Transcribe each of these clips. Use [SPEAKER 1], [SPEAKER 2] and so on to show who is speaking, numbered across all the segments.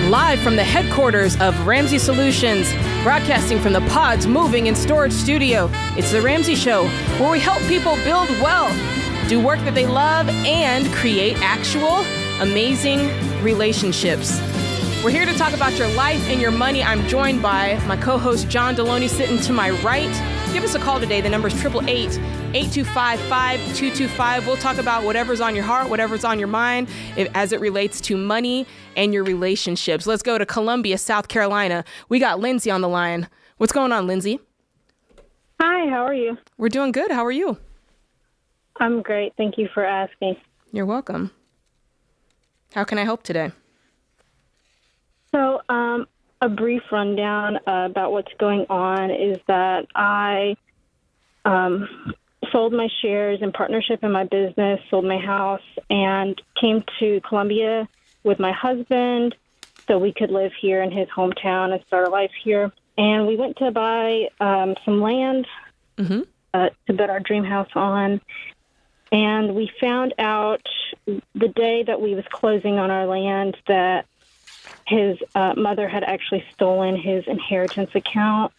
[SPEAKER 1] Live from the headquarters of Ramsey Solutions, broadcasting from the Pods Moving and Storage Studio, it's The Ramsey Show, where we help people build wealth, do work that they love, and create actual, amazing relationships. We're here to talk about your life and your money. I'm joined by my co-host, John Deloney, sitting to my right. Give us a call today. The number is 888-825-5225. We'll talk about whatever's on your heart, whatever's on your mind, as it relates to money and your relationships. Let's go to Columbia, South Carolina. We got Lindsay on the line. What's going on, Lindsay?
[SPEAKER 2] Hi, how are you?
[SPEAKER 1] We're doing good. How are you?
[SPEAKER 2] I'm great. Thank you for asking.
[SPEAKER 1] You're welcome. How can I help today?
[SPEAKER 2] So, a brief rundown about what's going on is that I sold my shares in partnership in my business, sold my house, and came to Columbia with my husband so we could live here in his hometown and start a life here. And we went to buy some land to build our dream house on. And we found out the day that we was closing on our land that his mother had actually stolen his inheritance account,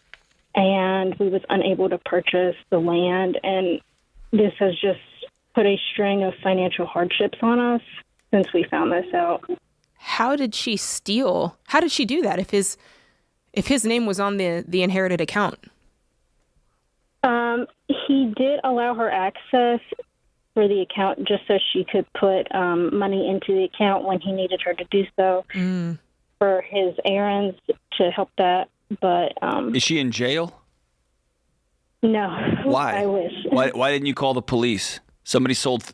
[SPEAKER 2] and we was unable to purchase the land. And this has just put a string of financial hardships on us since we found this out.
[SPEAKER 1] How did she steal? How did she do that if his name was on the inherited account?
[SPEAKER 2] He did allow her access for the account just so she could put money into the account when he needed her to do so for his errands to help that. But
[SPEAKER 3] is she in jail?
[SPEAKER 2] No.
[SPEAKER 3] Why?
[SPEAKER 2] I wish.
[SPEAKER 3] Why didn't you call the police? Somebody sold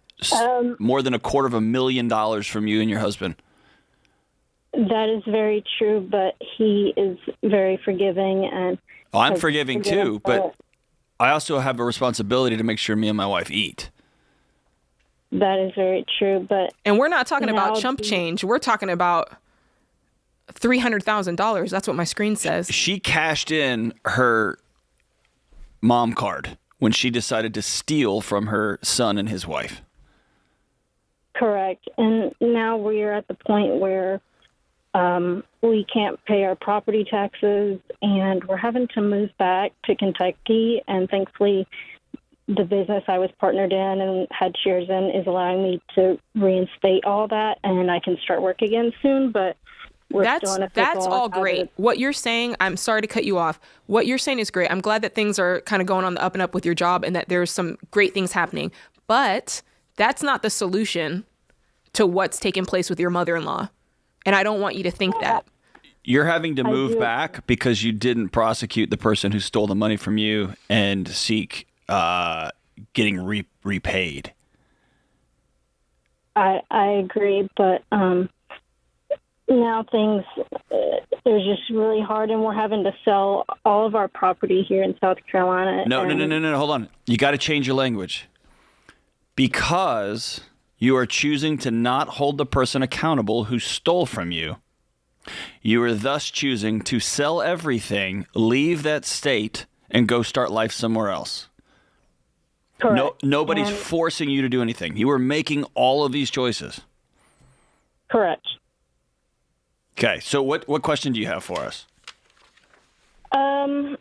[SPEAKER 3] more than $250,000 from you and your husband.
[SPEAKER 2] That is very true, but he is very forgiving. And
[SPEAKER 3] I'm forgiving too, but I also have a responsibility to make sure me and my wife eat.
[SPEAKER 2] That is very true,
[SPEAKER 1] and we're not talking about chump change. We're talking about $300,000. That's what my screen says.
[SPEAKER 3] She cashed in her mom card when she decided to steal from her son and his wife.
[SPEAKER 2] Correct. And now we're at the point where we can't pay our property taxes, and we're having to move back to Kentucky. And thankfully, the business I was partnered in and had shares in is allowing me to reinstate all that, and I can start work again soon. But that's
[SPEAKER 1] all great. What you're saying, I'm sorry to cut you off. What you're saying is great. I'm glad that things are kind of going on the up and up with your job and that there's some great things happening. But that's not the solution to what's taking place with your mother-in-law. And I don't want you to think that.
[SPEAKER 3] You're having to move back because you didn't prosecute the person who stole the money from you and seek getting repaid.
[SPEAKER 2] I agree, but now things they're just really hard, and we're having to sell all of our property here in South Carolina.
[SPEAKER 3] No, hold on. You got to change your language. Because you are choosing to not hold the person accountable who stole from you. You are thus choosing to sell everything, leave that state, and go start life somewhere else.
[SPEAKER 2] Correct.
[SPEAKER 3] Nobody's forcing you to do anything. You are making all of these choices.
[SPEAKER 2] Correct.
[SPEAKER 3] Okay, so what question do you have for us?
[SPEAKER 2] I'm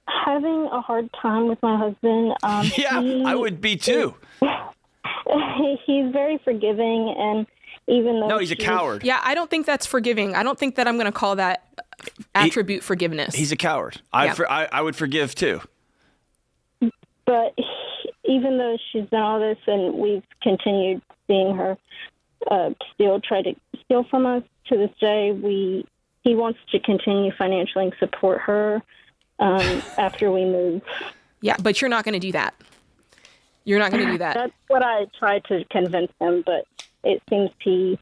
[SPEAKER 2] having a hard time with my husband.
[SPEAKER 3] I would be too.
[SPEAKER 2] He's very forgiving, and even though...
[SPEAKER 3] No, he's a coward.
[SPEAKER 1] Yeah, I don't think that's forgiving. I don't think that I'm going to call that attribute forgiveness.
[SPEAKER 3] He's a coward.
[SPEAKER 1] Yeah.
[SPEAKER 3] I would forgive too.
[SPEAKER 2] But even though she's done all this and we've continued seeing her still try to steal from us to this day, he wants to continue financially and support her after we move.
[SPEAKER 1] Yeah, but you're not going to do that. You're not going to do that.
[SPEAKER 2] That's what I tried to convince him, but it seems he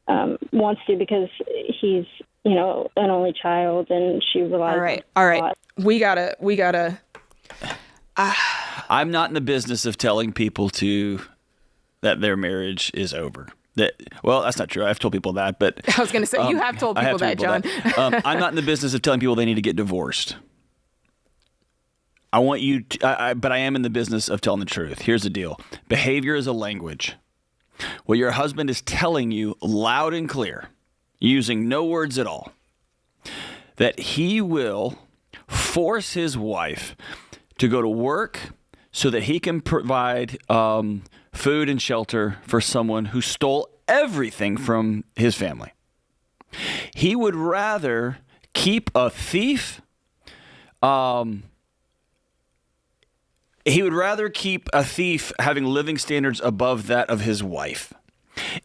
[SPEAKER 2] wants to because he's, an only child and she relies
[SPEAKER 1] All right. We gotta.
[SPEAKER 3] I'm not in the business of telling people that their marriage is over. That's not true. I've told people that, but
[SPEAKER 1] I was going to say you have told people that, John.
[SPEAKER 3] I'm not in the business of telling people they need to get divorced. I want you to, but I am in the business of telling the truth. Here's the deal. Behavior is a language. What your husband is telling you loud and clear, using no words at all, that he will force his wife to go to work so that he can provide food and shelter for someone who stole everything from his family. He would rather keep a thief. He would rather keep a thief having living standards above that of his wife.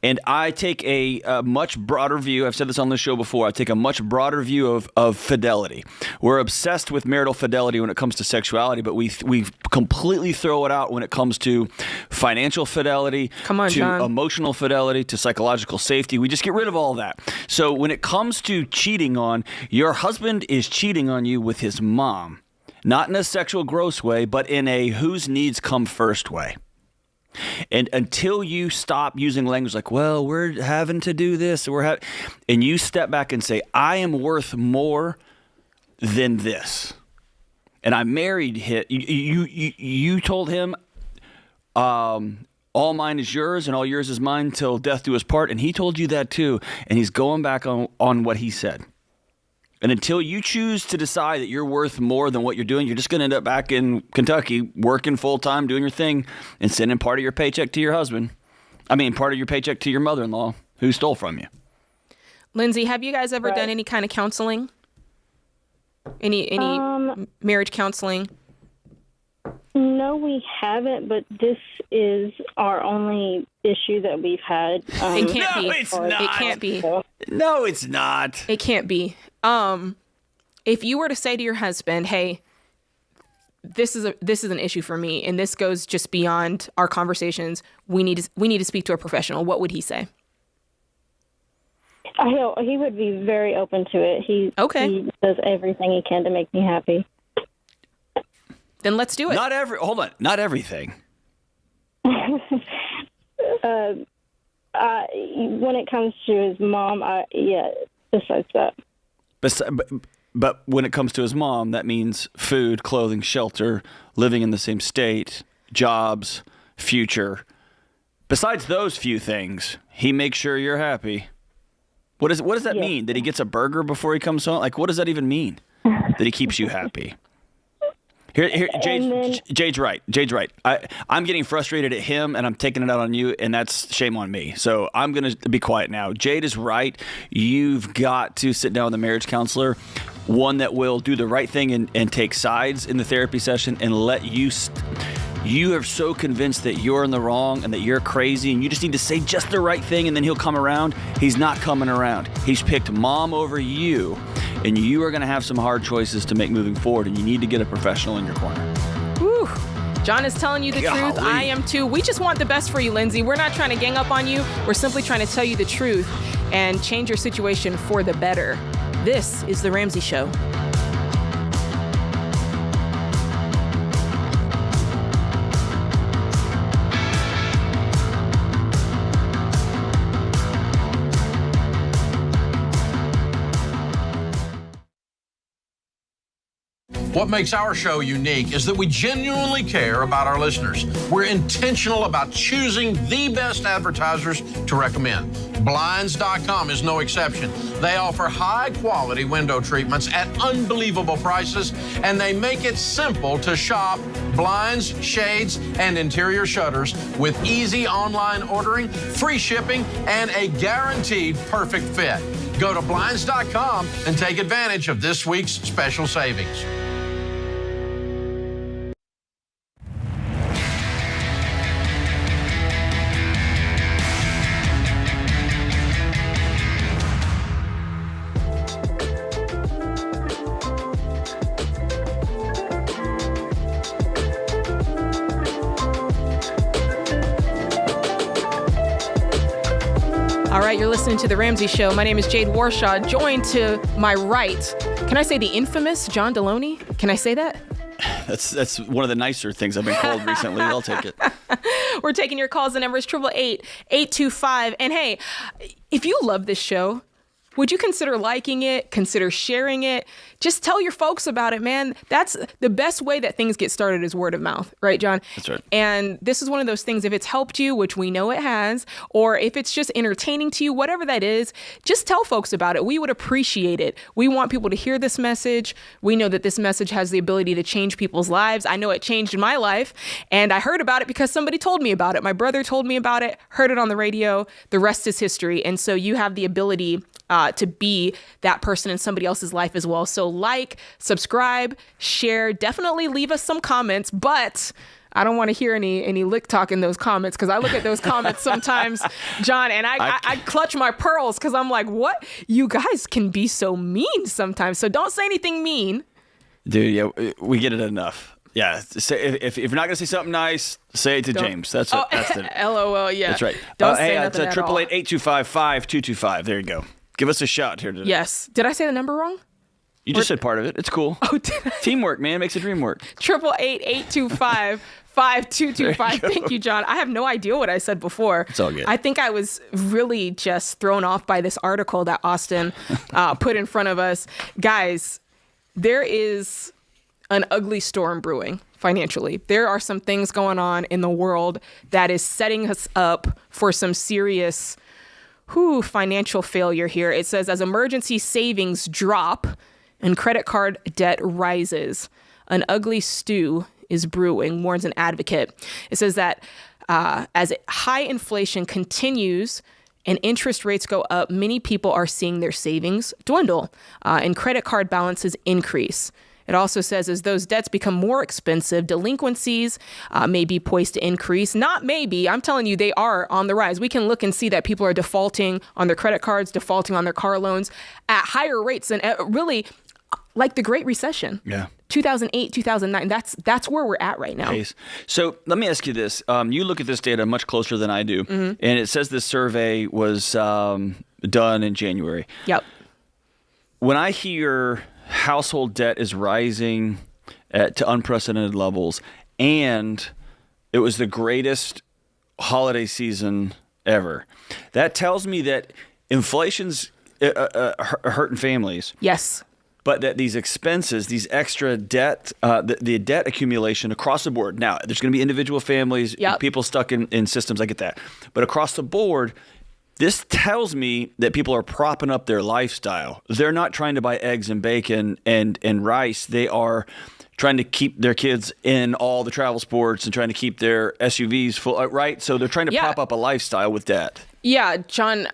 [SPEAKER 3] And I take a much broader view. I've said this on the show before. I take a much broader view of fidelity. We're obsessed with marital fidelity when it comes to sexuality, but we completely throw it out when it comes to financial fidelity, to
[SPEAKER 1] John.
[SPEAKER 3] Emotional fidelity, to psychological safety. We just get rid of all that. So when it comes to cheating on, your husband is cheating on you with his mom, not in a sexual gross way, but in a whose needs come first way. And until you stop using language like, well, we're having to do this, and you step back and say, I am worth more than this. And I married him. You told him, all mine is yours and all yours is mine till death do us part. And he told you that too. And he's going back on what he said. And until you choose to decide that you're worth more than what you're doing, you're just going to end up back in Kentucky working full-time, doing your thing, and sending part of your paycheck to your husband. Part of your paycheck to your mother-in-law who stole from you.
[SPEAKER 1] Lindsay, have you guys ever done any kind of counseling? Any marriage counseling?
[SPEAKER 2] No, we haven't, but this is our only issue that we've had.
[SPEAKER 1] It can't be.
[SPEAKER 3] It's not.
[SPEAKER 1] It can't be.
[SPEAKER 3] No, it's not.
[SPEAKER 1] It can't be. If you were to say to your husband, hey, this is an issue for me, and this goes just beyond our conversations, we need to speak to a professional, what would he say?
[SPEAKER 2] He would be very open to it. He does everything he can to make me happy.
[SPEAKER 1] Then let's do it.
[SPEAKER 3] Not everything.
[SPEAKER 2] When it comes to his mom, besides that.
[SPEAKER 3] But when it comes to his mom, that means food, clothing, shelter, living in the same state, jobs, future. Besides those few things, he makes sure you're happy. What does that mean? That he gets a burger before he comes home? Like, what does that even mean? That he keeps you happy? Here, Jade's right. I'm getting frustrated at him, and I'm taking it out on you, and that's shame on me. So I'm going to be quiet now. Jade is right. You've got to sit down with a marriage counselor, one that will do the right thing and take sides in the therapy session and let you you are so convinced that you're in the wrong and that you're crazy, and you just need to say just the right thing, and then he'll come around. He's not coming around. He's picked mom over you. And you are going to have some hard choices to make moving forward, and you need to get a professional in your corner.
[SPEAKER 1] Whew. John is telling you the truth. I am too. We just want the best for you, Lindsay. We're not trying to gang up on you. We're simply trying to tell you the truth and change your situation for the better. This is The Ramsey Show.
[SPEAKER 4] What makes our show unique is that we genuinely care about our listeners. We're intentional about choosing the best advertisers to recommend. Blinds.com is no exception. They offer high-quality window treatments at unbelievable prices, and they make it simple to shop blinds, shades, and interior shutters with easy online ordering, free shipping, and a guaranteed perfect fit. Go to Blinds.com and take advantage of this week's special savings.
[SPEAKER 1] All right, you're listening to The Ramsey Show. My name is Jade Warshaw, joined to my right. Can I say the infamous John Deloney? Can I say that?
[SPEAKER 3] That's one of the nicer things I've been called recently. I'll take it.
[SPEAKER 1] We're taking your calls. The number is 888-825. And hey, if you love this show, would you consider liking it, consider sharing it? Just tell your folks about it, man. That's the best way that things get started is word of mouth, right, John?
[SPEAKER 3] That's right.
[SPEAKER 1] And this is one of those things, if it's helped you, which we know it has, or if it's just entertaining to you, whatever that is, just tell folks about it. We would appreciate it. We want people to hear this message. We know that this message has the ability to change people's lives. I know it changed my life, and I heard about it because somebody told me about it. My brother told me about it, heard it on the radio. The rest is history. And so you have the ability to be that person in somebody else's life as well. So like, subscribe, share, definitely leave us some comments, but I don't want to hear any lick talk in those comments, because I look at those comments sometimes, John, and I clutch my pearls because I'm like, what? You guys can be so mean sometimes. So don't say anything mean.
[SPEAKER 3] Dude, yeah, we get it enough. Yeah, if you're not gonna say something nice, say it to James. That's it. That's the
[SPEAKER 1] LOL. Yeah,
[SPEAKER 3] that's right.
[SPEAKER 1] Don't say
[SPEAKER 3] hey,
[SPEAKER 1] nothing
[SPEAKER 3] it's 888-825-5225. There you go. Give us a shout here today.
[SPEAKER 1] Yes. Did I say the number wrong?
[SPEAKER 3] You just said part of it. It's cool.
[SPEAKER 1] Oh, did I?
[SPEAKER 3] Teamwork, man, makes a dream work.
[SPEAKER 1] 888-825-5225. Thank you, John. I have no idea what I said before.
[SPEAKER 3] It's all good.
[SPEAKER 1] I think I was really just thrown off by this article that Austin put in front of us. Guys, there is an ugly storm brewing financially. There are some things going on in the world that is setting us up for some serious financial failure here. It says, as emergency savings drop and credit card debt rises, an ugly stew is brewing, warns an advocate. It says that as high inflation continues and interest rates go up, many people are seeing their savings dwindle and credit card balances increase. It also says as those debts become more expensive, delinquencies may be poised to increase. Not maybe, I'm telling you, they are on the rise. We can look and see that people are defaulting on their credit cards, defaulting on their car loans at higher rates than really like the Great Recession.
[SPEAKER 3] Yeah.
[SPEAKER 1] 2008, 2009. That's where we're at right now.
[SPEAKER 3] So let me ask you this. You look at this data much closer than I do, and it says this survey was done in January.
[SPEAKER 1] Yep.
[SPEAKER 3] When I hear household debt is rising to unprecedented levels, and it was the greatest holiday season ever, that tells me that inflation's hurting families.
[SPEAKER 1] Yes.
[SPEAKER 3] But that these expenses, these extra debt, the debt accumulation across the board. Now, there's going to be individual families, people stuck in systems. I get that. But across the board, this tells me that people are propping up their lifestyle. They're not trying to buy eggs and bacon and rice. They are trying to keep their kids in all the travel sports and trying to keep their SUVs full, right? So they're trying to prop up a lifestyle with debt. Yeah,
[SPEAKER 1] John,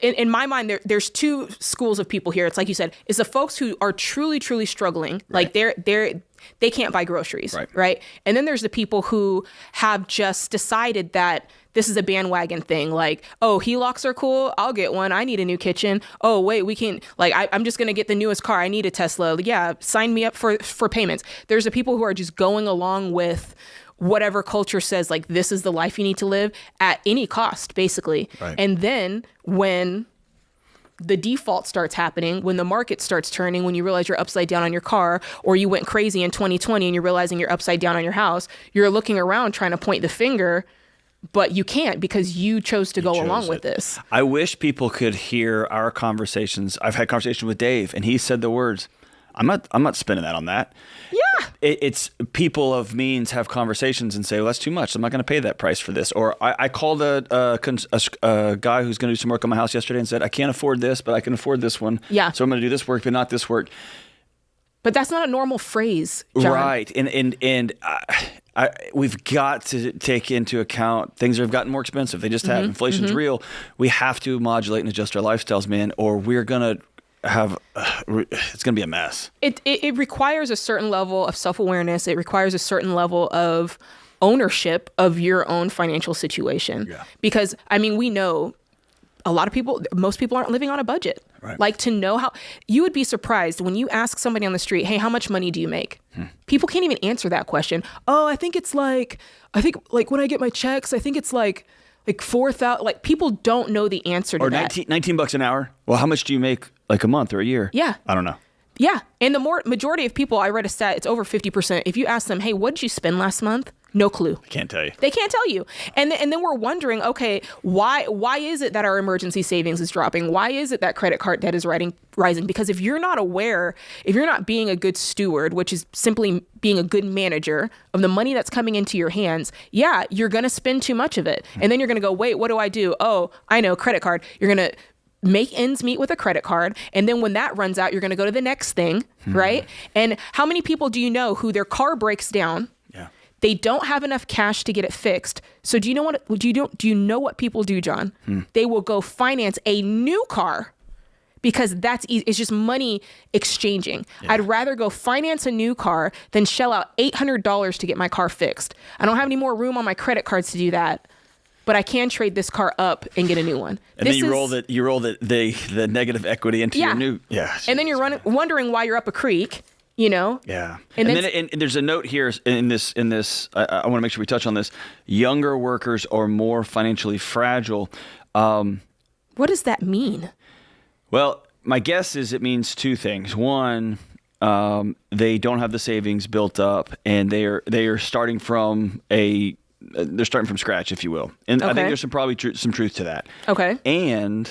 [SPEAKER 1] in my mind, there's two schools of people here. It's like you said, it's the folks who are truly, truly struggling.
[SPEAKER 3] Right.
[SPEAKER 1] Like they can't buy groceries, right? And then there's the people who have just decided that this is a bandwagon thing. Like, oh, HELOCs are cool. I'll get one. I need a new kitchen. Oh, wait, we can, like, I'm just going to get the newest car. I need a Tesla. Yeah, sign me up for payments. There's the people who are just going along with whatever culture says, like, this is the life you need to live at any cost, basically.
[SPEAKER 3] Right.
[SPEAKER 1] And then when the default starts happening, when the market starts turning, when you realize you're upside down on your car, or you went crazy in 2020 and you're realizing you're upside down on your house, you're looking around trying to point the finger, but you can't because you chose to go along with this.
[SPEAKER 3] I wish people could hear our conversations. I've had conversations with Dave, and he said the words, I'm not spending that on that.
[SPEAKER 1] Yeah.
[SPEAKER 3] It's people of means have conversations and say, well, that's too much. I'm not going to pay that price for this. Or I called a guy who's going to do some work on my house yesterday and said, I can't afford this, but I can afford this one.
[SPEAKER 1] Yeah.
[SPEAKER 3] So I'm going to do this work, but not this work.
[SPEAKER 1] But that's not a normal phrase, John.
[SPEAKER 3] Right. And we've got to take into account things that have gotten more expensive. They just have. Inflation's real. We have to modulate and adjust our lifestyles, man, or we're going to have it's going to be a mess.
[SPEAKER 1] It requires a certain level of self-awareness. It requires a certain level of ownership of your own financial situation.
[SPEAKER 3] Yeah.
[SPEAKER 1] Because, I mean, we know most people aren't living on a budget.
[SPEAKER 3] Right.
[SPEAKER 1] Like, to know how, you would be surprised when you ask somebody on the street, hey, how much money do you make? People can't even answer that question. Oh, I think when I get my checks, I think it's like 4,000. Like, people don't know the answer to that.
[SPEAKER 3] Or $19 an hour. Well, how much do you make like a month or a year?
[SPEAKER 1] Yeah.
[SPEAKER 3] I don't know.
[SPEAKER 1] Yeah. And the majority of people, I read a stat, it's over 50%. If you ask them, hey, what did you spend last month? No clue.
[SPEAKER 3] I can't tell you.
[SPEAKER 1] They can't tell you. And then we're wondering, okay, why is it that our emergency savings is dropping? Why is it that credit card debt is rising? Because if you're not aware, if you're not being a good steward, which is simply being a good manager of the money that's coming into your hands, yeah, you're going to spend too much of it. And then you're going to go, wait, what do I do? Oh, I know, credit card. You're going to make ends meet with a credit card. And then when that runs out, you're going to go to the next thing, right? And how many people do you know who their car breaks down?
[SPEAKER 3] Yeah.
[SPEAKER 1] They don't have enough cash to get it fixed. So do you know what people do, John? They will go finance a new car because that's easy. It's just money exchanging. Yeah. I'd rather go finance a new car than shell out $800 to get my car fixed. I don't have any more room on my credit cards to do that, but I can trade this car up and get a new one.
[SPEAKER 3] And then you roll the negative equity into your new. Yeah.
[SPEAKER 1] And then you're wondering why you're up a creek.
[SPEAKER 3] Yeah. And then there's a note here in this. I want to make sure we touch on this. Younger workers are more financially fragile.
[SPEAKER 1] What does that mean?
[SPEAKER 3] Well, my guess is it means two things. One, they don't have the savings built up, and they are starting from scratch, if you will. And I think there's probably some truth to that.
[SPEAKER 1] Okay.
[SPEAKER 3] And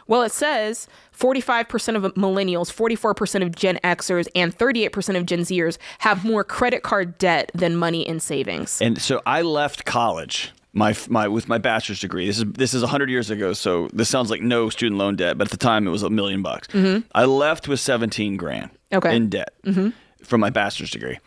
[SPEAKER 1] well, it says 45% of millennials, 44% of Gen Xers, and 38% of Gen Zers have more credit card debt than money in savings.
[SPEAKER 3] And so I left college with my bachelor's degree. This is 100 years ago, so this sounds like no student loan debt, but at the time it was $1 million. Mm-hmm. I left with $17,000 in debt from my bachelor's degree.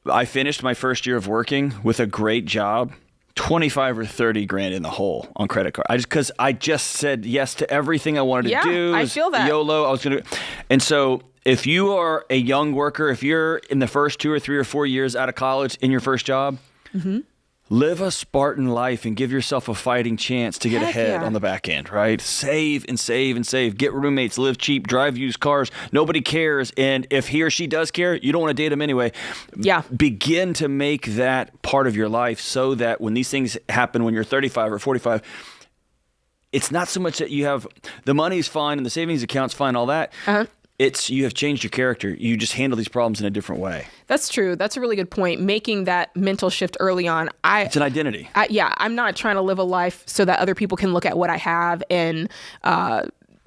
[SPEAKER 3] I finished my first year of working with a great job. 25 or 30 grand in the hole on credit card. Because I just said yes to everything I wanted to do.
[SPEAKER 1] I feel that.
[SPEAKER 3] YOLO. I was going to. And so if you are a young worker, if you're in the first 2 or 3 or 4 years out of college in your first job, live a Spartan life and give yourself a fighting chance to get ahead on the back end, right? Save and save and save. Get roommates, live cheap, drive used cars. Nobody cares. And if he or she does care, you don't want to date them anyway.
[SPEAKER 1] Yeah.
[SPEAKER 3] Begin to make that part of your life so that when these things happen when you're 35 or 45, it's not so much that you have the money's fine and the savings account's fine, all that. It's you have changed your character. You just handle these problems in a different way.
[SPEAKER 1] That's true. That's a really good point. Making that mental shift early on.
[SPEAKER 3] It's an identity.
[SPEAKER 1] I'm not trying to live a life so that other people can look at what I have and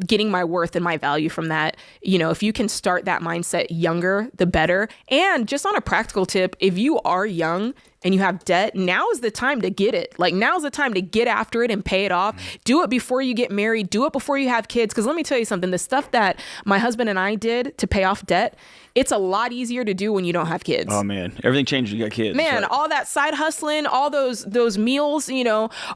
[SPEAKER 1] getting my worth and my value from that. If you can start that mindset younger, the better. And just on a practical tip, if you are young and you have debt, now is the time to get it. Like, now's the time to get after it and pay it off. Do it before you get married. Do it before you have kids. Because let me tell you something, the stuff that my husband and I did to pay off debt, it's a lot easier to do when you don't have kids.
[SPEAKER 3] Oh, man. Everything changes when you got kids.
[SPEAKER 1] Man, all that side hustling, all those meals,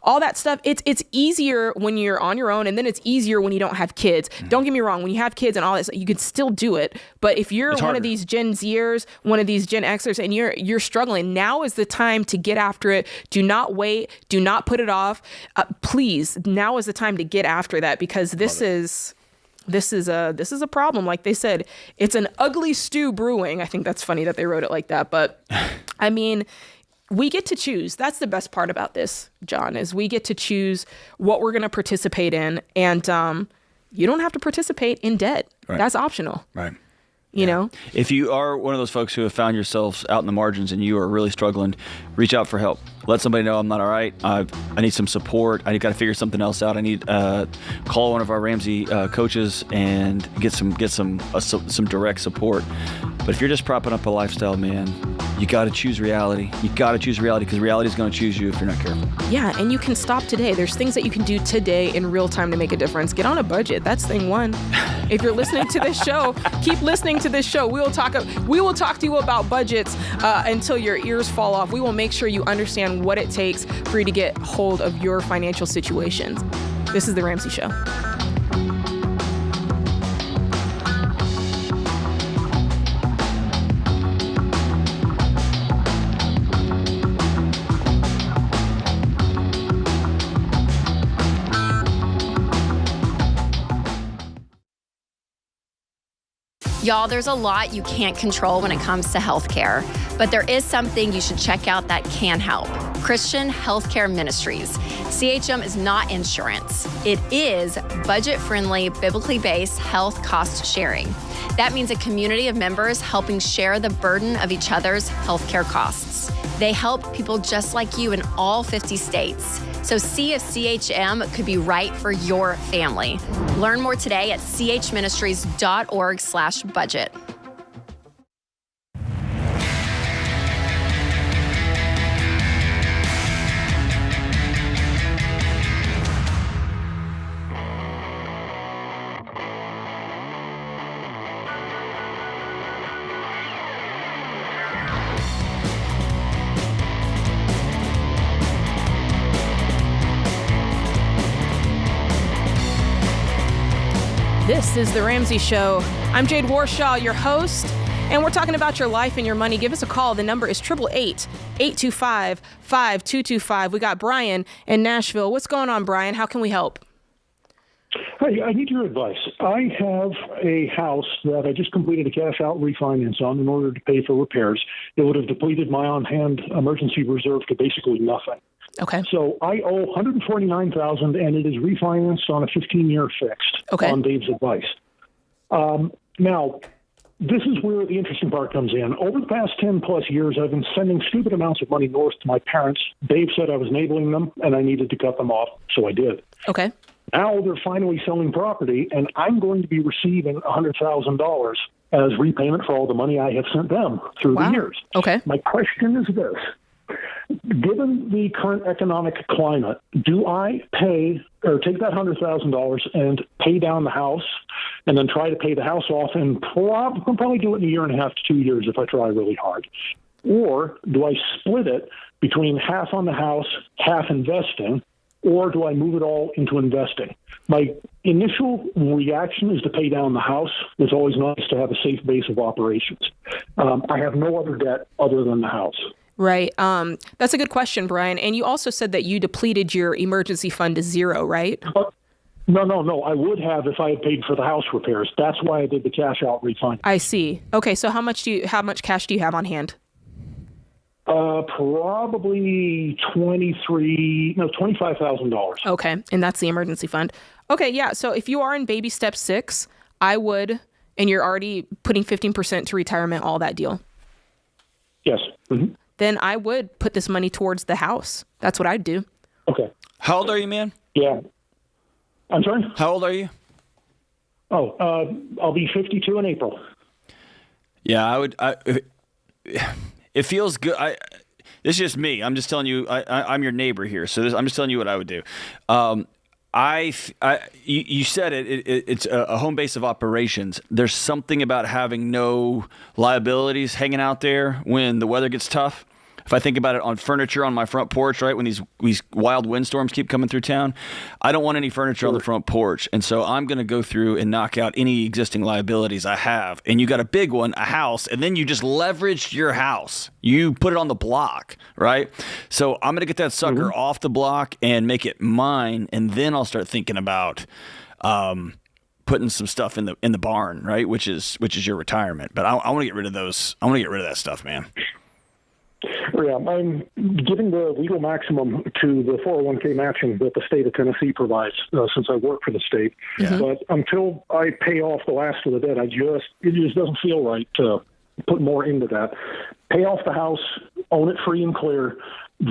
[SPEAKER 1] all that stuff, it's easier when you're on your own, and then it's easier when you don't have kids. Don't get me wrong. When you have kids and all that, you could still do it. But if you're one of these Gen Zers, one of these Gen Xers, and you're struggling, now is the time to get after it. Do not wait. Do not put it off. Please, now is the time to get after that, because this is a problem. Like they said, it's an ugly stew brewing. I think that's funny that they wrote it like that. But I mean, we get to choose. That's the best part about this, John, is we get to choose what we're going to participate in. And you don't have to participate in debt. Right. That's optional.
[SPEAKER 3] Right.
[SPEAKER 1] You know?
[SPEAKER 3] If you are one of those folks who have found yourselves out in the margins and you are really struggling, reach out for help. Let somebody know I'm not all right. I need some support. I got to figure something else out. I need call one of our Ramsey coaches and get some direct support. But if you're just propping up a lifestyle, man, you got to choose reality. You got to choose reality, because reality is going to choose you if you're not careful. Yeah,
[SPEAKER 1] and you can stop today. There's things that you can do today in real time to make a difference. Get on a budget. That's thing one. If you're listening to this show, keep listening to this show. We will talk to you about budgets until your ears fall off. We will make sure you understand what it takes for you to get hold of your financial situations. This is The Ramsey Show.
[SPEAKER 5] Y'all, there's a lot you can't control when it comes to healthcare, but there is something you should check out that can help. Christian Healthcare Ministries. CHM is not insurance. It is budget-friendly, biblically based health cost sharing. That means a community of members helping share the burden of each other's healthcare costs. They help people just like you in all 50 states. So see if CHM could be right for your family. Learn more today at chministries.org/budget.
[SPEAKER 1] This is The Ramsey Show. I'm Jade Warshaw, your host, and we're talking about your life and your money. Give us a call. The number is 888-825-5225. We got Brian in Nashville. What's going on, Brian? How can we help?
[SPEAKER 6] Hi, I need your advice. I have a house that I just completed a cash-out refinance on in order to pay for repairs. It would have depleted my on-hand emergency reserve to basically nothing.
[SPEAKER 1] Okay.
[SPEAKER 6] So I owe $149,000, and it is refinanced on a 15-year fixed on Dave's advice. Now, this is where the interesting part comes in. Over the past 10-plus years, I've been sending stupid amounts of money north to my parents. Dave said I was enabling them, and I needed to cut them off, so I did.
[SPEAKER 1] Okay.
[SPEAKER 6] Now they're finally selling property, and I'm going to be receiving $100,000 as repayment for all the money I have sent them through the years.
[SPEAKER 1] Okay.
[SPEAKER 6] My question is this. Given the current economic climate, do I pay or take that $100,000 and pay down the house and then try to pay the house off and probably do it in 1.5 to 2 years if I try really hard? Or do I split it between half on the house, half investing, or do I move it all into investing? My initial reaction is to pay down the house. It's always nice to have a safe base of operations. I have no other debt other than the house.
[SPEAKER 1] Right. That's a good question, Brian. And you also said that you depleted your emergency fund to zero, right?
[SPEAKER 6] No. I would have if I had paid for the house repairs. That's why I did the cash out refinance.
[SPEAKER 1] I see. Okay. So how much cash do you have on hand?
[SPEAKER 6] Probably $25,000.
[SPEAKER 1] Okay. And that's the emergency fund. Okay. Yeah. So if you are in baby step 6, I would, and you're already putting 15% to retirement, all that deal.
[SPEAKER 6] Yes. Mm-hmm.
[SPEAKER 1] Then I would put this money towards the house. That's what I'd do.
[SPEAKER 6] Okay.
[SPEAKER 3] How old are you, man?
[SPEAKER 6] Yeah. I'm sorry?
[SPEAKER 3] How old are you?
[SPEAKER 6] Oh, I'll be 52 in April.
[SPEAKER 3] Yeah, it feels good. This is just me. I'm just telling you, I'm your neighbor here. So I'm just telling you what I would do. You said it's a home base of operations. There's something about having no liabilities hanging out there when the weather gets tough. If I think about it on furniture on my front porch, right, when these wild windstorms keep coming through town, I don't want any furniture on the front porch. And so I'm going to go through and knock out any existing liabilities I have. And you got a big one, a house, and then you just leveraged your house. You put it on the block, right? So I'm going to get that sucker off the block and make it mine, and then I'll start thinking about putting some stuff in the barn, right, which is your retirement. But I want to get rid of those. I want to get rid of that stuff, man.
[SPEAKER 6] Yeah, I'm giving the legal maximum to the 401k matching that the state of Tennessee provides since I work for the state. Yeah. But until I pay off the last of the debt, it just doesn't feel right to put more into that. Pay off the house, own it free and clear,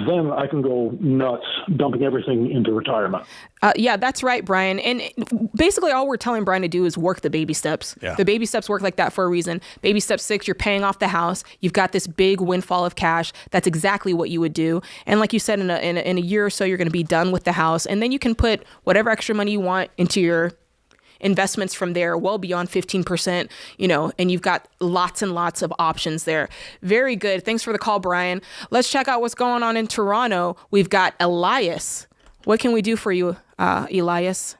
[SPEAKER 6] then I can go nuts dumping everything into retirement.
[SPEAKER 1] Yeah, that's right, Brian. And basically all we're telling Brian to do is work the baby steps. Yeah. The baby steps work like that for a reason. Baby step 6, you're paying off the house. You've got this big windfall of cash. That's exactly what you would do. And like you said, in a year or so, you're going to be done with the house. And then you can put whatever extra money you want into your investments from there, well beyond 15%, and you've got lots and lots of options there. Very good. Thanks for the call, Brian. Let's check out what's going on in Toronto. We've got Elias. What can we do for you, Elias?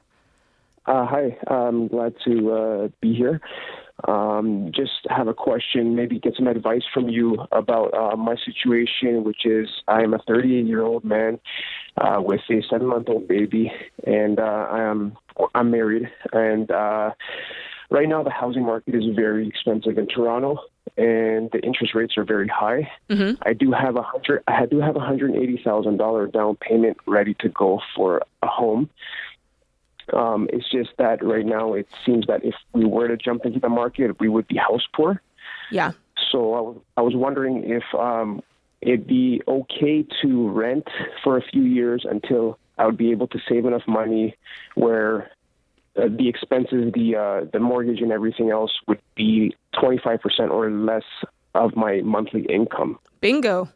[SPEAKER 7] Hi, I'm glad to be here. Just have a question, maybe get some advice from you about my situation, which is I'm a 38-year-old man with a 7-month-old baby, and I'm married, and right now the housing market is very expensive in Toronto, and the interest rates are very high.
[SPEAKER 1] Mm-hmm.
[SPEAKER 7] I do have $180,000 down payment ready to go for a home. It's just that right now it seems that if we were to jump into the market, we would be house poor.
[SPEAKER 1] Yeah.
[SPEAKER 7] So I was wondering if it'd be okay to rent for a few years until I would be able to save enough money where the expenses, the mortgage and everything else would be 25% or less of my monthly income.
[SPEAKER 1] Bingo.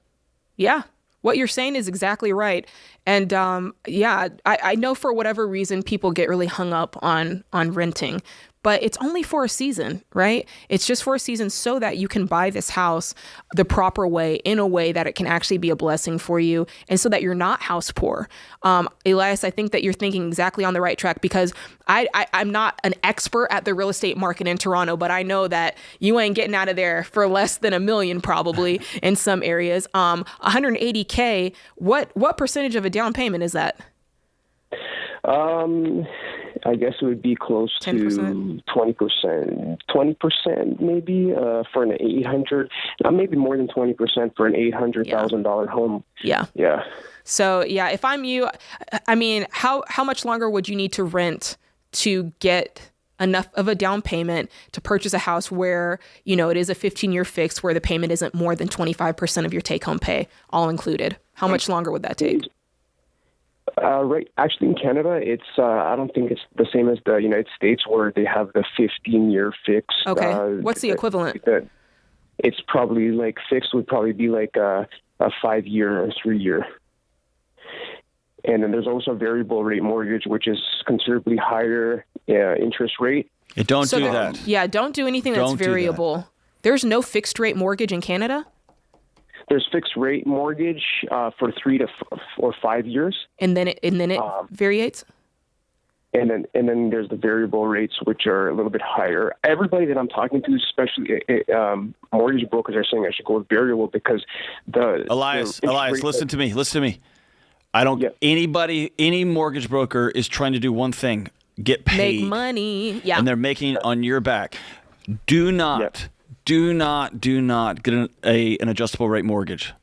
[SPEAKER 1] Yeah. What you're saying is exactly right. And I know for whatever reason, people get really hung up on renting, but it's only for a season, right? It's just for a season so that you can buy this house the proper way, in a way that it can actually be a blessing for you, and so that you're not house poor. Elias, I think that you're thinking exactly on the right track, because I'm not an expert at the real estate market in Toronto, but I know that you ain't getting out of there for less than $1 million probably in some areas. $180K, what percentage of a down payment is that?
[SPEAKER 7] I guess it would be close
[SPEAKER 1] 10%?
[SPEAKER 7] to 20% maybe for an 800, maybe more than 20% for an $800,000 home.
[SPEAKER 1] Yeah.
[SPEAKER 7] Yeah.
[SPEAKER 1] So yeah, if I'm you, I mean, how much longer would you need to rent to get enough of a down payment to purchase a house where, it is a 15-year fix where the payment isn't more than 25% of your take-home pay, all included? How much longer would that take?
[SPEAKER 7] Right. Actually, in Canada, it's I don't think it's the same as the United States where they have the 15-year fix.
[SPEAKER 1] Okay. What's the equivalent?
[SPEAKER 7] It's probably like fixed would probably be like a 5-year or 3-year. And then there's also a variable rate mortgage, which is considerably higher interest rate.
[SPEAKER 3] Don't do that.
[SPEAKER 1] Yeah, don't do anything that's variable. There's no fixed rate mortgage in Canada?
[SPEAKER 7] There's fixed rate mortgage for 3 or 5 years, and then it
[SPEAKER 1] variates.
[SPEAKER 7] And then there's the variable rates, which are a little bit higher. Everybody that I'm talking to, especially mortgage brokers, are saying I should go with variable because
[SPEAKER 3] Elias, listen to me. I don't. Yeah. Any mortgage broker is trying to do one thing: get paid,
[SPEAKER 1] make money. Yeah,
[SPEAKER 3] and they're making it on your back. Do not.
[SPEAKER 7] Yeah.
[SPEAKER 3] Do not get an adjustable rate mortgage.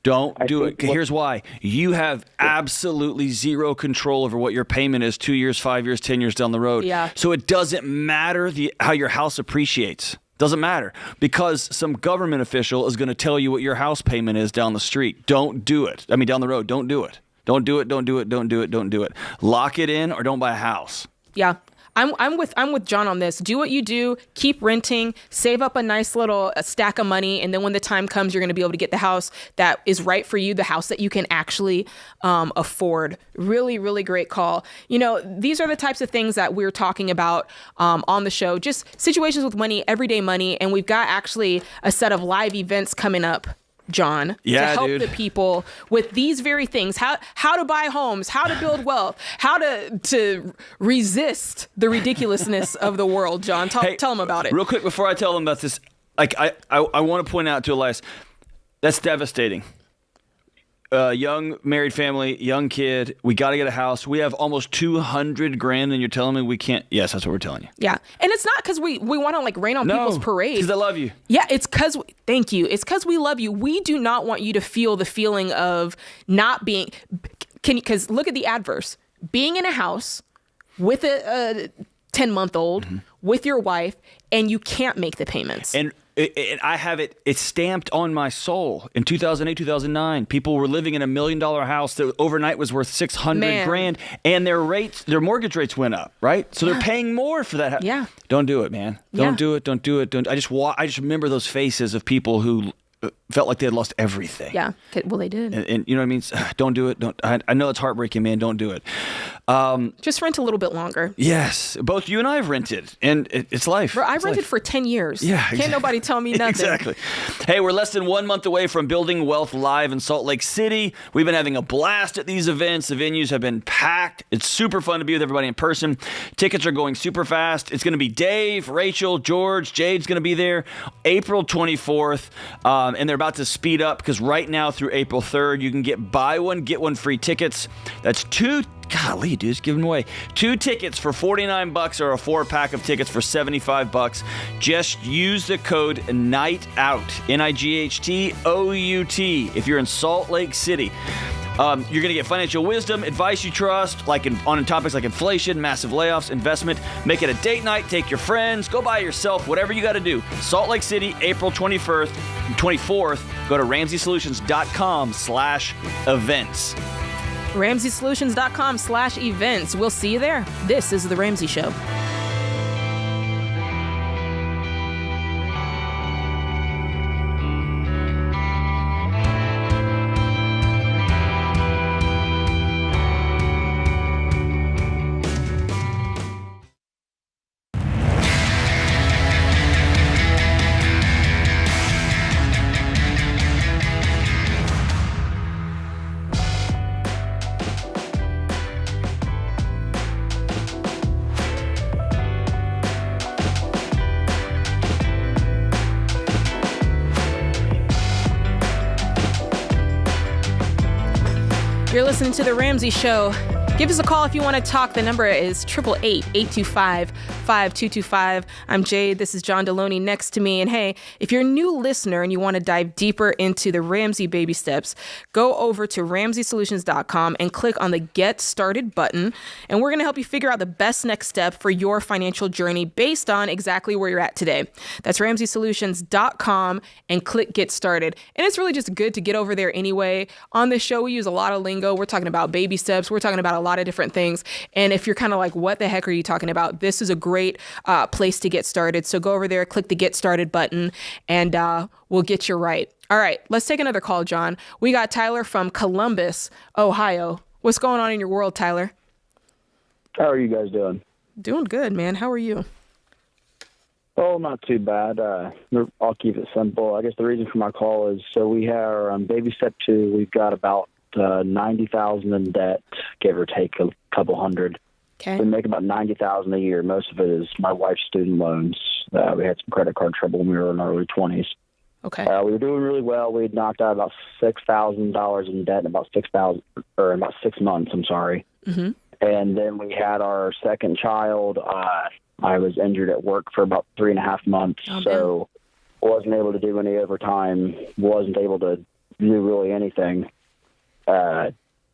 [SPEAKER 3] Don't do it. Here's why. You have absolutely zero control over what your payment is 2 years, 5 years, 10 years down the road.
[SPEAKER 1] Yeah.
[SPEAKER 3] So it doesn't matter how your house appreciates. Doesn't matter because some government official is going to tell you what your house payment is down the street. Don't do it. Down the road. Don't do it. Don't do it. Don't do it. Don't do it. Don't do it. Lock it in or don't buy a house.
[SPEAKER 1] Yeah. I'm with John on this. Do what you do. Keep renting. Save up a nice little stack of money, and then when the time comes, you're going to be able to get the house that is right for you, the house that you can actually afford. Really, really great call. These are the types of things that we're talking about on the show. Just situations with money, everyday money, and we've got actually a set of live events coming up, John, to help the people with these very things, how to buy homes, how to build wealth, how to resist the ridiculousness of the world. John, tell them about it.
[SPEAKER 3] Real quick before I tell them about this, I want to point out to Elias, that's devastating. Young married family, young kid. We got to get a house. We have almost $200,000, and you're telling me we can't? Yes, that's what we're telling you.
[SPEAKER 1] Yeah, and it's not because we want to rain on people's parade.
[SPEAKER 3] Because I love you.
[SPEAKER 1] Yeah, it's because thank you. It's because we love you. We do not want you to feel the feeling of not being. Because look at the adverse. Being in a house with a 10-month-old with your wife, and you can't make the payments.
[SPEAKER 3] And I have it's stamped on my soul. In 2008, 2009, people were living in $1 million house that overnight was worth $600,000, and their mortgage rates went up, right? So they're paying more for that house.
[SPEAKER 1] Yeah.
[SPEAKER 3] Don't do it, man. Don't do it. Don't do it. I just remember those faces of people who felt like they had lost everything.
[SPEAKER 1] Yeah. Well, they did.
[SPEAKER 3] And you know what I mean? Don't do it. I know it's heartbreaking, man. Don't do it.
[SPEAKER 1] Just rent a little bit longer.
[SPEAKER 3] Yes. Both you and I have rented, and it's life.
[SPEAKER 1] Bro, I've rented for 10 years.
[SPEAKER 3] Yeah. Exactly.
[SPEAKER 1] Can't nobody tell me nothing.
[SPEAKER 3] Exactly. Hey, we're less than 1 month away from Building Wealth Live in Salt Lake City. We've been having a blast at these events. The venues have been packed. It's super fun to be with everybody in person. Tickets are going super fast. It's going to be Dave, Rachel, George, Jade's going to be there. April 24th. And they're about to speed up because right now through April 3rd, you can get buy one, get one free tickets. That's golly, dude, it's giving away 2 tickets for $49 or a 4-pack of tickets for $75. Just use the code NIGHTOUT, NIGHTOUT, if you're in Salt Lake City. You're going to get financial wisdom, advice you trust, on topics like inflation, massive layoffs, investment. Make it a date night. Take your friends. Go by yourself. Whatever you got to do. Salt Lake City, April 24th. Go to RamseySolutions.com/events.
[SPEAKER 1] RamseySolutions.com/events. We'll see you there. This is The Ramsey Show. You're listening to The Ramsey Show. Give us a call if you want to talk. The number is 888-825-5225. I'm Jade. This is John Deloney next to me. And hey, if you're a new listener and you want to dive deeper into the Ramsey baby steps, go over to RamseySolutions.com and click on the Get Started button. And we're going to help you figure out the best next step for your financial journey based on exactly where you're at today. That's RamseySolutions.com and click Get Started. And it's really just good to get over there anyway. On this show, we use a lot of lingo. We're talking about baby steps. We're talking about a lot of different things. And if you're kind of like, what the heck are you talking about? This is a great place to get started. So go over there, click the Get Started button, and we'll get you right. All right, let's take another call, John. We got Tyler from Columbus, Ohio. What's going on in your world, Tyler?
[SPEAKER 8] How are you guys doing?
[SPEAKER 1] Doing good, man. How are you?
[SPEAKER 8] Oh, not too bad. I'll keep it simple. I guess the reason for my call is so we have baby step 2. We've got about $90,000 in debt, give or take a couple hundred.
[SPEAKER 1] Okay.
[SPEAKER 8] We make about $90,000 a year. Most of it is my wife's student loans. We had some credit card trouble when we were in our early 20s.
[SPEAKER 1] Okay.
[SPEAKER 8] We were doing really well. We had knocked out about $6,000 in debt in about 6 months. I'm sorry.
[SPEAKER 1] Mm-hmm.
[SPEAKER 8] And then we had our second child. I was injured at work for about 3.5 months, so wasn't able to do any overtime. Wasn't able to do really anything.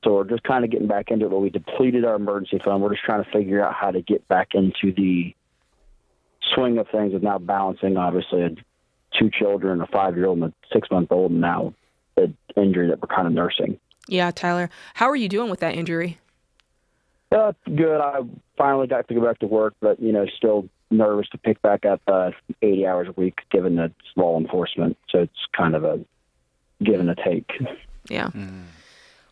[SPEAKER 8] So we're just kind of getting back into it, but we depleted our emergency fund. We're just trying to figure out how to get back into the swing of things of now balancing, obviously, 2 children, a 5-year-old and a 6-month-old, and now the injury that we're kind of nursing.
[SPEAKER 1] Yeah, Tyler. How are you doing with that injury?
[SPEAKER 8] Good. I finally got to go back to work, but, still nervous to pick back up 80 hours a week, given that it's law enforcement. So it's kind of a give and a take.
[SPEAKER 1] Yeah.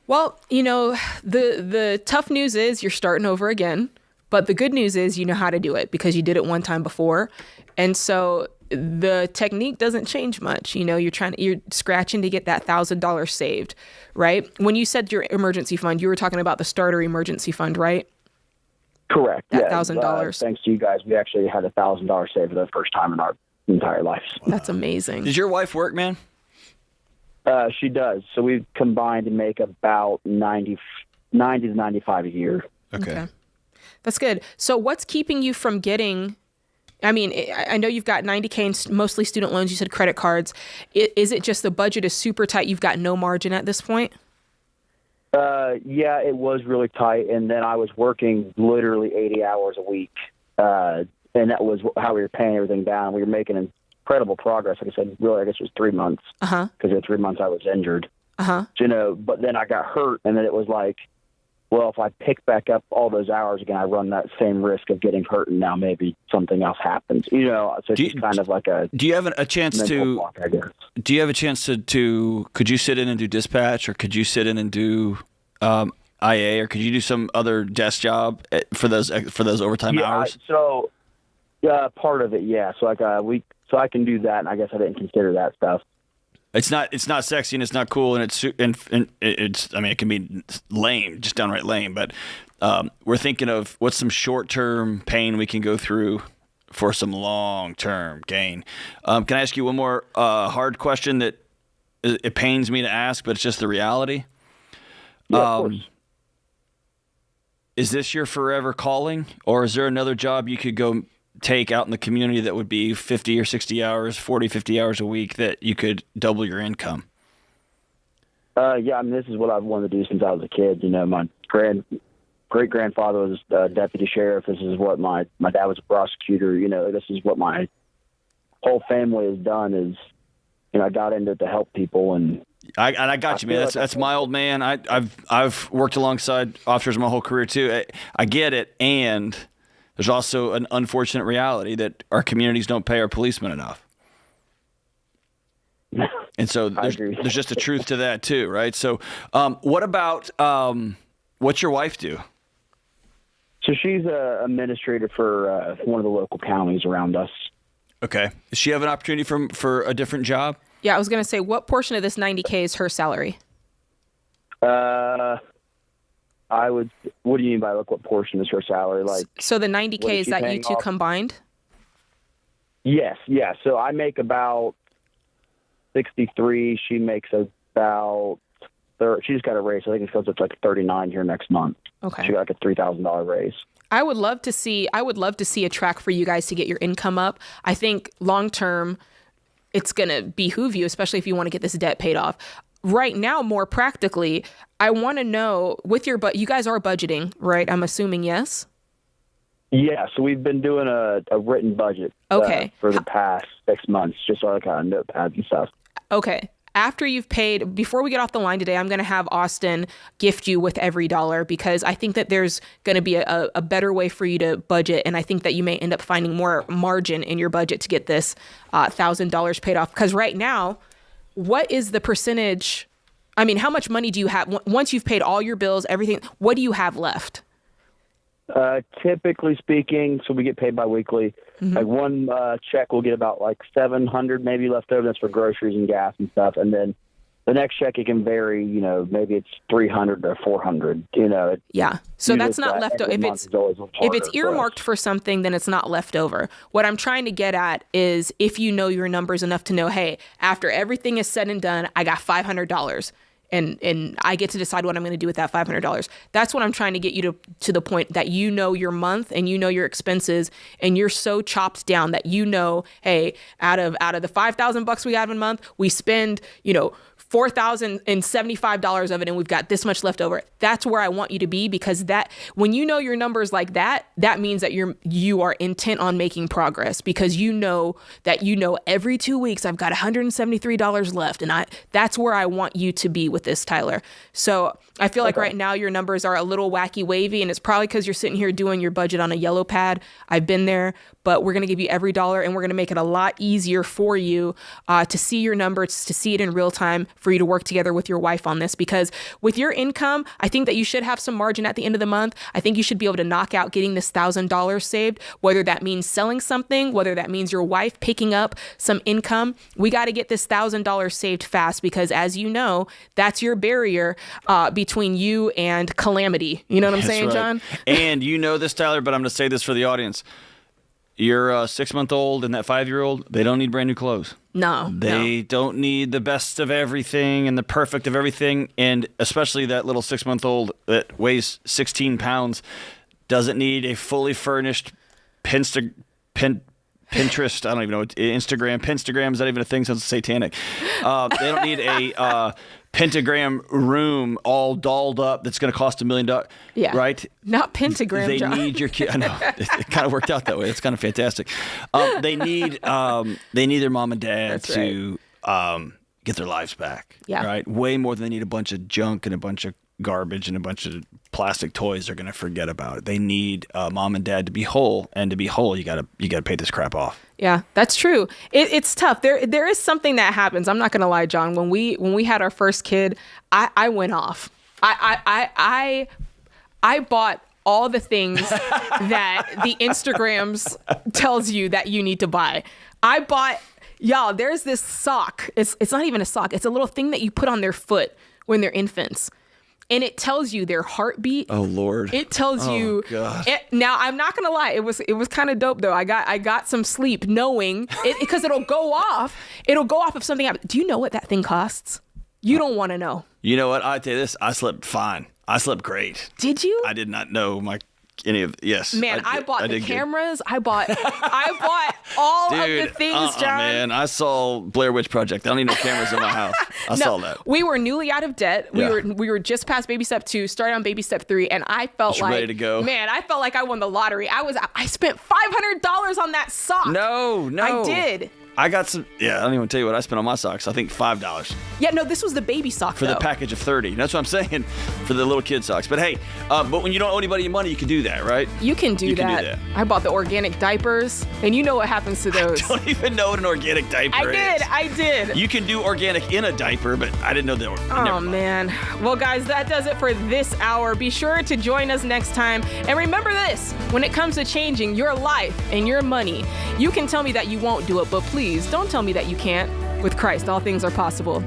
[SPEAKER 1] Well, the tough news is you're starting over again, but the good news is you know how to do it because you did it one time before. And so the technique doesn't change much. You're scratching to get that $1,000 saved, right? When you said your emergency fund, you were talking about the starter emergency fund, right?
[SPEAKER 8] Correct.
[SPEAKER 1] That $1,000.
[SPEAKER 8] Thanks to you guys, we actually had $1,000 saved for the first time in our entire life.
[SPEAKER 1] That's amazing.
[SPEAKER 3] Does your wife work, man?
[SPEAKER 8] She does. So we've combined to make about 90 to 95 a year.
[SPEAKER 1] Okay. That's good. So what's keeping you from getting, I know you've got $90K in mostly student loans. You said credit cards. Is it just the budget is super tight? You've got no margin at this point?
[SPEAKER 8] Yeah, it was really tight. And then I was working literally 80 hours a week. And that was how we were paying everything down. We were making incredible progress. Like I said, really, I guess it was 3 months because in 3 months I was injured. So, but then I got hurt, and then it was like, well, if I pick back up all those hours again, I run that same risk of getting hurt, and now maybe something else happens. So it's kind of like a. Do you have a chance to? Block, I guess.
[SPEAKER 3] Do you have a chance to? Could you sit in and do dispatch, or could you sit in and do IA, or could you do some other desk job for those overtime hours?
[SPEAKER 8] So, part of it, yeah. So So I can do that, and I guess I didn't consider that stuff.
[SPEAKER 3] It's not sexy and it's not cool and it's it can be lame, just downright lame. But we're thinking of what's some short-term pain we can go through for some long-term gain. Can I ask you one more hard question that it pains me to ask, but it's just the reality.
[SPEAKER 8] Yeah, of course.
[SPEAKER 3] Is this your forever calling, or is there another job you could go take out in the community that would be 50 or 60 hours, 40, 50 hours a week that you could double your income?
[SPEAKER 8] Yeah, I mean, this is what I've wanted to do since I was a kid. You know, my great-grandfather was a deputy sheriff. This is what my dad was a prosecutor. You know, this is what my whole family has done is, you know, I got into it to help people. And
[SPEAKER 3] I got you, man. That's my old man. I've worked alongside officers my whole career too. I get it, and there's also an unfortunate reality that our communities don't pay our policemen enough. And so there's just a truth to that too, right? So what about what's your wife do?
[SPEAKER 8] So she's an administrator for one of the local counties around us.
[SPEAKER 3] Okay. Does she have an opportunity for a different job?
[SPEAKER 1] Yeah, I was going to say, what portion of this $90K is her salary?
[SPEAKER 8] What do you mean by what portion is her salary? Like,
[SPEAKER 1] so the $90K is that you two combined?
[SPEAKER 8] Yes, yeah. So I make about 63. She makes about 30. She just got a raise. I think it goes up to like 39 here next month.
[SPEAKER 1] Okay.
[SPEAKER 8] She got like a $3,000 raise. I would love
[SPEAKER 1] to see a track for you guys to get your income up. I think long term, it's going to behoove you, especially if you want to get this debt paid off. Right now, more practically, I want to know with you guys are budgeting, right? I'm assuming yes.
[SPEAKER 8] Yeah, so we've been doing a written budget for the past 6 months, just so I kind of notepads and stuff.
[SPEAKER 1] Okay. After you've paid, before we get off the line today, I'm going to have Austin gift you with every dollar, because I think that there's going to be a better way for you to budget. And I think that you may end up finding more margin in your budget to get this $1,000 paid off. Because right now, what is the percentage? I mean, how much money do you have? Once you've paid all your bills, everything, what do you have left?
[SPEAKER 8] Typically speaking, so we get paid bi-weekly. Mm-hmm. Like one check we'll get about like $700 maybe left over. That's for groceries and gas and stuff. And then the next check, it can vary, you know, maybe it's $300 or $400, you know.
[SPEAKER 1] Yeah. So that's not left over. If it's earmarked for something, then it's not left over. What I'm trying to get at is if you know your numbers enough to know, hey, after everything is said and done, I got $500. And I get to decide what I'm going to do with that $500. That's what I'm trying to get you to the point that you know your month and you know your expenses, and you're so chopped down that you know, hey, out of the $5,000 we have a month, we spend, you know, $4,075 of it, and we've got this much left over. That's where I want you to be, because that when you know your numbers like that, that means that you are intent on making progress, because you know that every 2 weeks I've got $173 left, and that's where I want you to be with this, Tyler. So I feel like right now your numbers are a little wacky wavy, and it's probably because you're sitting here doing your budget on a yellow pad. I've been there, but we're going to give you every dollar, and we're going to make it a lot easier for you to see your numbers, to see it in real time, for you to work together with your wife on this. Because with your income, I think that you should have some margin at the end of the month. I think you should be able to knock out getting this $1,000 saved, whether that means selling something, whether that means your wife picking up some income. We got to get this $1,000 saved fast, because as you know, that's your barrier between you and calamity. You know what I'm saying, right, John?
[SPEAKER 3] And you know this, Tyler, but I'm going to say this for the audience. Your 6-month-old and that 5-year-old, they don't need brand new clothes.
[SPEAKER 1] No.
[SPEAKER 3] They don't need the best of everything and the perfect of everything. And especially that little 6-month-old that weighs 16 pounds doesn't need a fully furnished Pinterest, I don't even know, Instagram, is that even a thing? Sounds satanic. They don't need a pentagram room all dolled up that's going to cost $1 million.
[SPEAKER 1] Yeah.
[SPEAKER 3] Right?
[SPEAKER 1] Not pentagram,
[SPEAKER 3] They
[SPEAKER 1] John.
[SPEAKER 3] need your kid. I know. It kind of worked out that way. It's kind of fantastic. They need their mom and dad
[SPEAKER 1] That's
[SPEAKER 3] to get their lives back.
[SPEAKER 1] Yeah.
[SPEAKER 3] Right? Way more than they need a bunch of junk and a bunch of garbage and a bunch of plastic toys they're going to forget about it. They need mom and dad to be whole, and to be whole, you got to pay this crap off.
[SPEAKER 1] Yeah, that's true. It's tough. There is something that happens. I'm not going to lie, John. When we had our first kid, I went off. I bought all the things that the Instagrams tells you that you need to buy. I bought, y'all, there's this sock. It's not even a sock. It's a little thing that you put on their foot when they're infants. and it tells you their heartbeat.
[SPEAKER 3] Oh Lord.
[SPEAKER 1] It tells you.
[SPEAKER 3] God.
[SPEAKER 1] Now I'm not gonna lie, it was kind of dope though. I got some sleep knowing it, because it'll go off. It'll go off if something happens. Do you know what that thing costs? You don't want to know.
[SPEAKER 3] You know what? I tell you this. I slept fine. I slept great.
[SPEAKER 1] Did you?
[SPEAKER 3] I did not know any of. Yes.
[SPEAKER 1] Man, I bought the
[SPEAKER 3] did
[SPEAKER 1] cameras. I bought all of the things, John.
[SPEAKER 3] Man, I saw Blair Witch Project. I don't need no cameras in my house. I saw that.
[SPEAKER 1] We were newly out of debt.
[SPEAKER 3] Yeah.
[SPEAKER 1] We were just past baby step 2, started on baby step 3, and I felt
[SPEAKER 3] Just
[SPEAKER 1] like
[SPEAKER 3] ready to go.
[SPEAKER 1] Man, I felt like I won the lottery. I spent $500 on that sock.
[SPEAKER 3] No.
[SPEAKER 1] I did.
[SPEAKER 3] I got some. Yeah, I don't even tell you what I spent on my socks. I think $5
[SPEAKER 1] Yeah, no, this was the baby sock
[SPEAKER 3] for
[SPEAKER 1] though.
[SPEAKER 3] the package of 30. That's what I'm saying for the little kid socks. But hey, but when you don't owe anybody any money, you can do that, right?
[SPEAKER 1] You can do that. I bought the organic diapers, and you know what happens to those.
[SPEAKER 3] I don't even know what an organic diaper is.
[SPEAKER 1] I did.
[SPEAKER 3] You can do organic in a diaper, but I didn't know that.
[SPEAKER 1] Oh, man. Well, guys, that does it for this hour. Be sure to join us next time. And remember this, when it comes to changing your life and your money, you can tell me that you won't do it, but please don't tell me that you can't. With Christ, all things are possible.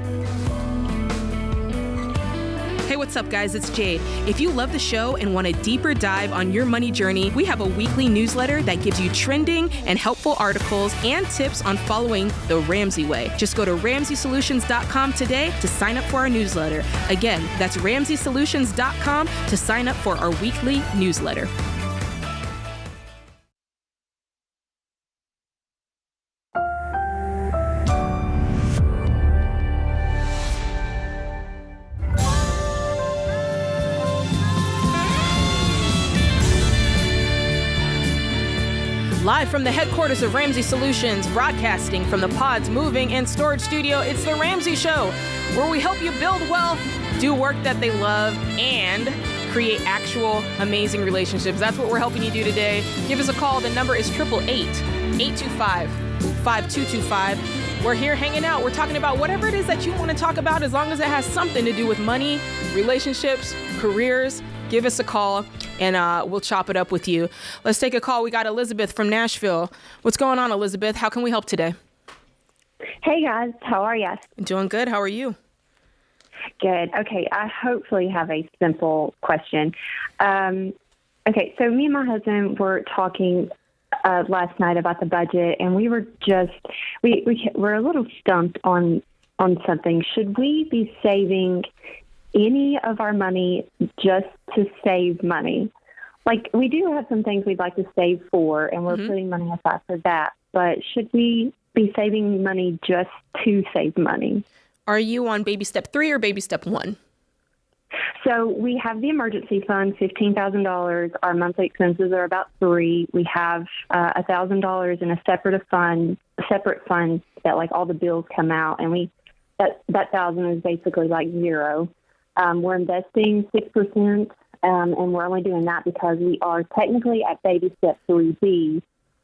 [SPEAKER 1] Hey, what's up, guys? It's Jade. If you love the show and want a deeper dive on your money journey, we have a weekly newsletter that gives you trending and helpful articles and tips on following the Ramsey way. Just go to RamseySolutions.com today to sign up for our newsletter. Again, that's RamseySolutions.com to sign up for our weekly newsletter. Live from the headquarters of Ramsey Solutions, broadcasting from the Pods Moving and Storage Studio, it's The Ramsey Show, where we help you build wealth, do work that they love, and create actual amazing relationships. That's what we're helping you do today. Give us a call. The number is 888-825-5225. We're here hanging out. We're talking about whatever it is that you want to talk about, as long as it has something to do with money, relationships, careers. Give us a call, and we'll chop it up with you. Let's take a call. We got Elizabeth from Nashville. What's going on, Elizabeth? How can we help today?
[SPEAKER 9] Hey, guys. How are you?
[SPEAKER 1] Doing good. How are you?
[SPEAKER 9] Good. Okay. I hopefully have a simple question. Okay. So me and my husband were talking last night about the budget, and we were just, we're a little stumped on something. Should we be saving any of our money just to save money? Like, we do have some things we'd like to save for, and we're putting money aside for that. But should we be saving money just to save money?
[SPEAKER 1] Are you on baby step 3 or baby step 1?
[SPEAKER 9] So we have the emergency fund, $15,000. Our monthly expenses are about $3,000. We have $1,000 in a separate fund that like all the bills come out, and that $1,000 is basically like zero. We're investing 6%, and we're only doing that because we are technically at baby step 3B,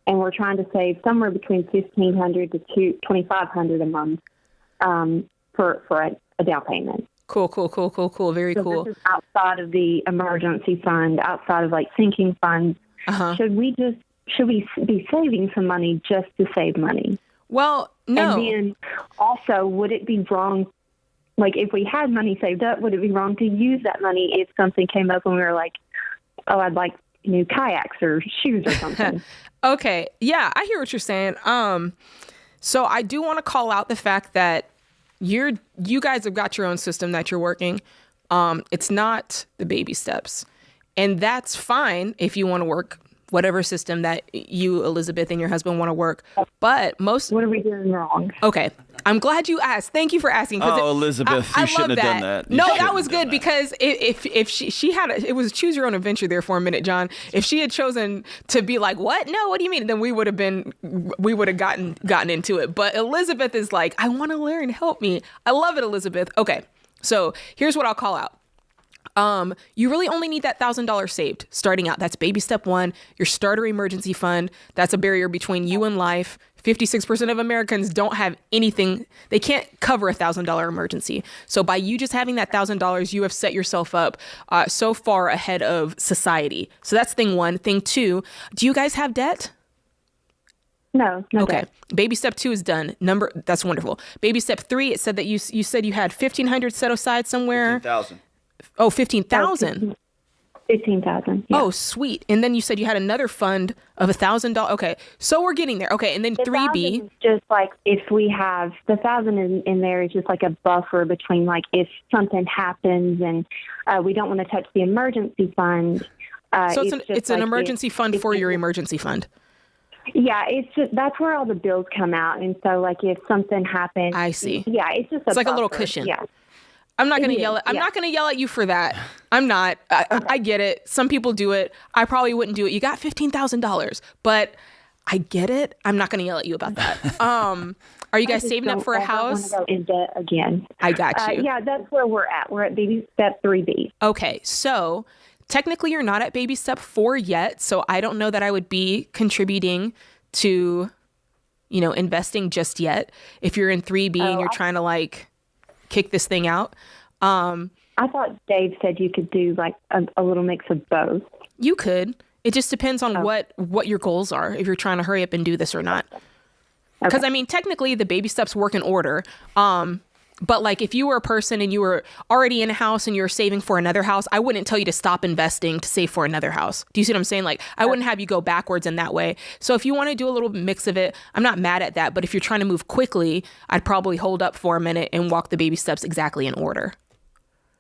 [SPEAKER 9] and we're trying to save somewhere between $1,500 to $2,500 a month for a down payment.
[SPEAKER 1] Cool. Very cool.
[SPEAKER 9] This is outside of the emergency fund, outside of like sinking funds. Should we be saving some money just to save money?
[SPEAKER 1] Well, no.
[SPEAKER 9] And then also, would it be wrong? Like, if we had money saved up, would it be wrong to use that money if something came up and we were like, oh, I'd like new kayaks or shoes or something?
[SPEAKER 1] Okay. Yeah, I hear what you're saying. So I do want to call out the fact that you guys have got your own system that you're working. It's not the baby steps. And that's fine if you want to work whatever system that you, Elizabeth, and your husband want to work. But
[SPEAKER 9] what are we doing wrong?
[SPEAKER 1] Okay. I'm glad you asked. Thank you for asking.
[SPEAKER 3] Elizabeth, you shouldn't have done that.
[SPEAKER 1] No, that was good because if she had it was choose your own adventure there for a minute, John. If she had chosen to be like, what? No, what do you mean? Then we would have gotten into it. But Elizabeth is like, I want to learn. Help me. I love it, Elizabeth. Okay. So here's what I'll call out. You really only need that $1,000 saved starting out. That's baby step 1, your starter emergency fund. That's a barrier between you and life. 56% of Americans don't have anything. They can't cover a $1,000 emergency. So by you just having that $1,000, you have set yourself up so far ahead of society. So that's thing 1. Thing 2, do you guys have debt?
[SPEAKER 9] No.
[SPEAKER 1] Okay. Baby step 2 is done. That's wonderful. Baby step 3, it said that you said you had $1,500 set aside somewhere. $15,000.
[SPEAKER 9] $15,000. Yeah.
[SPEAKER 1] Oh, sweet. And then you said you had another fund of $1,000. Okay. So we're getting there. Okay. And then
[SPEAKER 9] The
[SPEAKER 1] 3B.
[SPEAKER 9] 1,000 is just like if we have the 1,000 in there is just like a buffer between like if something happens and we don't want to touch the emergency fund.
[SPEAKER 1] So it's an
[SPEAKER 9] like
[SPEAKER 1] emergency fund for your emergency fund.
[SPEAKER 9] Yeah, it's just that's where all the bills come out, and so like if something happens,
[SPEAKER 1] I see.
[SPEAKER 9] Yeah, it's
[SPEAKER 1] like a little
[SPEAKER 9] buffer.
[SPEAKER 1] cushion.
[SPEAKER 9] Yeah.
[SPEAKER 1] I'm not going to
[SPEAKER 9] It
[SPEAKER 1] yell
[SPEAKER 9] is,
[SPEAKER 1] I'm
[SPEAKER 9] yeah.
[SPEAKER 1] not going to yell at you for that. I'm not. I get it. Some people do it. I probably wouldn't do it. You got $15,000, but I get it. I'm not going to yell at you about that. Are you guys saving up for a house?
[SPEAKER 9] I want to go in debt again.
[SPEAKER 1] I got you.
[SPEAKER 9] Yeah, that's where we're at. We're at baby step 3B.
[SPEAKER 1] Okay, so technically you're not at baby step 4 yet, so I don't know that I would be contributing to, investing just yet. If you're in 3B and you're trying to like kick this thing out.
[SPEAKER 9] I thought Dave said you could do like a little mix of both.
[SPEAKER 1] You could. It just depends on what your goals are, if you're trying to hurry up and do this or not. Because, technically the baby steps work in order. But like if you were a person and you were already in a house and you're saving for another house, I wouldn't tell you to stop investing to save for another house. Do you see what I'm saying? Like I wouldn't have you go backwards in that way. So if you want to do a little mix of it, I'm not mad at that. But if you're trying to move quickly, I'd probably hold up for a minute and walk the baby steps exactly in order.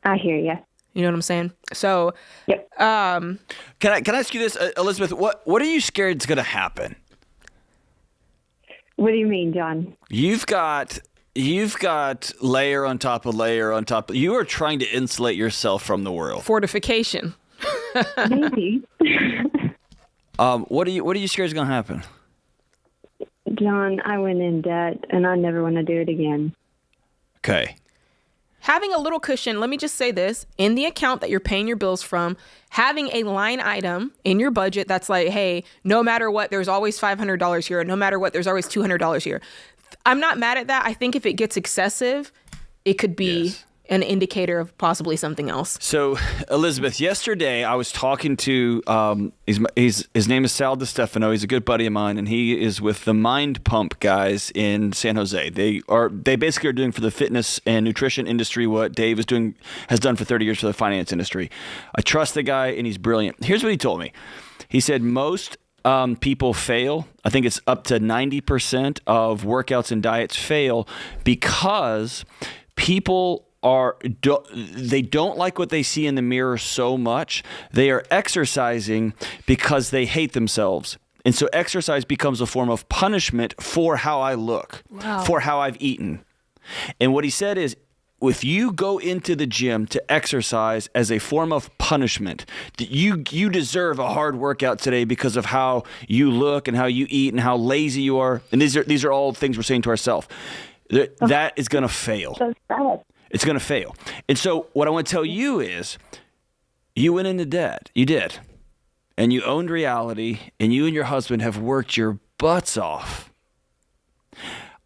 [SPEAKER 9] I hear you.
[SPEAKER 1] You know what I'm saying? So,
[SPEAKER 9] Yep.
[SPEAKER 3] Can I ask you this, Elizabeth? What are you scared is going to happen?
[SPEAKER 9] What do you mean, John?
[SPEAKER 3] You've got layer on top of layer on top. You are trying to insulate yourself from the world.
[SPEAKER 1] Fortification.
[SPEAKER 9] Maybe.
[SPEAKER 3] What are you scared is going to happen?
[SPEAKER 9] John, I went in debt and I never want to do it again.
[SPEAKER 3] Okay.
[SPEAKER 1] Having a little cushion, let me just say this, in the account that you're paying your bills from, having a line item in your budget that's like, hey, no matter what, there's always $500 here. No matter what, there's always $200 here. I'm not mad at that. I think if it gets excessive, it could be an indicator of possibly something else.
[SPEAKER 3] So, Elizabeth, yesterday I was talking to, his name is Sal DiStefano. He's a good buddy of mine, and he is with the Mind Pump guys in San Jose. They basically are doing for the fitness and nutrition industry what Dave has done for 30 years for the finance industry. I trust the guy, and he's brilliant. Here's what he told me. He said most people fail. I think it's up to 90% of workouts and diets fail because people they don't like what they see in the mirror so much. They are exercising because they hate themselves. And so exercise becomes a form of punishment for how I look, for how I've eaten. And what he said is, if you go into the gym to exercise as a form of punishment, you deserve a hard workout today because of how you look and how you eat and how lazy you are. And these are all things we're saying to ourselves. That is going to fail.
[SPEAKER 9] So sad.
[SPEAKER 3] It's going to fail. And so what I want to tell you is you went into debt. You did. And you owned reality, and you and your husband have worked your butts off.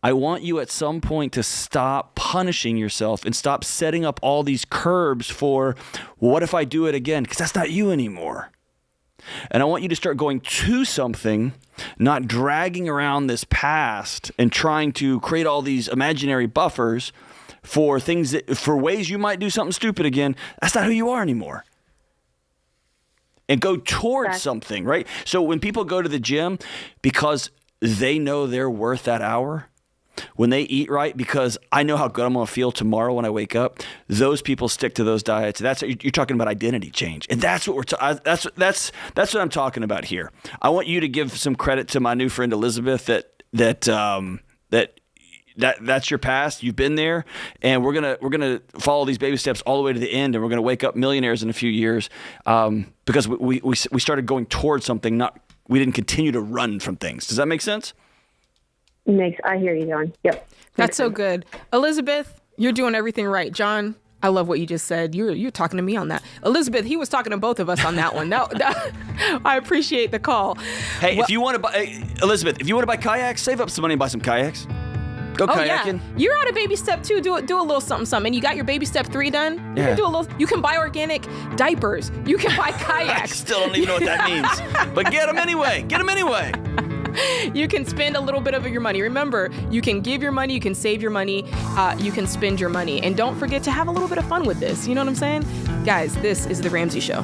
[SPEAKER 3] I want you at some point to stop punishing yourself and stop setting up all these curbs for, what if I do it again? Because that's not you anymore. And I want you to start going to something, not dragging around this past and trying to create all these imaginary buffers for ways you might do something stupid again. That's not who you are anymore. And go towards something, right? So when people go to the gym because they know they're worth that hour, when they eat right because I know how good I'm going to feel tomorrow when I wake up, those people stick to those diets. You're talking about identity change, and that's what that's what I'm talking about here. I want you to give some credit to my new friend Elizabeth that's your past. You've been there, and we're gonna follow these baby steps all the way to the end, and we're gonna wake up millionaires in a few years because we started going towards something. We didn't continue to run from things. Does that make sense?
[SPEAKER 9] I hear you, John. Yep.
[SPEAKER 1] That's so good. Elizabeth, you're doing everything right. John, I love what you just said. You're talking to me on that. Elizabeth, he was talking to both of us on that one. I appreciate the call.
[SPEAKER 3] Hey, if you want to buy, Elizabeth, if you want to buy kayaks, save up some money and buy some kayaks. Go kayaking.
[SPEAKER 1] Yeah. You're out of baby step 2. Do a little something. And you got your baby step 3 done. You can do a little. You can buy organic diapers. You can buy kayaks.
[SPEAKER 3] I still don't even know what that means. But get them anyway.
[SPEAKER 1] You can spend a little bit of your money. Remember, you can give your money, you can save your money, you can spend your money. And don't forget to have a little bit of fun with this. You know what I'm saying? Guys, this is The Ramsey Show.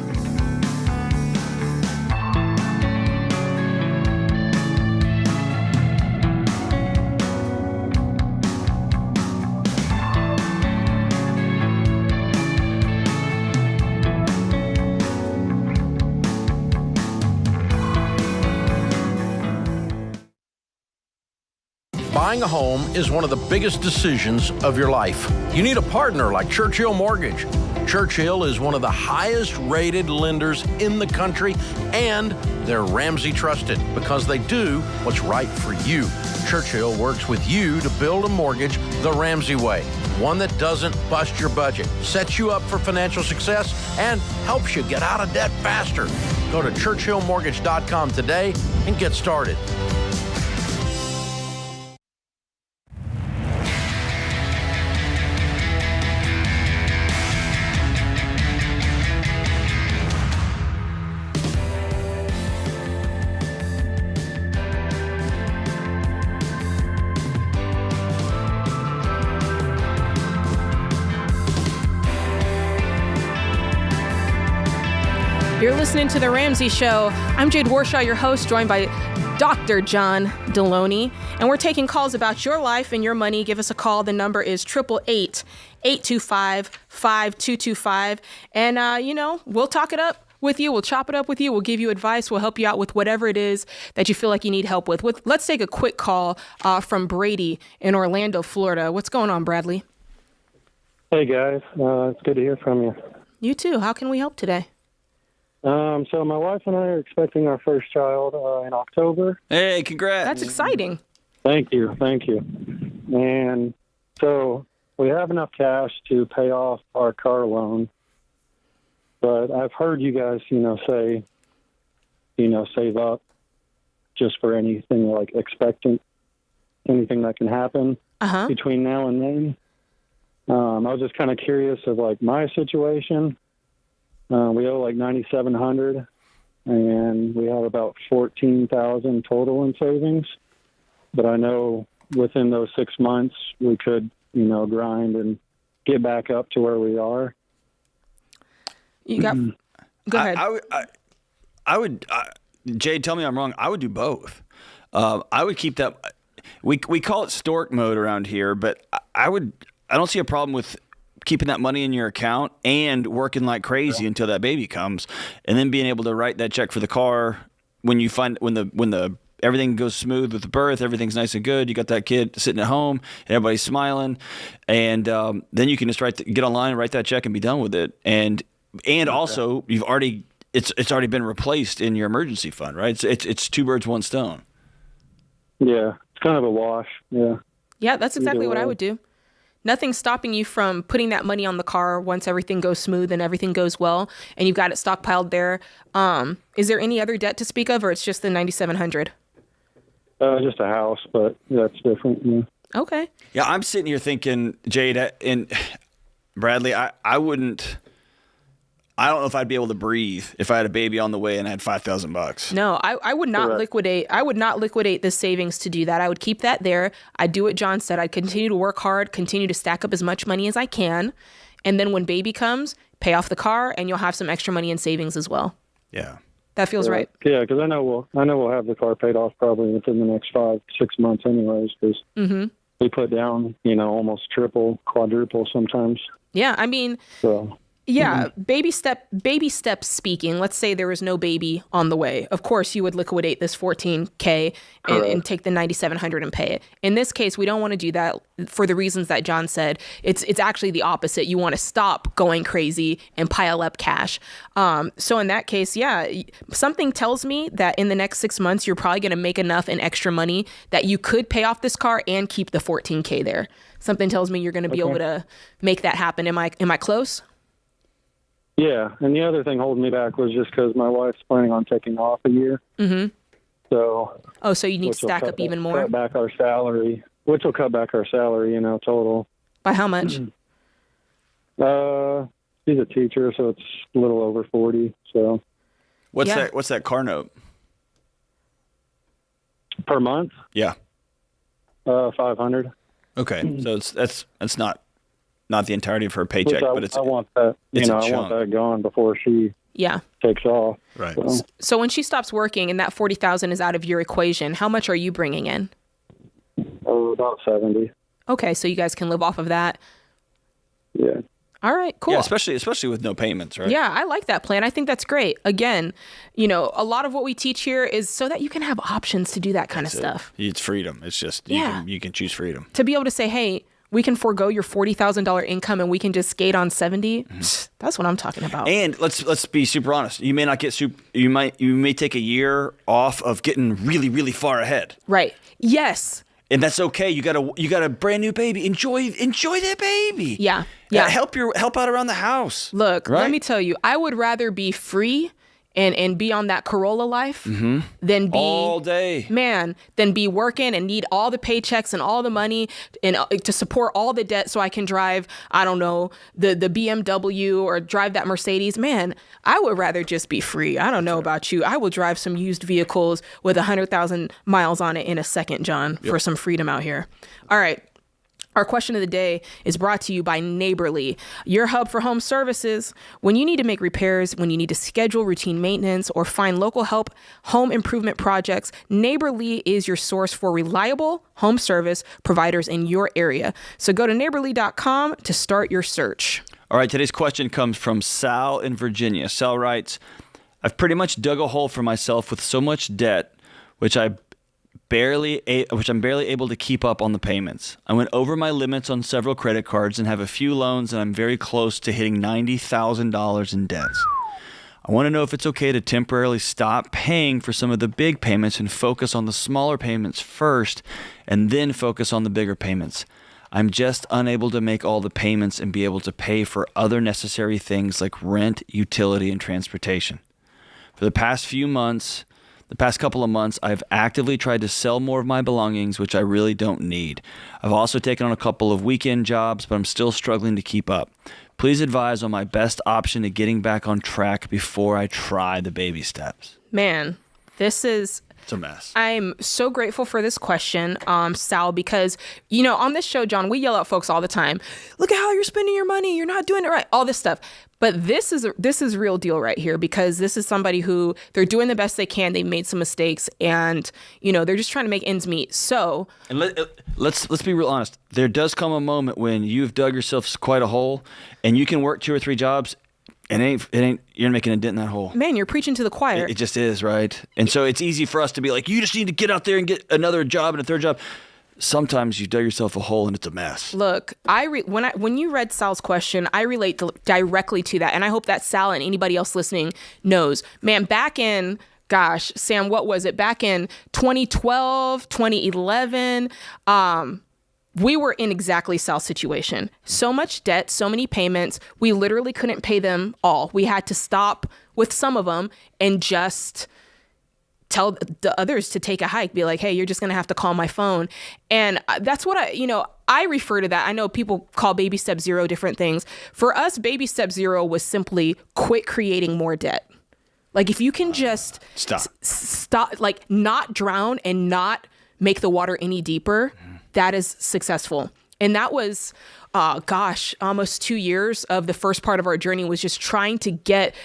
[SPEAKER 4] Buying a home is one of the biggest decisions of your life. You need a partner like Churchill Mortgage. Churchill is one of the highest rated lenders in the country, and they're Ramsey trusted because they do what's right for you. Churchill works with you to build a mortgage the Ramsey way, one that doesn't bust your budget, sets you up for financial success, and helps you get out of debt faster. Go to churchillmortgage.com today and get started.
[SPEAKER 1] You're listening to The Ramsey Show. I'm Jade Warshaw, your host, joined by Dr. John Deloney. And we're taking calls about your life and your money. Give us a call. The number is 888-825-5225. And, we'll talk it up with you. We'll chop it up with you. We'll give you advice. We'll help you out with whatever it is that you feel like you need help with. Let's take a quick call from Brady in Orlando, Florida. What's going on, Bradley?
[SPEAKER 10] Hey, guys. It's good to hear from you.
[SPEAKER 1] You too. How can we help today?
[SPEAKER 10] So my wife and I are expecting our first child in October.
[SPEAKER 3] Hey, congrats.
[SPEAKER 1] That's exciting.
[SPEAKER 10] Thank you. And so we have enough cash to pay off our car loan. But I've heard you guys, say, save up just for anything like expecting anything that can happen between now and then. I was just kind of curious of like my situation. We owe like $9,700, and we have about $14,000 total in savings. But I know within those 6 months we could, grind and get back up to where we are.
[SPEAKER 1] You got. Go ahead.
[SPEAKER 3] I would. Jade, tell me I'm wrong. I would do both. I would keep that. We call it stork mode around here, but I don't see a problem with keeping that money in your account and working like crazy until that baby comes, and then being able to write that check for the car when the everything goes smooth with the birth, everything's nice and good. You got that kid sitting at home, and everybody's smiling, and then you can just get online and write that check and be done with it. And also it's already been replaced in your emergency fund, right? It's two birds, one stone.
[SPEAKER 10] Yeah, it's kind of a wash. Yeah.
[SPEAKER 1] Yeah, that's exactly what I would do. Nothing's stopping you from putting that money on the car once everything goes smooth and everything goes well, and you've got it stockpiled there. Is there any other debt to speak of, or it's just the $9,700?
[SPEAKER 10] Just a house, but that's different. Yeah.
[SPEAKER 1] Okay.
[SPEAKER 3] Yeah, I'm sitting here thinking, Jade and Bradley, I wouldn't. I don't know if I'd be able to breathe if I had a baby on the way and I had $5,000.
[SPEAKER 1] No, I would not liquidate. I would not liquidate the savings to do that. I would keep that there. I'd do what John said. I'd continue to work hard, continue to stack up as much money as I can, and then when baby comes, pay off the car, and you'll have some extra money in savings as well.
[SPEAKER 3] Yeah,
[SPEAKER 1] that feels right.
[SPEAKER 10] Yeah, because I know we'll have the car paid off probably within the next 5-6 months, anyways. Because we put down, almost triple, quadruple sometimes.
[SPEAKER 1] Yeah, I mean. So. Yeah, baby steps speaking. Let's say there was no baby on the way. Of course, you would liquidate this $14,000 and take the $9,700 and pay it. In this case, we don't want to do that for the reasons that John said. It's actually the opposite. You want to stop going crazy and pile up cash. So in that case, yeah, something tells me that in the next 6 months, you're probably going to make enough in extra money that you could pay off this car and keep the $14,000 there. Something tells me you're going to be able to make that happen. Am I close?
[SPEAKER 10] Yeah, and the other thing holding me back was just because my wife's planning on taking off a year. Mm-hmm. So.
[SPEAKER 1] Oh, so you need to stack up even more?
[SPEAKER 10] Cut back our salary, which will cut back our salary, total.
[SPEAKER 1] By how much?
[SPEAKER 10] She's a teacher, so it's a little over 40. So.
[SPEAKER 3] What's that car note?
[SPEAKER 10] Per month?
[SPEAKER 3] Yeah.
[SPEAKER 10] 500.
[SPEAKER 3] Okay, so that's not the entirety of her paycheck, but it's
[SPEAKER 10] I want that.
[SPEAKER 3] it's a
[SPEAKER 10] I
[SPEAKER 3] chunk.
[SPEAKER 10] want that gone before she takes off.
[SPEAKER 3] Right.
[SPEAKER 1] So when she stops working and that $40,000 is out of your equation, how much are you bringing in?
[SPEAKER 10] About 70.
[SPEAKER 1] Okay, so you guys can live off of that.
[SPEAKER 10] Yeah.
[SPEAKER 1] All right, cool.
[SPEAKER 3] Yeah, especially with no payments, right?
[SPEAKER 1] Yeah, I like that plan. I think that's great. Again, a lot of what we teach here is so that you can have options to do that kind of stuff.
[SPEAKER 3] It's freedom. It's just you can choose freedom.
[SPEAKER 1] To be able to say, hey, we can forego your $40,000 income and we can just skate on 70. That's what I'm talking about.
[SPEAKER 3] And let's be super honest. You may not get you may take a year off of getting really, really far ahead.
[SPEAKER 1] Right. Yes.
[SPEAKER 3] And that's okay. You got a brand new baby. Enjoy that baby.
[SPEAKER 1] Yeah. Yeah.
[SPEAKER 3] Help out around the house.
[SPEAKER 1] Look,
[SPEAKER 3] right?
[SPEAKER 1] let me tell you, I would rather be free and be on that Corolla life than be
[SPEAKER 3] all day,
[SPEAKER 1] than be working and need all the paychecks and all the money and to support all the debt so I can drive, I don't know, the BMW or drive that Mercedes. Man, I would rather just be free. I don't know about you. I will drive some used vehicles with 100,000 miles on it in a second, John, for some freedom out here. All right. Our question of the day is brought to you by Neighborly, your hub for home services. When you need to make repairs, when you need to schedule routine maintenance, or find local help home improvement projects, Neighborly is your source for reliable home service providers in your area. So go to neighborly.com to start your search.
[SPEAKER 3] All right, today's question comes from Sal in Virginia. Sal writes, I've pretty much dug a hole for myself with so much debt, which I'm barely able to keep up on the payments. I went over my limits on several credit cards and have a few loans, and I'm very close to hitting $90,000 in debts. I want to know if it's okay to temporarily stop paying for some of the big payments and focus on the smaller payments first, and then focus on the bigger payments. I'm just unable to make all the payments and be able to pay for other necessary things like rent, utility, and transportation. For the past couple of months, I've actively tried to sell more of my belongings, which I really don't need. I've also taken on a couple of weekend jobs, but I'm still struggling to keep up. Please advise on my best option to getting back on track before I try the baby steps.
[SPEAKER 1] Man, it's
[SPEAKER 3] a mess.
[SPEAKER 1] I'm so grateful for this question, Sal, because, on this show, John, we yell at folks all the time. Look at how you're spending your money. You're not doing it right. All this stuff. But this is real deal right here, because this is somebody who they're doing the best they can. They made some mistakes and, they're just trying to make ends meet. So,
[SPEAKER 3] and let's be real honest. There does come a moment when you've dug yourself quite a hole and you can work 2 or 3 jobs. And you're making a dent in that hole.
[SPEAKER 1] Man, you're preaching to the choir.
[SPEAKER 3] It just is, right? And so it's easy for us to be like, you just need to get out there and get another job and a third job. Sometimes you dug yourself a hole and it's a mess.
[SPEAKER 1] Look, when you read Sal's question, I relate directly to that. And I hope that Sal and anybody else listening knows. Man, back in, gosh, Sam, what was it? Back in 2012, 2011, we were in exactly Sal's situation. So much debt, so many payments. We literally couldn't pay them all. We had to stop with some of them and just tell the others to take a hike. Be like, hey, you're just going to have to call my phone. And that's what I refer to that. I know people call baby step 0 different things. For us, baby step 0 was simply quit creating more debt. Like if you can just stop, like not drown and not make the water any deeper, that is successful. And that was, almost 2 years of the first part of our journey was just trying to get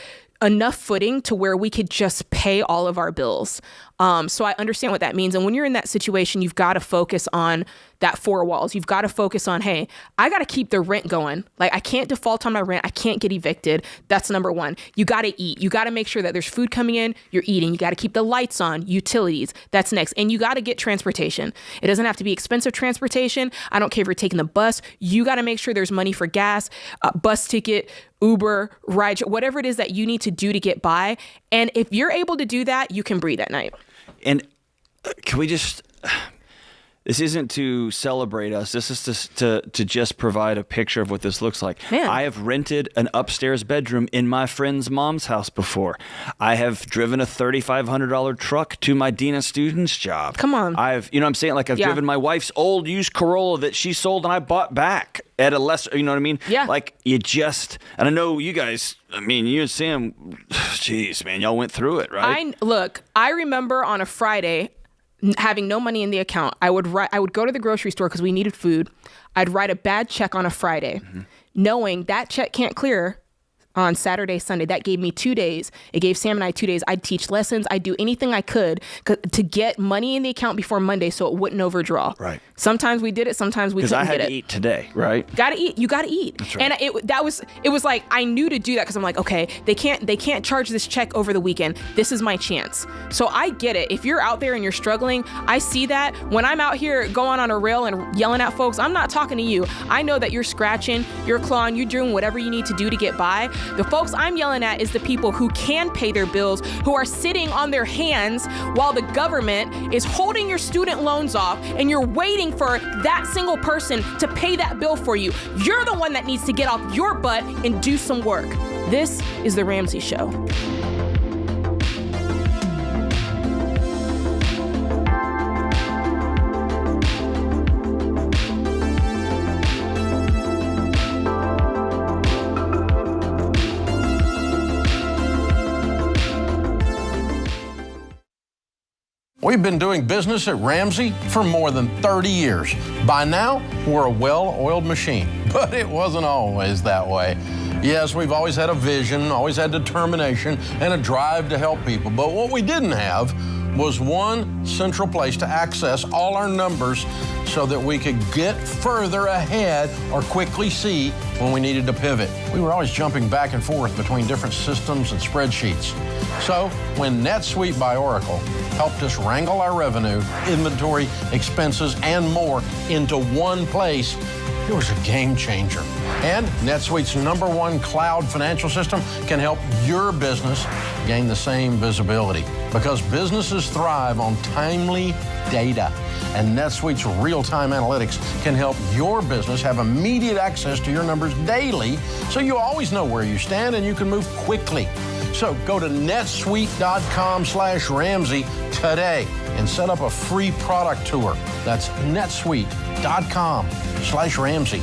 [SPEAKER 1] enough footing to where we could just pay all of our bills. So I understand what that means. And when you're in that situation, you've got to focus on that 4 walls. You've got to focus on, hey, I got to keep the rent going. Like I can't default on my rent. I can't get evicted. That's number 1. You got to eat. You got to make sure that there's food coming in. You're eating. You got to keep the lights on, utilities. That's next. And you got to get transportation. It doesn't have to be expensive transportation. I don't care if you're taking the bus. You got to make sure there's money for gas, bus ticket, Uber, ride, whatever it is that you need to do to get by. And if you're able to do that, you can breathe at night.
[SPEAKER 3] And can we just... This isn't to celebrate us. This is to just provide a picture of what this looks like.
[SPEAKER 1] Man.
[SPEAKER 3] I have rented an upstairs bedroom in my friend's mom's house before. I have driven a $3,500 truck to my Dean of Students job.
[SPEAKER 1] Come on.
[SPEAKER 3] I've driven my wife's old used Corolla that she sold and I bought back at a lesser, you know what I mean?
[SPEAKER 1] Yeah.
[SPEAKER 3] Like and I know you guys, you and Sam, jeez, man, y'all went through it, right?
[SPEAKER 1] I remember on a Friday, having no money in the account. I would go to the grocery store because we needed food. I'd write a bad check on a Friday, knowing that check can't clear on Saturday, Sunday. That gave me 2 days. It gave Sam and I 2 days. I'd teach lessons. I'd do anything I could to get money in the account before Monday so it wouldn't overdraw.
[SPEAKER 3] Right.
[SPEAKER 1] Sometimes we did it. Sometimes we couldn't get it.
[SPEAKER 3] Because I had to eat today, right?
[SPEAKER 1] Gotta eat. You gotta eat.
[SPEAKER 3] That's right.
[SPEAKER 1] And it was like I knew to do that because I'm like, okay, they can't charge this check over the weekend. This is my chance. So I get it. If you're out there and you're struggling, I see that. When I'm out here going on a rail and yelling at folks, I'm not talking to you. I know that you're scratching, you're clawing, you're doing whatever you need to do to get by. The folks I'm yelling at is the people who can pay their bills, who are sitting on their hands while the government is holding your student loans off and you're waiting for that single person to pay that bill for you. You're the one that needs to get off your butt and do some work. This is The Ramsey Show.
[SPEAKER 4] We've been doing business at Ramsey for more than 30 years. By now, we're a well-oiled machine, but it wasn't always that way. Yes, we've always had a vision, always had determination, and a drive to help people. But what we didn't have was one central place to access all our numbers so that we could get further ahead or quickly see when we needed to pivot. We were always jumping back and forth between different systems and spreadsheets. So when NetSuite by Oracle helped us wrangle our revenue, inventory, expenses, and more into one place, it was a game changer. And NetSuite's #1 cloud financial system can help your business gain the same visibility because businesses thrive on timely data. And NetSuite's real-time analytics can help your business have immediate access to your numbers daily so you always know where you stand and you can move quickly. So go to netsuite.com/Ramsey today and set up a free product tour. That's netsuite.com/Ramsey.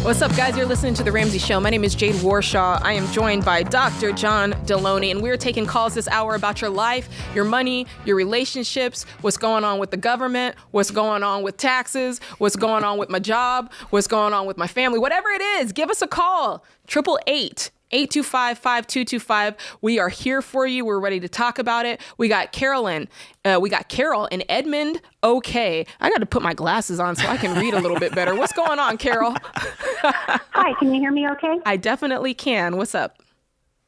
[SPEAKER 1] What's up, guys? You're listening to The Ramsey Show. My name is Jade Warshaw. I am joined by Dr. John Deloney, and we're taking calls this hour about your life, your money, your relationships, what's going on with the government, what's going on with taxes, what's going on with my job, what's going on with my family, whatever it is. Give us a call, 888-825-5225. We are here for you. We're ready to talk about it. We got Carolyn. We got Carol in Edmond. Okay. I got to put my glasses on so I can read a little bit better. What's going on, Carol?
[SPEAKER 11] Hi, can you hear me okay?
[SPEAKER 1] I definitely can. What's up?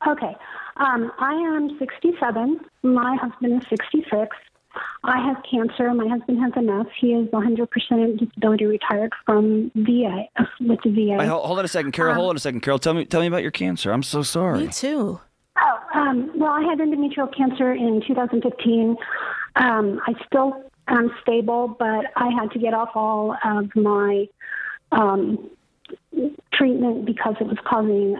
[SPEAKER 11] Okay. I am 67. My husband is 66. I have cancer. My husband has enough. He is 100% disability retired from VA, with the VA.
[SPEAKER 3] Wait, hold on a second, Carol. Hold on a second, Carol. Tell me about your cancer. I'm so sorry.
[SPEAKER 1] Me too.
[SPEAKER 11] Well, I had endometrial cancer in 2015. I still am stable, but I had to get off all of my treatment because it was causing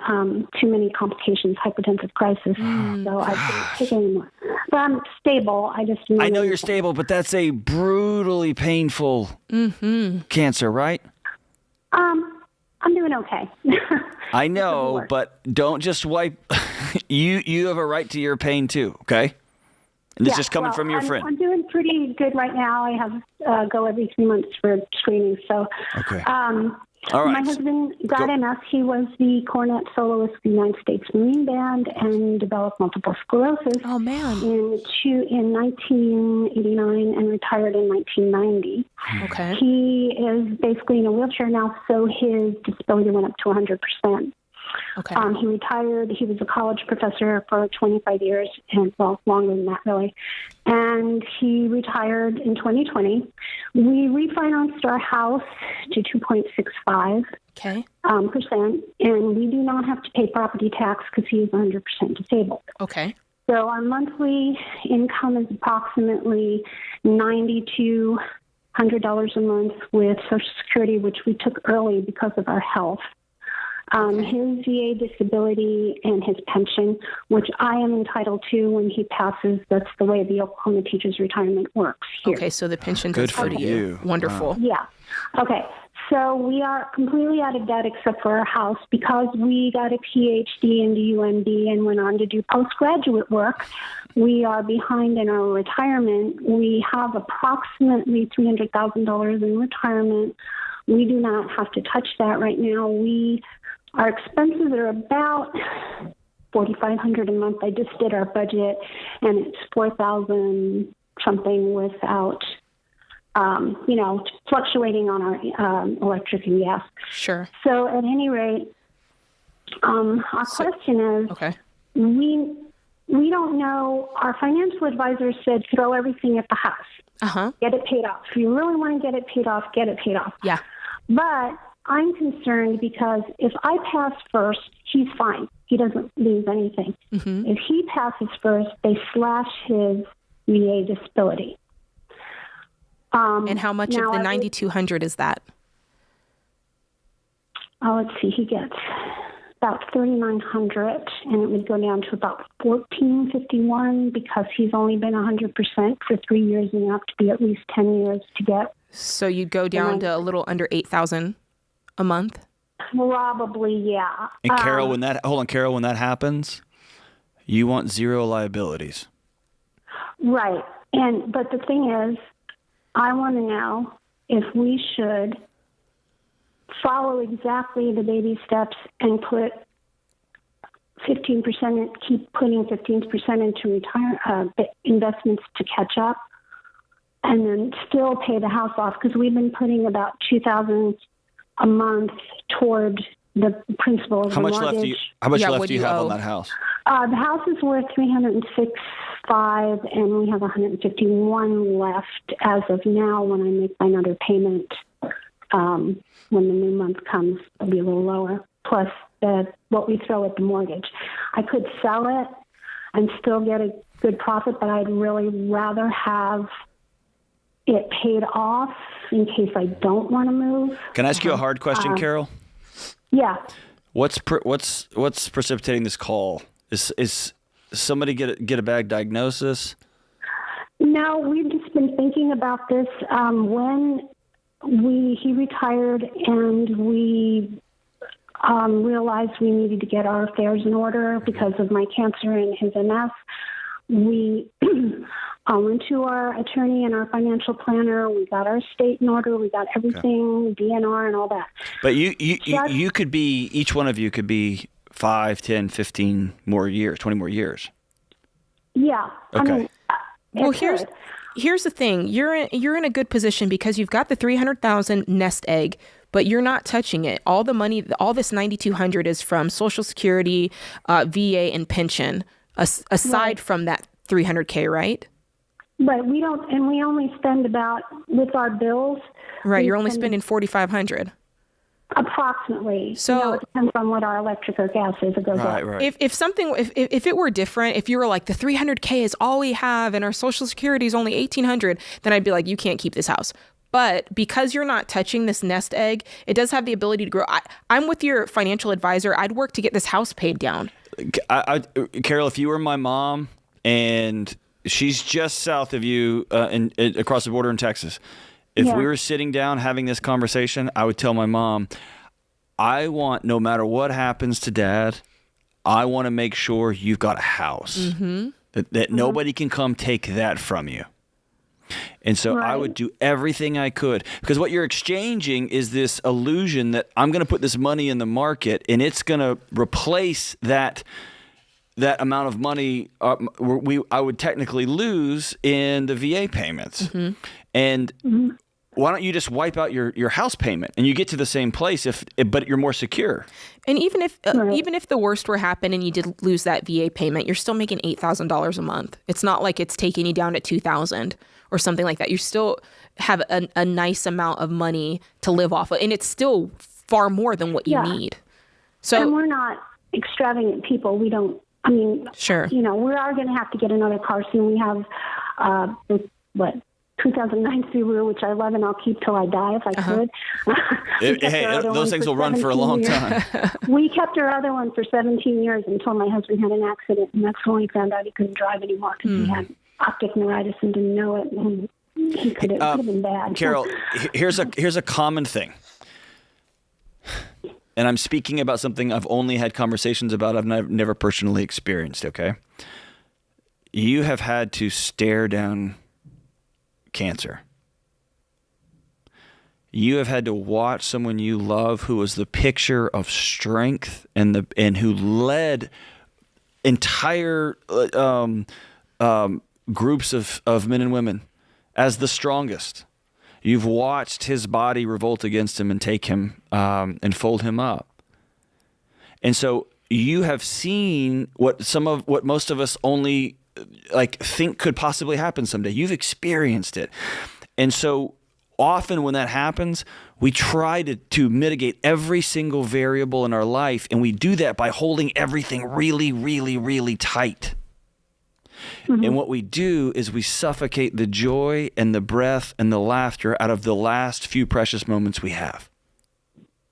[SPEAKER 11] too many complications, hypertensive crisis. So I couldn't take it anymore. But I'm stable. I know
[SPEAKER 3] you're stable, but that's a brutally painful cancer, right?
[SPEAKER 11] I'm doing okay.
[SPEAKER 3] I know, but don't just wipe. You have a right to your pain too, okay? And this is coming from your friend.
[SPEAKER 11] I'm doing pretty good right now. I have go every 3 months for screening. So,
[SPEAKER 3] okay. All right.
[SPEAKER 11] My husband got enough. He was the cornet soloist of the United States Marine Band and developed multiple sclerosis.
[SPEAKER 1] Oh, man.
[SPEAKER 11] In 1989 and retired in 1990.
[SPEAKER 1] Okay.
[SPEAKER 11] He is basically in a wheelchair now, so his disability went up to 100%.
[SPEAKER 1] Okay.
[SPEAKER 11] He retired. He was a college professor for 25 years, and well, longer than that, really. And he retired in 2020. We refinanced our house to 2.65%, and we do not have to pay property tax because he is 100% disabled.
[SPEAKER 1] Okay.
[SPEAKER 11] So our monthly income is approximately $92 $100 a month with Social Security, which we took early because of our health. His VA disability and his pension, which I am entitled to when he passes. That's the way the Oklahoma teachers' retirement works here.
[SPEAKER 1] Okay, so the pension
[SPEAKER 3] Good
[SPEAKER 1] does
[SPEAKER 3] for
[SPEAKER 1] go to
[SPEAKER 3] you.
[SPEAKER 1] Wonderful.
[SPEAKER 3] Wow.
[SPEAKER 11] Yeah. Okay. So we are completely out of debt except for our house because we got a PhD into UMD and went on to do postgraduate work. We are behind in our retirement. We have approximately $300,000 in retirement. We do not have to touch that right now. Our expenses are about $4,500 a month. I just did our budget, and it's $4,000 something without, fluctuating on our electric and gas.
[SPEAKER 1] Sure.
[SPEAKER 11] So at any rate, our question is,
[SPEAKER 1] okay,
[SPEAKER 11] we don't know. Our financial advisor said throw everything at the house. Get it paid off. If you really want to get it paid off, get it paid off.
[SPEAKER 1] Yeah.
[SPEAKER 11] But I'm concerned because if I pass first, he's fine. He doesn't lose anything.
[SPEAKER 1] Mm-hmm.
[SPEAKER 11] If he passes first, they slash his VA disability.
[SPEAKER 1] And how much of the $9,200 is that?
[SPEAKER 11] Let's see. He gets about $3,900, and it would go down to about $1,451 because he's only been 100% for 3 years, and you have to be at least 10 years to get.
[SPEAKER 1] So you'd go down to a little under $8,000 a month?
[SPEAKER 11] Probably, yeah.
[SPEAKER 3] And Carol, when that happens, you want zero liabilities.
[SPEAKER 11] Right. But the thing is, I want to know if we should follow exactly the baby steps and put 15%, keep putting 15% into investments to catch up, and then still pay the house off, because we've been putting about $2,000 a month toward the principal of the mortgage.
[SPEAKER 3] How much left do you have on that house?
[SPEAKER 11] The house is worth $306,500, and we have $151 left as of now. When I make my another payment, when the new month comes, it'll be a little lower. Plus what we throw at the mortgage. I could sell it and still get a good profit, but I'd really rather have it paid off in case I don't want to move.
[SPEAKER 3] Can I ask you a hard question, Carol?
[SPEAKER 11] Yeah.
[SPEAKER 3] What's precipitating this call? Is somebody get a bad diagnosis?
[SPEAKER 11] No, we've just been thinking about this. When he retired and we realized we needed to get our affairs in order because of my cancer and his MS, we went to our attorney and our financial planner. We got our estate in order. We got everything, DNR and all that.
[SPEAKER 3] But you could be, each one of you could be 5, 10, 15 more years, 20 more years.
[SPEAKER 11] Yeah.
[SPEAKER 3] Okay.
[SPEAKER 11] I mean,
[SPEAKER 1] well, here's the thing. You're in a good position because you've got the $300,000 nest egg, but you're not touching it. All the money, all this $9,200 is from Social Security, VA, and pension. Aside from that $300K, right?
[SPEAKER 11] But we don't, and we only spend about, with our bills.
[SPEAKER 1] Right, you're only spending $4,500.
[SPEAKER 11] Approximately.
[SPEAKER 1] So
[SPEAKER 11] it depends on what our electric or gas is. It goes up.
[SPEAKER 3] Right.
[SPEAKER 1] If it were different, if you were like the $300K is all we have and our Social Security is only $1,800, then I'd be like, you can't keep this house. But because you're not touching this nest egg, it does have the ability to grow. I'm with your financial advisor. I'd work to get this house paid down.
[SPEAKER 3] Carol, if you were my mom and she's just south of you across the border in Texas, if we were sitting down having this conversation, I would tell my mom, I want, no matter what happens to Dad, I want to make sure you've got a house, that nobody can come take that from you. And so I would do everything I could, because what you're exchanging is this illusion that I'm going to put this money in the market and it's going to replace that amount of money I would technically lose in the VA payments. And why don't you just wipe out your house payment and you get to the same place but you're more secure?
[SPEAKER 1] And even if the worst were happen and you did lose that VA payment, you're still making $8,000 a month. It's not like it's taking you down to $2,000 or something like that. You still have a nice amount of money to live off of, and it's still far more than what you need. So,
[SPEAKER 11] and we're not extravagant people. We don't. I mean,
[SPEAKER 1] sure.
[SPEAKER 11] We are going to have to get another car soon. We have 2009 Subaru, which I love and I'll keep till I die if I could.
[SPEAKER 3] Those things will run for a long time.
[SPEAKER 11] We kept our other one for 17 years until my husband had an accident, and that's when we found out he couldn't drive anymore because he had optic neuritis and didn't know it, and he could have been bad.
[SPEAKER 3] Carol, here's a common thing. And I'm speaking about something I've only had conversations about. I've never personally experienced, okay? You have had to stare down cancer. You have had to watch someone you love who was the picture of strength and who led entire groups of men and women as the strongest. You've watched his body revolt against him and take him and fold him up. And so you have seen what most of us only think could possibly happen someday. You've experienced it. And so often when that happens, we try to mitigate every single variable in our life, and we do that by holding everything really, really, really tight. Mm-hmm. And what we do is we suffocate the joy and the breath and the laughter out of the last few precious moments we have.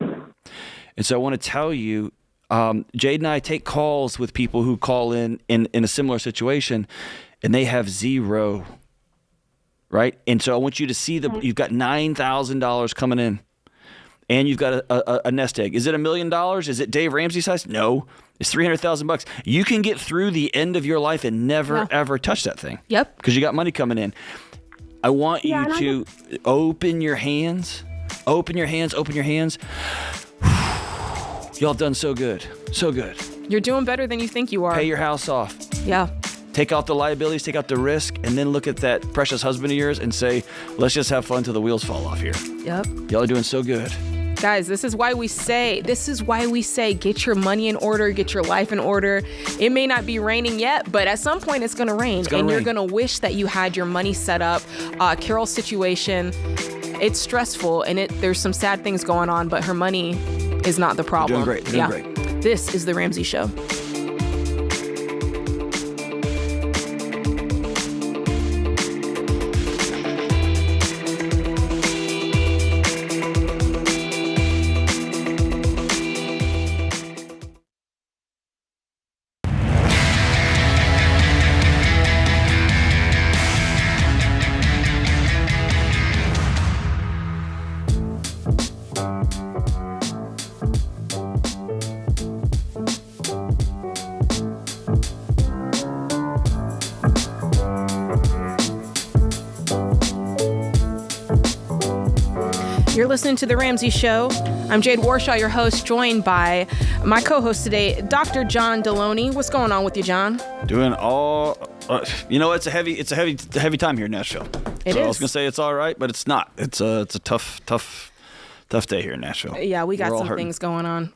[SPEAKER 3] And so I want to tell you, Jade and I take calls with people who call in a similar situation, and they have zero, right? And so I want you to see you've got $9,000 coming in, and you've got a nest egg. Is it $1 million? Is it Dave Ramsey size? No. It's $300,000. You can get through the end of your life and never, ever touch that thing.
[SPEAKER 1] Yep.
[SPEAKER 3] Because you got money coming in. I want you to open your hands. Open your hands. Open your hands. Y'all done so good. So good.
[SPEAKER 1] You're doing better than you think you are.
[SPEAKER 3] Pay your house off.
[SPEAKER 1] Yeah.
[SPEAKER 3] Take out the liabilities, take out the risk, and then look at that precious husband of yours and say, let's just have fun till the wheels fall off here.
[SPEAKER 1] Yep.
[SPEAKER 3] Y'all are doing so good.
[SPEAKER 1] Guys, this is why we say, get your money in order, get your life in order. It may not be raining yet, but at some point it's going to rain. You're going to wish that you had your money set up. Carol's situation, it's stressful, and there's some sad things going on, but her money is not the problem.
[SPEAKER 3] You're doing great.
[SPEAKER 1] This is The Ramsey Show. You're listening to The Ramsey Show. I'm Jade Warshaw, your host, joined by my co-host today, Dr. John Deloney. What's going on with you, John?
[SPEAKER 3] Doing all, it's a heavy time here in Nashville.
[SPEAKER 1] It is.
[SPEAKER 3] I was gonna say it's all right, but it's not. It's a tough day here in Nashville.
[SPEAKER 1] Yeah, we got some things going on.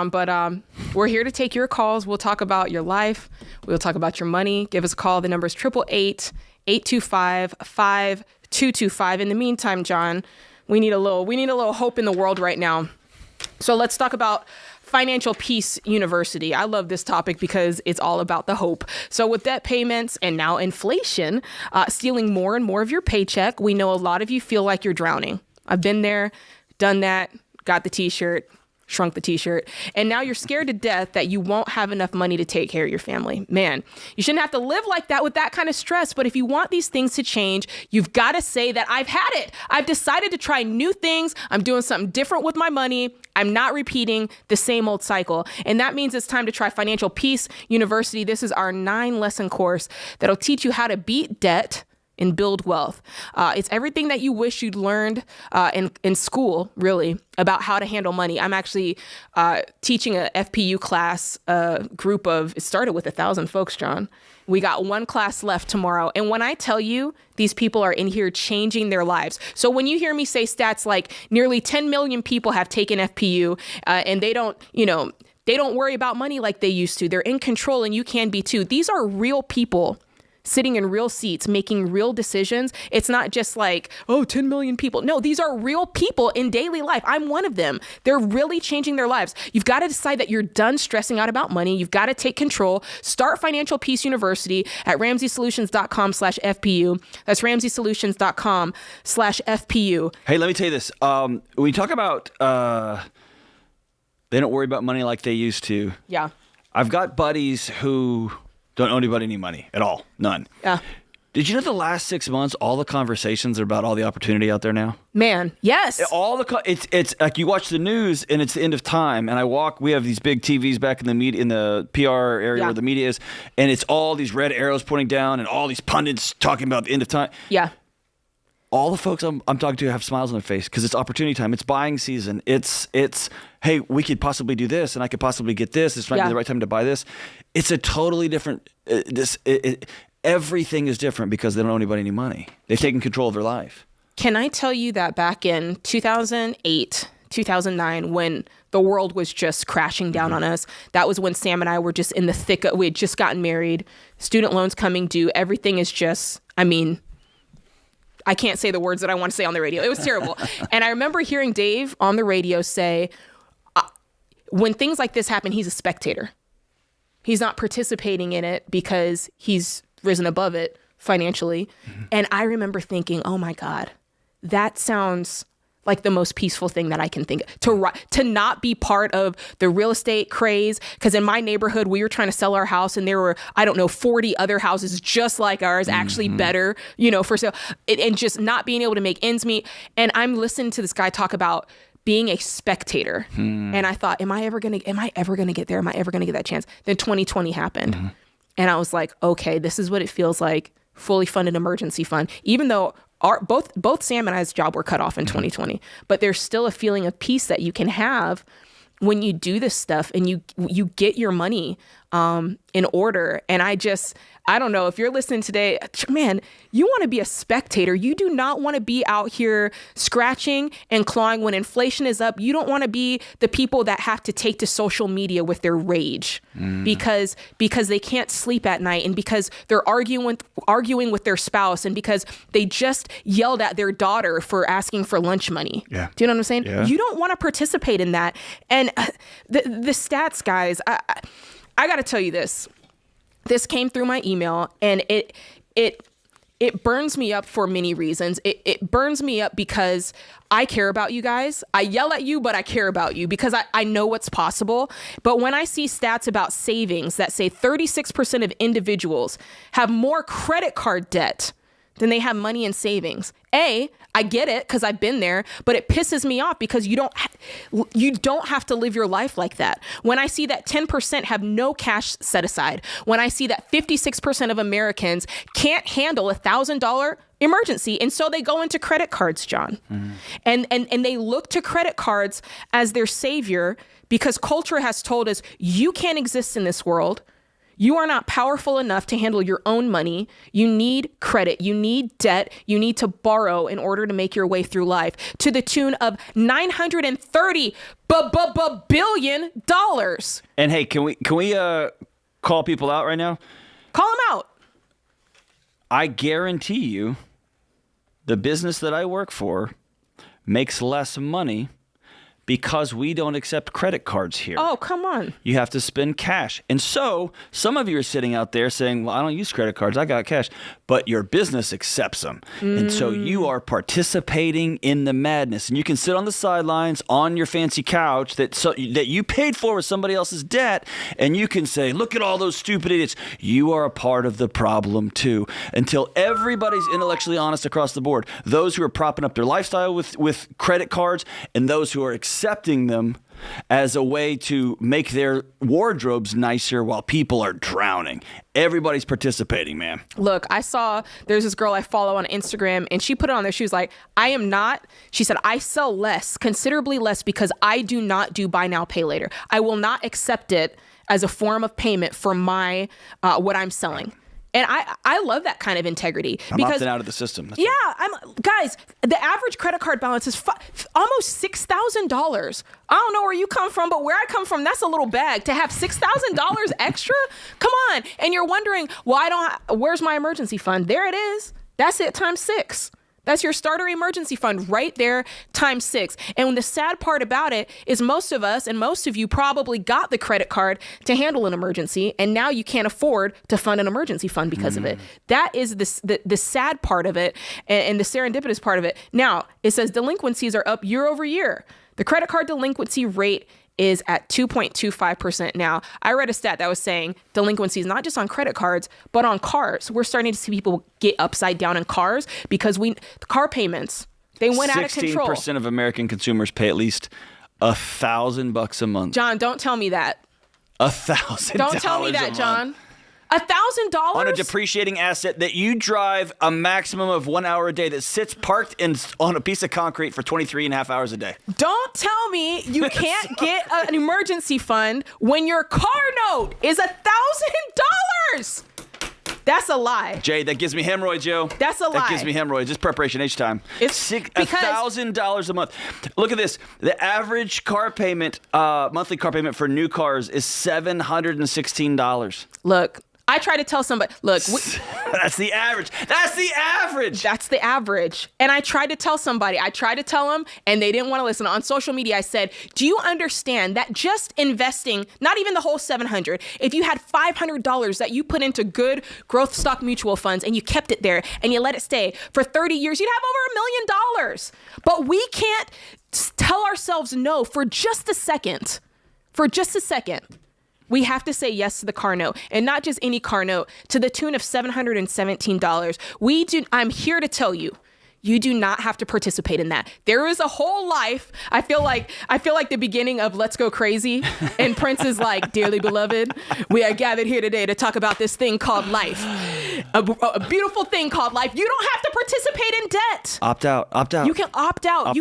[SPEAKER 1] But we're here to take your calls. We'll talk about your life. We'll talk about your money. Give us a call. The number is 888-825-5225. In the meantime, John, we need a little hope in the world right now. So let's talk about Financial Peace University. I love this topic because it's all about the hope. So with debt payments and now inflation stealing more and more of your paycheck, we know a lot of you feel like you're drowning. I've been there, done that, got the t-shirt, shrunk the t-shirt, and now you're scared to death that you won't have enough money to take care of your family. Man, you shouldn't have to live like that with that kind of stress. But if you want these things to change, you've got to say that I've had it. I've decided to try new things. I'm doing something different with my money. I'm not repeating the same old cycle. And that means it's time to try Financial Peace University. This is our 9-lesson course that'll teach you how to beat debt and build wealth. It's everything that you wish you'd learned in school, really, about how to handle money. I'm actually teaching a FPU class, group of, it started with 1,000 folks, John. We got one class left tomorrow. And when I tell you, these people are in here changing their lives. So when you hear me say stats like nearly 10 million people have taken FPU and they don't worry about money like they used to. They're in control, and you can be too. These are real people sitting in real seats, making real decisions. It's not just like, 10 million people. No, these are real people in daily life. I'm one of them. They're really changing their lives. You've got to decide that you're done stressing out about money. You've got to take control. Start Financial Peace University at RamseySolutions.com/FPU. That's RamseySolutions.com/FPU.
[SPEAKER 3] Hey, let me tell you this. When you talk about they don't worry about money like they used to.
[SPEAKER 1] Yeah.
[SPEAKER 3] I've got buddies who don't owe anybody any money at all. None.
[SPEAKER 1] Yeah.
[SPEAKER 3] Did you know the last 6 months, all the conversations are about all the opportunity out there now?
[SPEAKER 1] Man, yes.
[SPEAKER 3] It's like you watch the news and it's the end of time. And we have these big TVs back in the media, in the PR area where the media is, and it's all these red arrows pointing down and all these pundits talking about the end of time.
[SPEAKER 1] Yeah.
[SPEAKER 3] All the folks I'm talking to have smiles on their face because it's opportunity time. It's buying season. It's hey, we could possibly do this, and I could possibly get this. This might be the right time to buy this. It's a totally different. Everything is different because they don't owe anybody any money. They've taken control of their life.
[SPEAKER 1] Can I tell you that back in 2008, 2009, when the world was just crashing down on us, that was when Sam and I were just in the thick of, we had just gotten married, student loans coming due. Everything is just, I can't say the words that I want to say on the radio. It was terrible. And I remember hearing Dave on the radio say, when things like this happen, he's a spectator. He's not participating in it because he's risen above it financially. Mm-hmm. And I remember thinking, oh my God, that sounds like the most peaceful thing that I can think of. To not be part of the real estate craze. Because in my neighborhood, we were trying to sell our house and there were, 40 other houses just like ours, actually better, for sale. And just not being able to make ends meet. And I'm listening to this guy talk about being a spectator. And I thought, am I ever going to get there? Am I ever going to get that chance? Then 2020 happened. Mm-hmm. And I was like, okay, this is what it feels like. Fully funded emergency fund, even though both Sam and I's job were cut off in 2020, but there's still a feeling of peace that you can have when you do this stuff and you get your money in order. And I don't know if you're listening today, man, you want to be a spectator. You do not want to be out here scratching and clawing when inflation is up. You don't want to be the people that have to take to social media with their rage because they can't sleep at night and because they're arguing with their spouse and because they just yelled at their daughter for asking for lunch money. Yeah. Do you know what I'm saying? Yeah. You don't want to participate in that. And the stats, guys, I got to tell you this. This came through my email and it burns me up for many reasons. It burns me up because I care about you guys. I yell at you, but I care about you because I know what's possible. But when I see stats about savings that say 36% of individuals have more credit card debt than they have money in savings. I get it because I've been there, but it pisses me off because you don't have to live your life like that. When I see that 10% have no cash set aside, when I see that 56% of Americans can't handle $1,000 emergency, and so they go into credit cards, John. Mm-hmm. And they look to credit cards as their savior because culture has told us you can't exist in this world. You are not powerful enough to handle your own money. You need credit. You need debt. You need to borrow in order to make your way through life to the tune of $930 billion.
[SPEAKER 3] And hey, can we call people out right now?
[SPEAKER 1] Call them out.
[SPEAKER 3] I guarantee you the business that I work for makes less money because we don't accept credit cards here.
[SPEAKER 1] Oh, come on.
[SPEAKER 3] You have to spend cash. And so some of you are sitting out there saying, well, I don't use credit cards. I got cash. But your business accepts them. And so you are participating in the madness. And you can sit on the sidelines on your fancy couch that you paid for with somebody else's debt. And you can say, look at all those stupid idiots. You are a part of the problem too. Until everybody's intellectually honest across the board. Those who are propping up their lifestyle with credit cards and those who are accepting them as a way to make their wardrobes nicer while people are drowning. Everybody's participating, man.
[SPEAKER 1] Look, there's this girl I follow on Instagram and she put it on there. She was like, she said, I sell less, considerably less because I do not do buy now, pay later. I will not accept it as a form of payment for my, what I'm selling. And I love that kind of integrity.
[SPEAKER 3] I'm
[SPEAKER 1] because
[SPEAKER 3] opting out of the system. That's
[SPEAKER 1] guys, the average credit card balance is almost $6,000. I don't know where you come from, but where I come from, that's a little bag. To have $6,000 extra? Come on. And you're wondering, well, where's my emergency fund? There it is. That's it times 6. That's your starter emergency fund right there times 6. And the sad part about it is most of us and most of you probably got the credit card to handle an emergency, and now you can't afford to fund an emergency fund because of it. That is the sad part of it and the serendipitous part of it. Now, it says delinquencies are up year over year. The credit card delinquency rate is at 2.25% now. I read a stat that was saying delinquencies, not just on credit cards, but on cars. We're starting to see people get upside down in cars because the car payments, they went out of control.
[SPEAKER 3] 16% of American consumers pay at least $1,000 a month.
[SPEAKER 1] John, don't tell me that.
[SPEAKER 3] $1,000.
[SPEAKER 1] Don't tell me that, John. $1,000
[SPEAKER 3] on a depreciating asset that you drive a maximum of 1 hour a day that sits parked on a piece of concrete for 23 and a half hours a day.
[SPEAKER 1] Don't tell me you can't get an emergency fund when your car note is $1,000. That's a lie.
[SPEAKER 3] Jay, that gives me hemorrhoids, yo.
[SPEAKER 1] That's a lie.
[SPEAKER 3] That gives me hemorrhoids. It's preparation H time.
[SPEAKER 1] It's
[SPEAKER 3] $1,000 a month. Look at this. The average car payment, monthly car payment for new cars is $716.
[SPEAKER 1] Look. I try to tell somebody, look.
[SPEAKER 3] That's the average. That's the average.
[SPEAKER 1] That's the average. And I tried to tell somebody, them, and they didn't want to listen. On social media, I said, do you understand that just investing, not even the whole $700, if you had $500 that you put into good growth stock mutual funds and you kept it there and you let it stay for 30 years, you'd have over $1 million. But we can't tell ourselves no for just a second. We have to say yes to the car note, and not just any car note, to the tune of $717. I'm here to tell you, you do not have to participate in that. There is a whole life. I feel like the beginning of Let's Go Crazy, and Prince is like, dearly beloved, we are gathered here today to talk about this thing called life. A beautiful thing called life. You don't have to participate in debt.
[SPEAKER 3] Opt out.
[SPEAKER 1] You can opt out.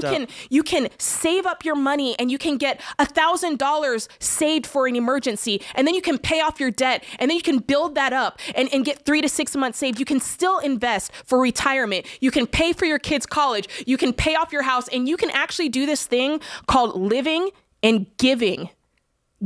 [SPEAKER 1] You can save up your money, and you can get $1,000 saved for an emergency, and then you can pay off your debt, and then you can build that up and get 3 to 6 months saved. You can still invest for retirement. You can pay for your kids' college. You can pay off your house, and you can actually do this thing called living and giving.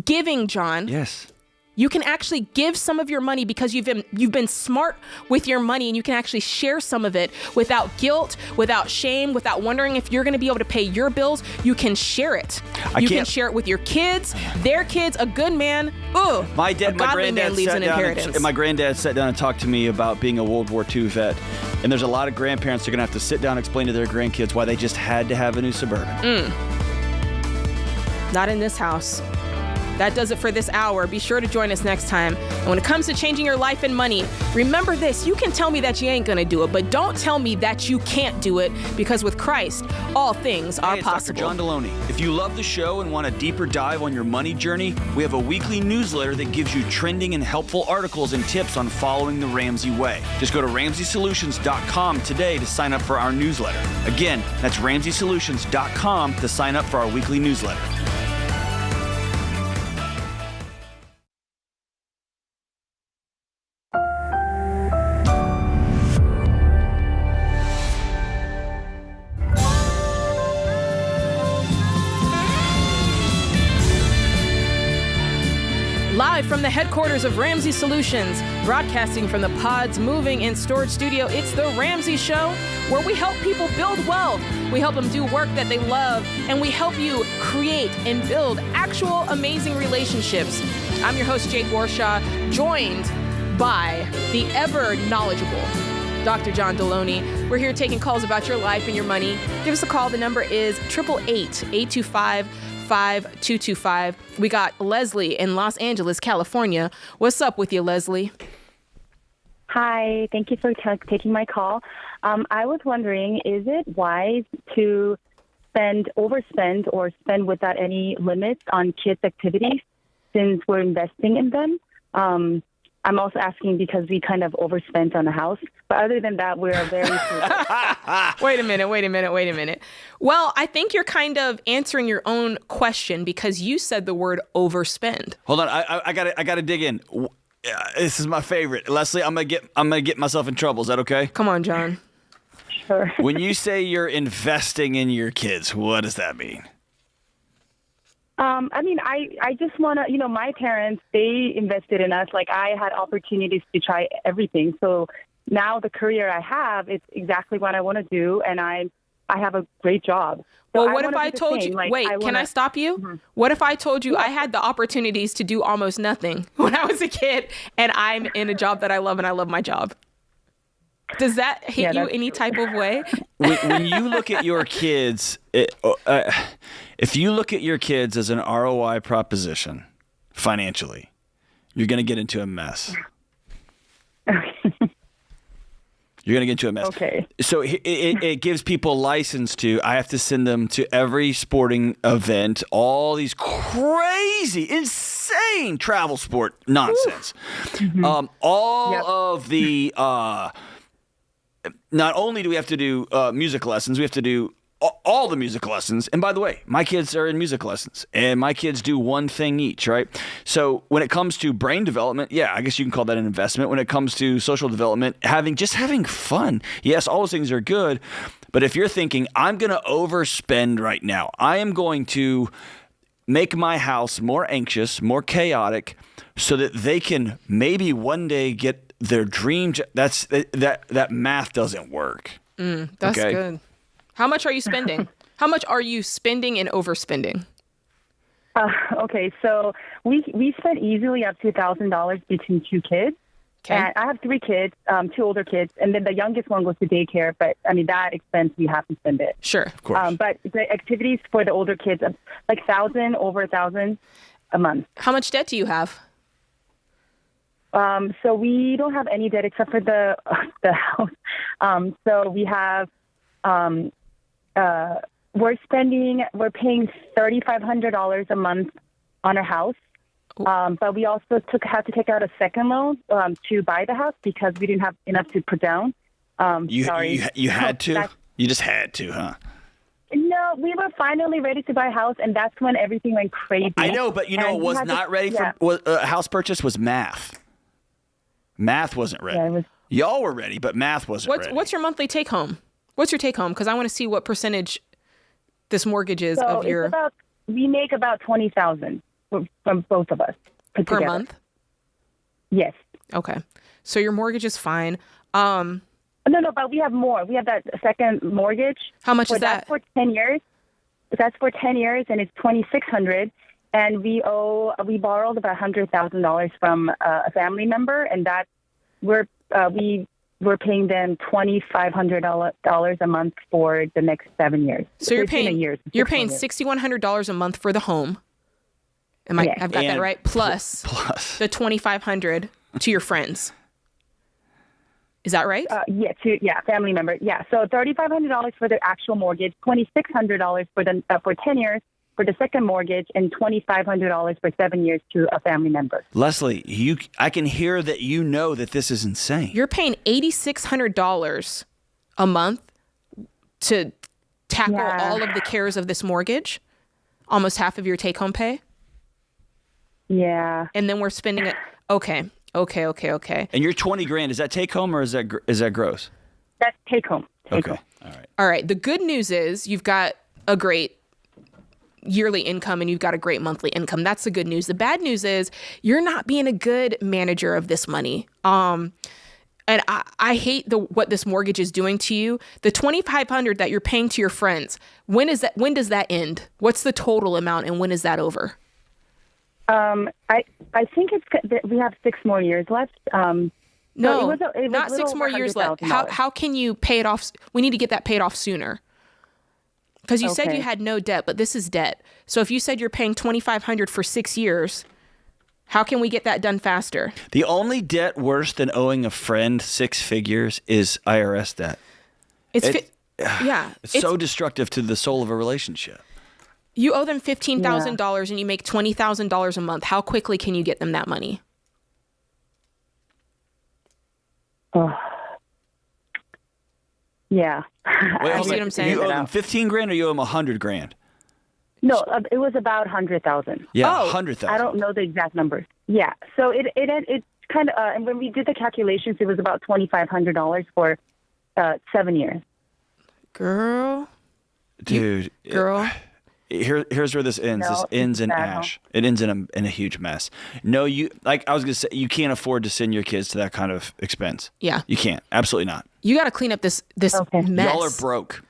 [SPEAKER 1] Giving, John.
[SPEAKER 3] Yes.
[SPEAKER 1] You can actually give some of your money because you've been smart with your money, and you can actually share some of it without guilt, without shame, without wondering if you're going to be able to pay your bills. You can share it. You can share it with your kids, their kids. A good man,
[SPEAKER 3] my granddad
[SPEAKER 1] leaves an inheritance.
[SPEAKER 3] My granddad sat down and talked to me about being a World War II vet. And there's a lot of grandparents that are going to have to sit down and explain to their grandkids why they just had to have a new Suburban.
[SPEAKER 1] Not in this house. That does it for this hour. Be sure to join us next time. And when it comes to changing your life and money, remember this. You can tell me that you ain't going to do it, but don't tell me that you can't do it, because with Christ, all things are possible.
[SPEAKER 3] Dr. John Deloney. If you love the show and want a deeper dive on your money journey, we have a weekly newsletter that gives you trending and helpful articles and tips on following the Ramsey way. Just go to RamseySolutions.com today to sign up for our newsletter. Again, that's RamseySolutions.com to sign up for our weekly newsletter.
[SPEAKER 1] Live from the headquarters of Ramsey Solutions, broadcasting from the Pods Moving and Storage Studio, it's the Ramsey Show, where we help people build wealth. We help them do work that they love, and we help you create and build actual amazing relationships. I'm your host, Jake Warshaw, joined by the ever knowledgeable Dr. John Deloney. We're here taking calls about your life and your money. Give us a call. The number is 888-825-5225. We got Leslie in Los Angeles, California. What's up with you, Leslie?
[SPEAKER 12] Hi, thank you for taking my call. I was wondering, is it wise to overspend or spend without any limits on kids' activities since we're investing in them? I'm also asking because we kind of overspent on the house. But other than that, we're very
[SPEAKER 1] Wait a minute. Well, I think you're kind of answering your own question because you said the word overspend.
[SPEAKER 3] Hold on. I got to dig in. This is my favorite. Leslie, I'm gonna get myself in trouble. Is that okay?
[SPEAKER 1] Come on, John.
[SPEAKER 12] Sure.
[SPEAKER 3] When you say you're investing in your kids, what does that mean?
[SPEAKER 12] I mean, I just want to, my parents, they invested in us. Like, I had opportunities to try everything. So now the career I have, it's exactly what I want to do. And I have a great job. So
[SPEAKER 1] well, what if I told you, can I stop you? Mm-hmm. What if I told you I had the opportunities to do almost nothing when I was a kid and I'm in a job that I love and I love my job? Does that hit you any type of way?
[SPEAKER 3] When you look at your kids, if you look at your kids as an ROI proposition financially, you're going to get into a mess. You're going to get into a mess.
[SPEAKER 12] Okay.
[SPEAKER 3] So it gives people license to, I have to send them to every sporting event, all these crazy, insane travel sport nonsense. Mm-hmm. Of the, not only do we have to do music lessons, we have to do all the music lessons. And by the way, my kids are in music lessons and my kids do one thing each, right? So when it comes to brain development, I guess you can call that an investment. When it comes to social development, having fun. Yes, all those things are good. But if you're thinking, I'm going to overspend right now, I am going to make my house more anxious, more chaotic so that they can maybe one day get their dream. That math doesn't work.
[SPEAKER 1] That's good. How much are you spending? How much are you spending and overspending?
[SPEAKER 12] Okay, so we spent easily up to $1,000 between two kids. Okay. And I have three kids, two older kids, and then the youngest one goes to daycare. But I mean, that expense we have to spend it.
[SPEAKER 1] Sure,
[SPEAKER 3] of course.
[SPEAKER 12] But the activities for the older kids, like over $1,000 a month.
[SPEAKER 1] How much debt do you have?
[SPEAKER 12] So we don't have any debt except for the house. So we have. We're paying $3,500 a month on our house. But we also had to take out a second loan to buy the house because we didn't have enough to put down.
[SPEAKER 3] You had to? You just had to, huh?
[SPEAKER 12] No, we were finally ready to buy a house, and that's when everything went crazy.
[SPEAKER 3] I know, but what was not ready for a house purchase was math. Math wasn't ready. Y'all were ready, but math wasn't ready.
[SPEAKER 1] What's your monthly take home? What's your take home? Because I want to see what percentage this mortgage is of your.
[SPEAKER 12] We make about $20,000 from both of us
[SPEAKER 1] per month.
[SPEAKER 12] Yes.
[SPEAKER 1] Okay, so your mortgage is fine.
[SPEAKER 12] No, but we have more. We have that second mortgage.
[SPEAKER 1] How much is that?
[SPEAKER 12] That's for 10 years. That's for 10 years, and it's $2,600. And we borrowed about $100,000 from a family member, and that we're paying them $2,500 a month for the next 7 years.
[SPEAKER 1] So you're paying $6,100 a month for the home. I've got that right? Plus the $2,500 to your friends. Is that right?
[SPEAKER 12] Family member. Yeah. So $3,500 for the actual mortgage, $2,600 for 10 years for the second mortgage, and $2,500 for 7 years to a family member.
[SPEAKER 3] Leslie, I can hear that you know that this is insane.
[SPEAKER 1] You're paying $8,600 a month to tackle all of the cares of this mortgage, almost half of your take-home pay.
[SPEAKER 12] Yeah.
[SPEAKER 1] And then we're spending it. Okay.
[SPEAKER 3] And you're $20,000. Is that take-home or is that gross?
[SPEAKER 12] That's take-home.
[SPEAKER 3] Okay.
[SPEAKER 1] All right. The good news is you've got a great yearly income and you've got a great monthly income. That's the good news. The bad news is you're not being a good manager of this money. And I hate what this mortgage is doing to you. The $2,500 that you're paying to your friends, when does that end? What's the total amount and when is that over?
[SPEAKER 12] I think we have 6 more years left.
[SPEAKER 1] No, it was not 6 more years left. How can you pay it off? We need to get that paid off sooner. Because you said you had no debt, but this is debt. So if you said you're paying $2,500 for 6 years, how can we get that done faster?
[SPEAKER 3] The only debt worse than owing a friend 6 figures is IRS debt. It's so destructive to the soul of a relationship.
[SPEAKER 1] You owe them $15,000 and you make $20,000 a month. How quickly can you get them that money?
[SPEAKER 12] Yeah.
[SPEAKER 3] Wait,
[SPEAKER 1] you see what I'm saying?
[SPEAKER 3] You owe them $15,000 or you owe them $100,000?
[SPEAKER 12] No, it was about $100,000.
[SPEAKER 3] Yeah, $100,000.
[SPEAKER 12] I don't know the exact numbers. Yeah, so it kind of, and when we did the calculations, it was about $2,500 for 7 years.
[SPEAKER 1] Girl.
[SPEAKER 3] Dude.
[SPEAKER 1] Girl.
[SPEAKER 3] Here's where this ends.
[SPEAKER 12] No,
[SPEAKER 3] This ends in
[SPEAKER 12] no.
[SPEAKER 3] ash. It ends in a huge mess. No, I was going to say, you can't afford to send your kids to that kind of expense.
[SPEAKER 1] Yeah.
[SPEAKER 3] You can't. Absolutely not.
[SPEAKER 1] You got to clean up this mess.
[SPEAKER 3] Y'all are broke.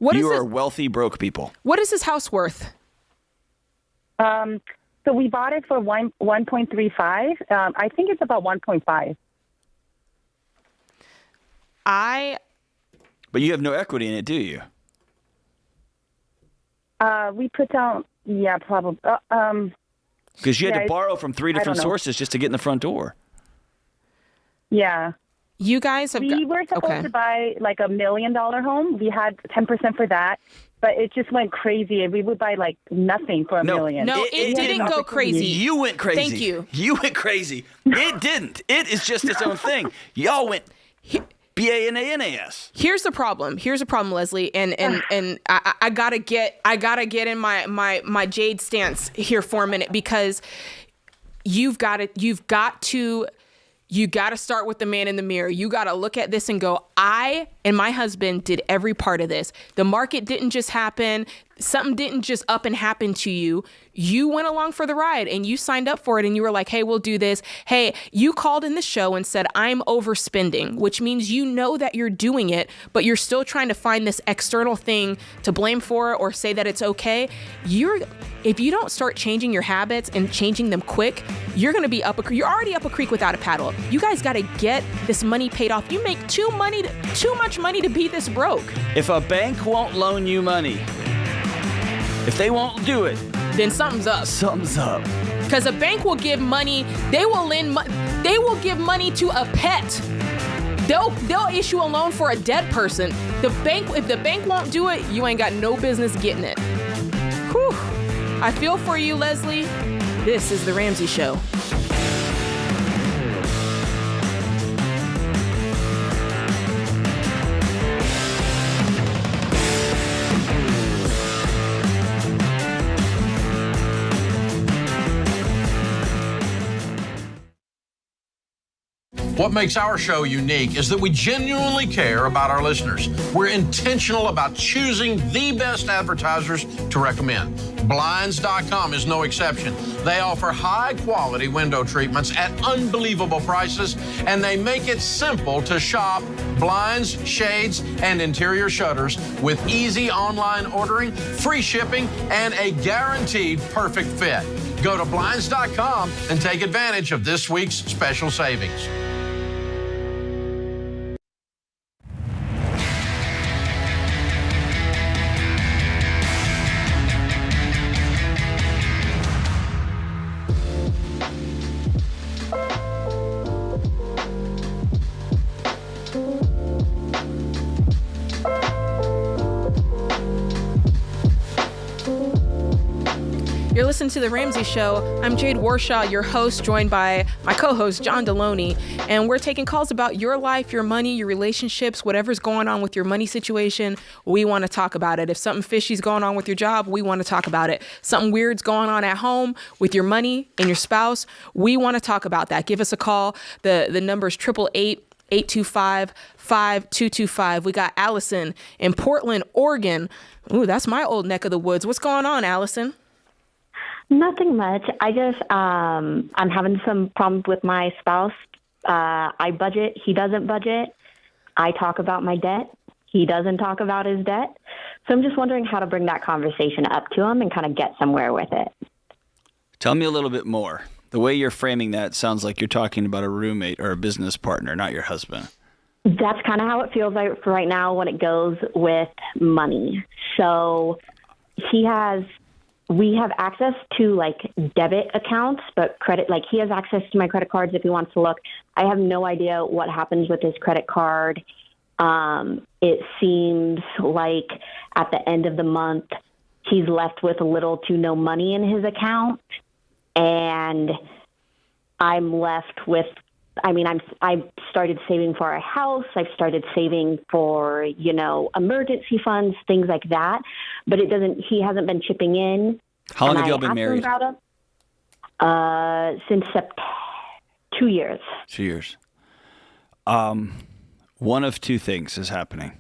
[SPEAKER 3] You are wealthy, broke people.
[SPEAKER 1] What is this house worth?
[SPEAKER 12] So we bought it for 1.35. I think it's about 1.5.
[SPEAKER 3] But you have no equity in it, do you?
[SPEAKER 12] We put down, probably.
[SPEAKER 3] Because you had to borrow from 3 different sources just to get in the front door.
[SPEAKER 12] Yeah.
[SPEAKER 1] You guys have.
[SPEAKER 12] We were supposed to buy like $1 million home. We had 10% for that, but it just went crazy. We would buy like nothing for $1 million.
[SPEAKER 1] No, it didn't go crazy.
[SPEAKER 3] You went crazy.
[SPEAKER 1] Thank you.
[SPEAKER 3] You went crazy. It didn't. It is just its own thing. Y'all went BANANAS.
[SPEAKER 1] Here's the problem, Leslie, and I gotta get in my Jade stance here for a minute, because you got to start with the man in the mirror. You got to look at this and go, I and my husband did every part of this. The market didn't just happen. Something didn't just up and happen to you. You went along for the ride and you signed up for it and you were like, hey, we'll do this. Hey, you called in the show and said, I'm overspending, which means you know that you're doing it, but you're still trying to find this external thing to blame for or say that it's okay. If you don't start changing your habits and changing them quick, you're going to be you're already up a creek without a paddle. You guys got to get this money paid off. You make too much money to be this broke.
[SPEAKER 3] If a bank won't loan you money, if they won't do it,
[SPEAKER 1] then something's up.
[SPEAKER 3] Something's up.
[SPEAKER 1] Because a bank will give money. They will give money to a pet. They'll issue a loan for a dead person. If the bank won't do it, you ain't got no business getting it. Whew. I feel for you, Leslie. This is The Ramsey Show.
[SPEAKER 4] What makes our show unique is that we genuinely care about our listeners. We're intentional about choosing the best advertisers to recommend. Blinds.com is no exception. They offer high-quality window treatments at unbelievable prices, and they make it simple to shop blinds, shades, and interior shutters with easy online ordering, free shipping, and a guaranteed perfect fit. Go to Blinds.com and take advantage of this week's special savings.
[SPEAKER 1] You're listening to The Ramsey Show. I'm Jade Warshaw, your host, joined by my co-host, John Deloney. And we're taking calls about your life, your money, your relationships, whatever's going on with your money situation. We want to talk about it. If something fishy's going on with your job, we want to talk about it. Something weird's going on at home with your money and your spouse, we want to talk about that. Give us a call. The number is 888-825-5225. We got Allison in Portland, Oregon. Ooh, that's my old neck of the woods. What's going on, Allison?
[SPEAKER 13] Nothing much. I just, I'm having some problems with my spouse. I budget. He doesn't budget. I talk about my debt. He doesn't talk about his debt. So I'm just wondering how to bring that conversation up to him and kind of get somewhere with it.
[SPEAKER 3] Tell me a little bit more. The way you're framing that sounds like you're talking about a roommate or a business partner, not your husband.
[SPEAKER 13] That's kind of how it feels like for right now when it goes with money. So we have access to like debit accounts, but credit, like he has access to my credit cards if he wants to look. I have no idea what happens with his credit card. It seems like at the end of the month, he's left with little to no money in his account. And I'm left with, I've started saving for a house. I've started saving for, emergency funds, things like that. But he hasn't been chipping in.
[SPEAKER 3] How long have y'all been married?
[SPEAKER 13] Since 2 years.
[SPEAKER 3] 2 years. One of two things is happening.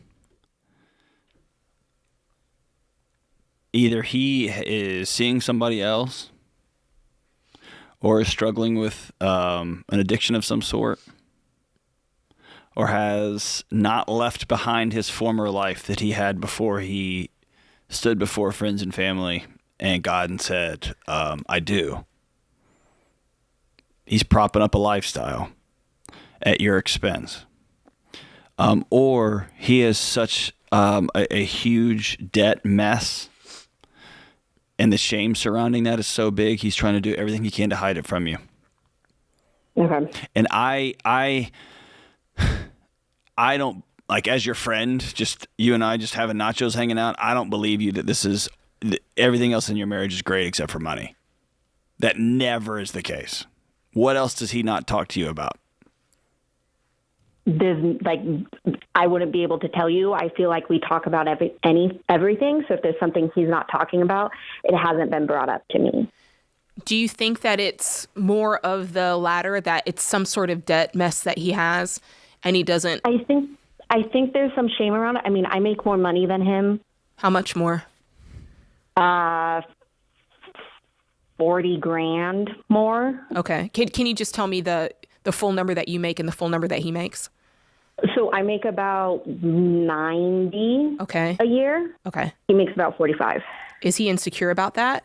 [SPEAKER 3] Either he is seeing somebody else or is struggling with an addiction of some sort, or has not left behind his former life that he had before he stood before friends and family and God and said, I do. He's propping up a lifestyle at your expense. Or he is such a huge debt mess, and the shame surrounding that is so big, he's trying to do everything he can to hide it from you.
[SPEAKER 13] Okay.
[SPEAKER 3] And I don't, like, as your friend, just you and I just having nachos hanging out, I don't believe you that this is, everything else in your marriage is great except for money. That never is the case. What else does he not talk to you about?
[SPEAKER 13] There's, like, I wouldn't be able to tell you. I feel like we talk about everything. So if there's something he's not talking about, it hasn't been brought up to me.
[SPEAKER 1] Do you think that it's more of the latter, that it's some sort of debt mess that he has and he doesn't?
[SPEAKER 13] I think there's some shame around it. I mean, I make more money than him.
[SPEAKER 1] How much more?
[SPEAKER 13] $40,000 more.
[SPEAKER 1] Okay. Can you just tell me the full number that you make and the full number that he makes?
[SPEAKER 13] So I make about 90 a year.
[SPEAKER 1] Okay.
[SPEAKER 13] He makes about 45.
[SPEAKER 1] Is he insecure about that?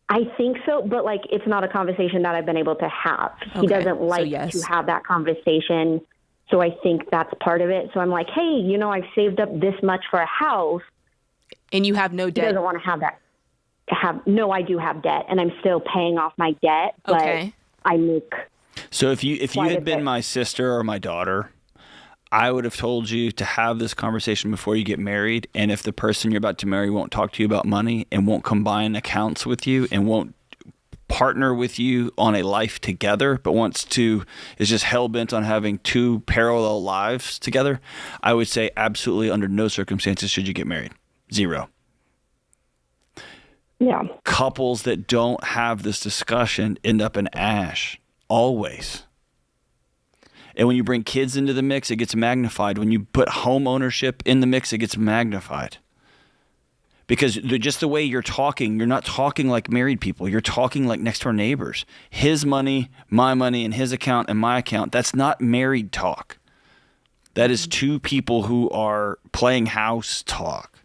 [SPEAKER 13] I think so, but, like, it's not a conversation that I've been able to have. He doesn't like to have that conversation, so I think that's part of it. So I'm like, hey, I've saved up this much for a house.
[SPEAKER 1] And you have no debt?
[SPEAKER 13] He doesn't want to have that. No, I do have debt, and I'm still paying off my debt, but I make...
[SPEAKER 3] So if you had been my sister or my daughter, I would have told you to have this conversation before you get married. And if the person you're about to marry won't talk to you about money and won't combine accounts with you and won't partner with you on a life together, but is just hell bent on having two parallel lives together, I would say absolutely under no circumstances should you get married. 0.
[SPEAKER 13] Yeah.
[SPEAKER 3] Couples that don't have this discussion end up in ash. Always. And when you bring kids into the mix, it gets magnified. When you put home ownership in the mix, it gets magnified. Because just the way you're talking, you're not talking like married people. You're talking like next door neighbors. His money, my money, and his account and my account. That's not married talk. That is two people who are playing house talk.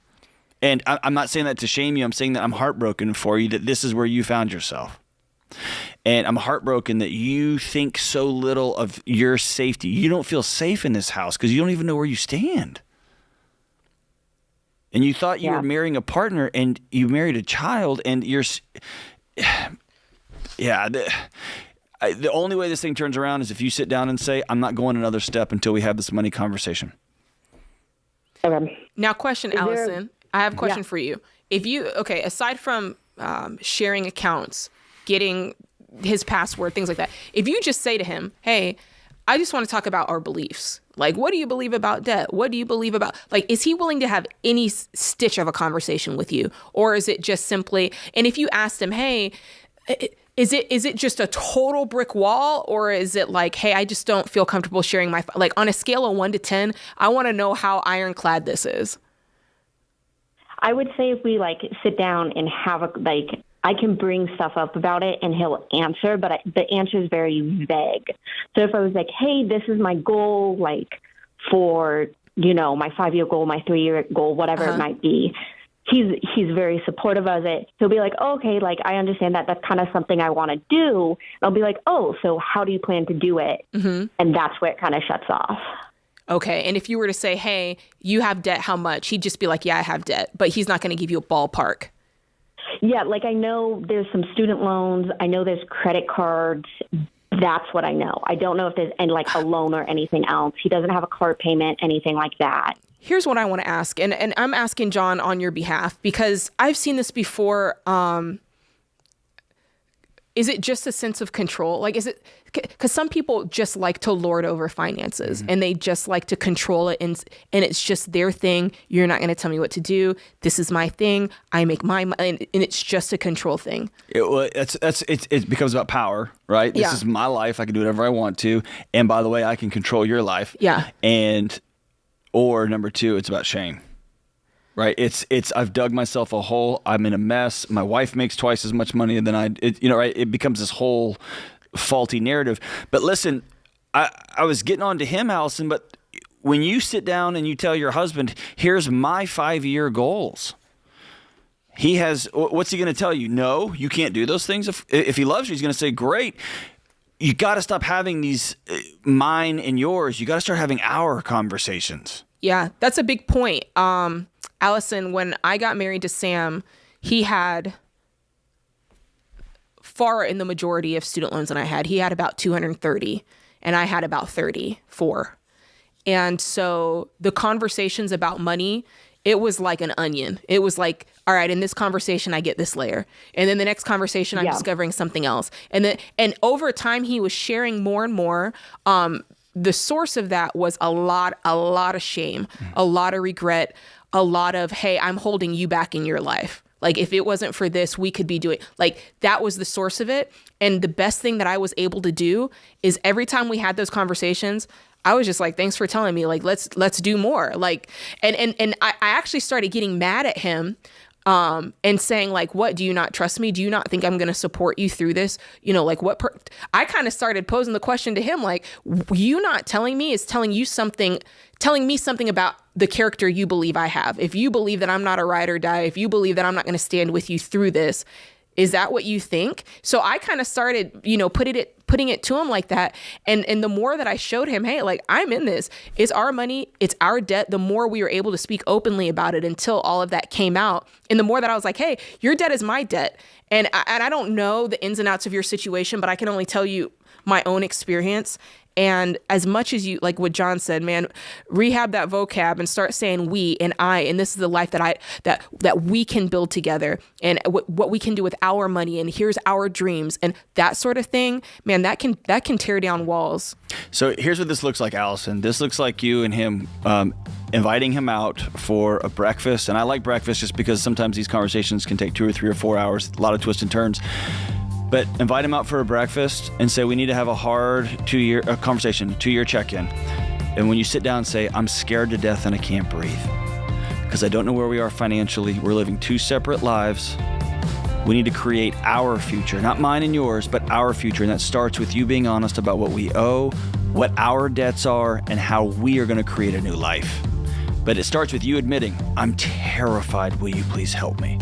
[SPEAKER 3] And I'm not saying that to shame you. I'm saying that I'm heartbroken for you that this is where you found yourself. And I'm heartbroken that you think so little of your safety. You don't feel safe in this house because you don't even know where you stand. And you thought you were marrying a partner and you married a child and you're... Yeah. The only way this thing turns around is if you sit down and say, I'm not going another step until we have this money conversation.
[SPEAKER 13] Okay.
[SPEAKER 1] Now, question, Allison. I have a question for you. If you, aside from sharing accounts, getting his password, things like that, if you just say to him, hey, I just want to talk about our beliefs. Like, what do you believe about debt? What do you believe about, like, is he willing to have any stitch of a conversation with you? Or is it just simply, and if you asked him, hey, is it just a total brick wall? Or is it like, hey, I just don't feel comfortable sharing my, like, on a scale of 1 to 10, I want to know how ironclad this is.
[SPEAKER 13] I would say if we, like, sit down and have I can bring stuff up about it and he'll answer, but the answer is very vague. So if I was like, hey, this is my goal, like, for, my 5-year goal, my 3-year goal, whatever it might be, he's very supportive of it. He'll be like, oh, okay, like, I understand that. That's kind of something I want to do. And I'll be like, oh, so how do you plan to do it? Mm-hmm. And that's where it kind of shuts off.
[SPEAKER 1] Okay. And if you were to say, hey, you have debt, how much? He'd just be like, yeah, I have debt. But he's not going to give you a ballpark.
[SPEAKER 13] Yeah, like, I know there's some student loans. I know there's credit cards. That's what I know. I don't know if there's a loan or anything else. He doesn't have a car payment, anything like that.
[SPEAKER 1] Here's what I want to ask, and I'm asking John on your behalf because I've seen this before. is it just a sense of control? Like, is it, because some people just like to lord over finances and they just like to control it, and it's just their thing. You're not going to tell me what to do. This is my thing. I make my money, and it's just a control thing.
[SPEAKER 3] It becomes about power, right? This is my life. I can do whatever I want to. And by the way, I can control your life.
[SPEAKER 1] Yeah.
[SPEAKER 3] Or number two, it's about shame. Right. I've dug myself a hole. I'm in a mess. My wife makes twice as much money than right. It becomes this whole faulty narrative. But listen, I was getting on to him, Allison, but when you sit down and you tell your husband, here's my 5-year goals, what's he going to tell you? No, you can't do those things. If he loves you, he's going to say, great. You got to stop having these mine and yours. You got to start having our conversations.
[SPEAKER 1] Yeah, that's a big point. Allison, when I got married to Sam, he had far in the majority of student loans than I had. He had about 230 and I had about 34. And so the conversations about money, it was like an onion. It was like, all right, in this conversation, I get this layer. And then the next conversation, I'm discovering something else. And over time, he was sharing more and more. The source of that was a lot of shame, a lot of regret, a lot of, hey, I'm holding you back in your life. Like, if it wasn't for this, we could be doing, like, that was the source of it. And the best thing that I was able to do is every time we had those conversations, I was just like, thanks for telling me, like, let's do more. Like, and I actually started getting mad at him, and saying, like, what, do you not trust me? Do you not think I'm going to support you through this? You know, like, I kind of started posing the question to him, like, you not telling me is telling me something about the character you believe I have. If you believe that I'm not a ride or die, if you believe that I'm not going to stand with you through this, is that what you think? So I kind of started, putting it to him like that. And the more that I showed him, hey, like, I'm in this, it's our money, it's our debt, the more we were able to speak openly about it until all of that came out. And the more that I was like, hey, your debt is my debt. And I don't know the ins and outs of your situation, but I can only tell you my own experience. And as much as you, like what John said, man, rehab that vocab and start saying we and I, and this is the life that we can build together, and what we can do with our money, and here's our dreams, and that sort of thing, man, that can tear down walls.
[SPEAKER 3] So here's what this looks like, Allison. This looks like you and him inviting him out for a breakfast. And I like breakfast just because sometimes these conversations can take 2 or 3 or 4 hours, a lot of twists and turns. But invite him out for a breakfast and say, we need to have a hard 2-year conversation, 2-year check-in. And when you sit down, say, I'm scared to death and I can't breathe because I don't know where we are financially. We're living 2 separate lives. We need to create our future, not mine and yours, but our future. And that starts with you being honest about what we owe, what our debts are, and how we are going to create a new life. But it starts with you admitting, I'm terrified. Will you please help me?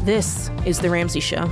[SPEAKER 1] This is The Ramsey Show.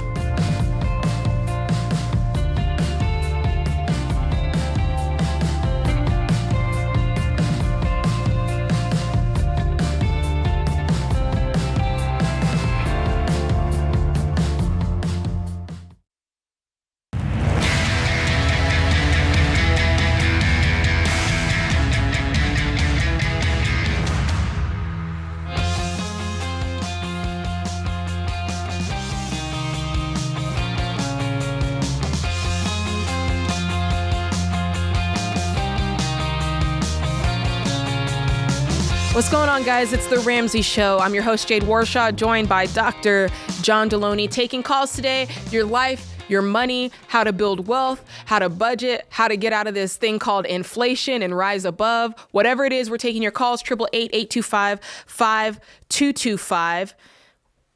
[SPEAKER 1] What's going on, guys? It's The Ramsey Show. I'm your host, Jade Warshaw, joined by Dr. John Deloney, taking calls today. Your life, your money, how to build wealth, how to budget, how to get out of this thing called inflation and rise above. Whatever it is, we're taking your calls, 888-825-5225.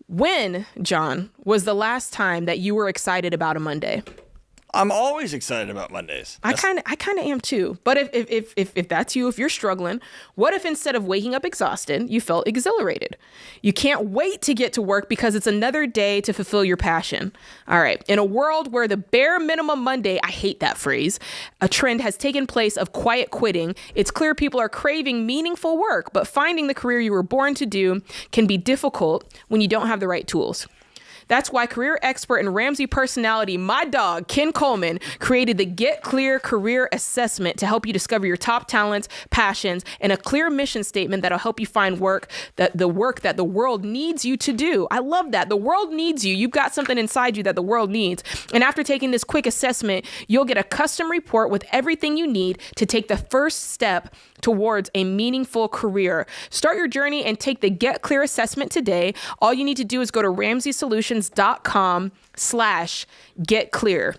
[SPEAKER 1] When, John, was the last time that you were excited about a Monday?
[SPEAKER 3] I'm always excited about Mondays.
[SPEAKER 1] I kind of am too. But if that's you, if you're struggling, what if instead of waking up exhausted, you felt exhilarated? You can't wait to get to work because it's another day to fulfill your passion. All right. In a world where the bare minimum Monday, I hate that phrase, a trend has taken place of quiet quitting, it's clear people are craving meaningful work, but finding the career you were born to do can be difficult when you don't have the right tools. That's why career expert and Ramsey personality, my dog, Ken Coleman, created the Get Clear Career Assessment to help you discover your top talents, passions, and a clear mission statement that'll help you find work that the world needs you to do. I love that. The world needs you. You've got something inside you that the world needs. And after taking this quick assessment, you'll get a custom report with everything you need to take the first step towards a meaningful career. Start your journey and take the Get Clear assessment today. All you need to do is go to RamseySolutions.com/getclear.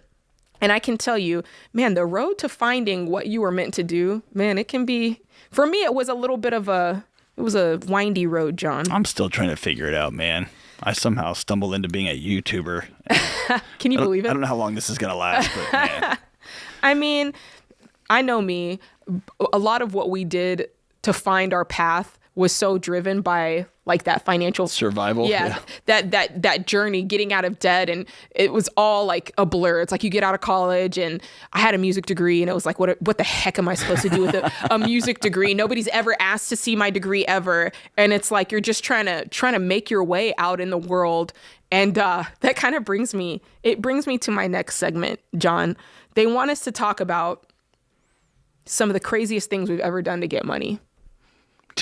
[SPEAKER 1] And I can tell you, man, the road to finding what you were meant to do, man, it can be, for me, it was a little bit of a windy road, John.
[SPEAKER 3] I'm still trying to figure it out, man. I somehow stumbled into being a YouTuber.
[SPEAKER 1] Can you believe it?
[SPEAKER 3] I don't know how long this is going to last, but man.
[SPEAKER 1] I mean, I know me. A lot of what we did to find our path was so driven by like that financial
[SPEAKER 3] survival.
[SPEAKER 1] Yeah. That journey, getting out of debt. And it was all like a blur. It's like you get out of college, and I had a music degree, and it was like, what the heck am I supposed to do with a music degree? Nobody's ever asked to see my degree ever. And it's like, you're just trying to make your way out in the world. And that kind of brings me to my next segment, John. They want us to talk about some of the craziest things we've ever done to get money.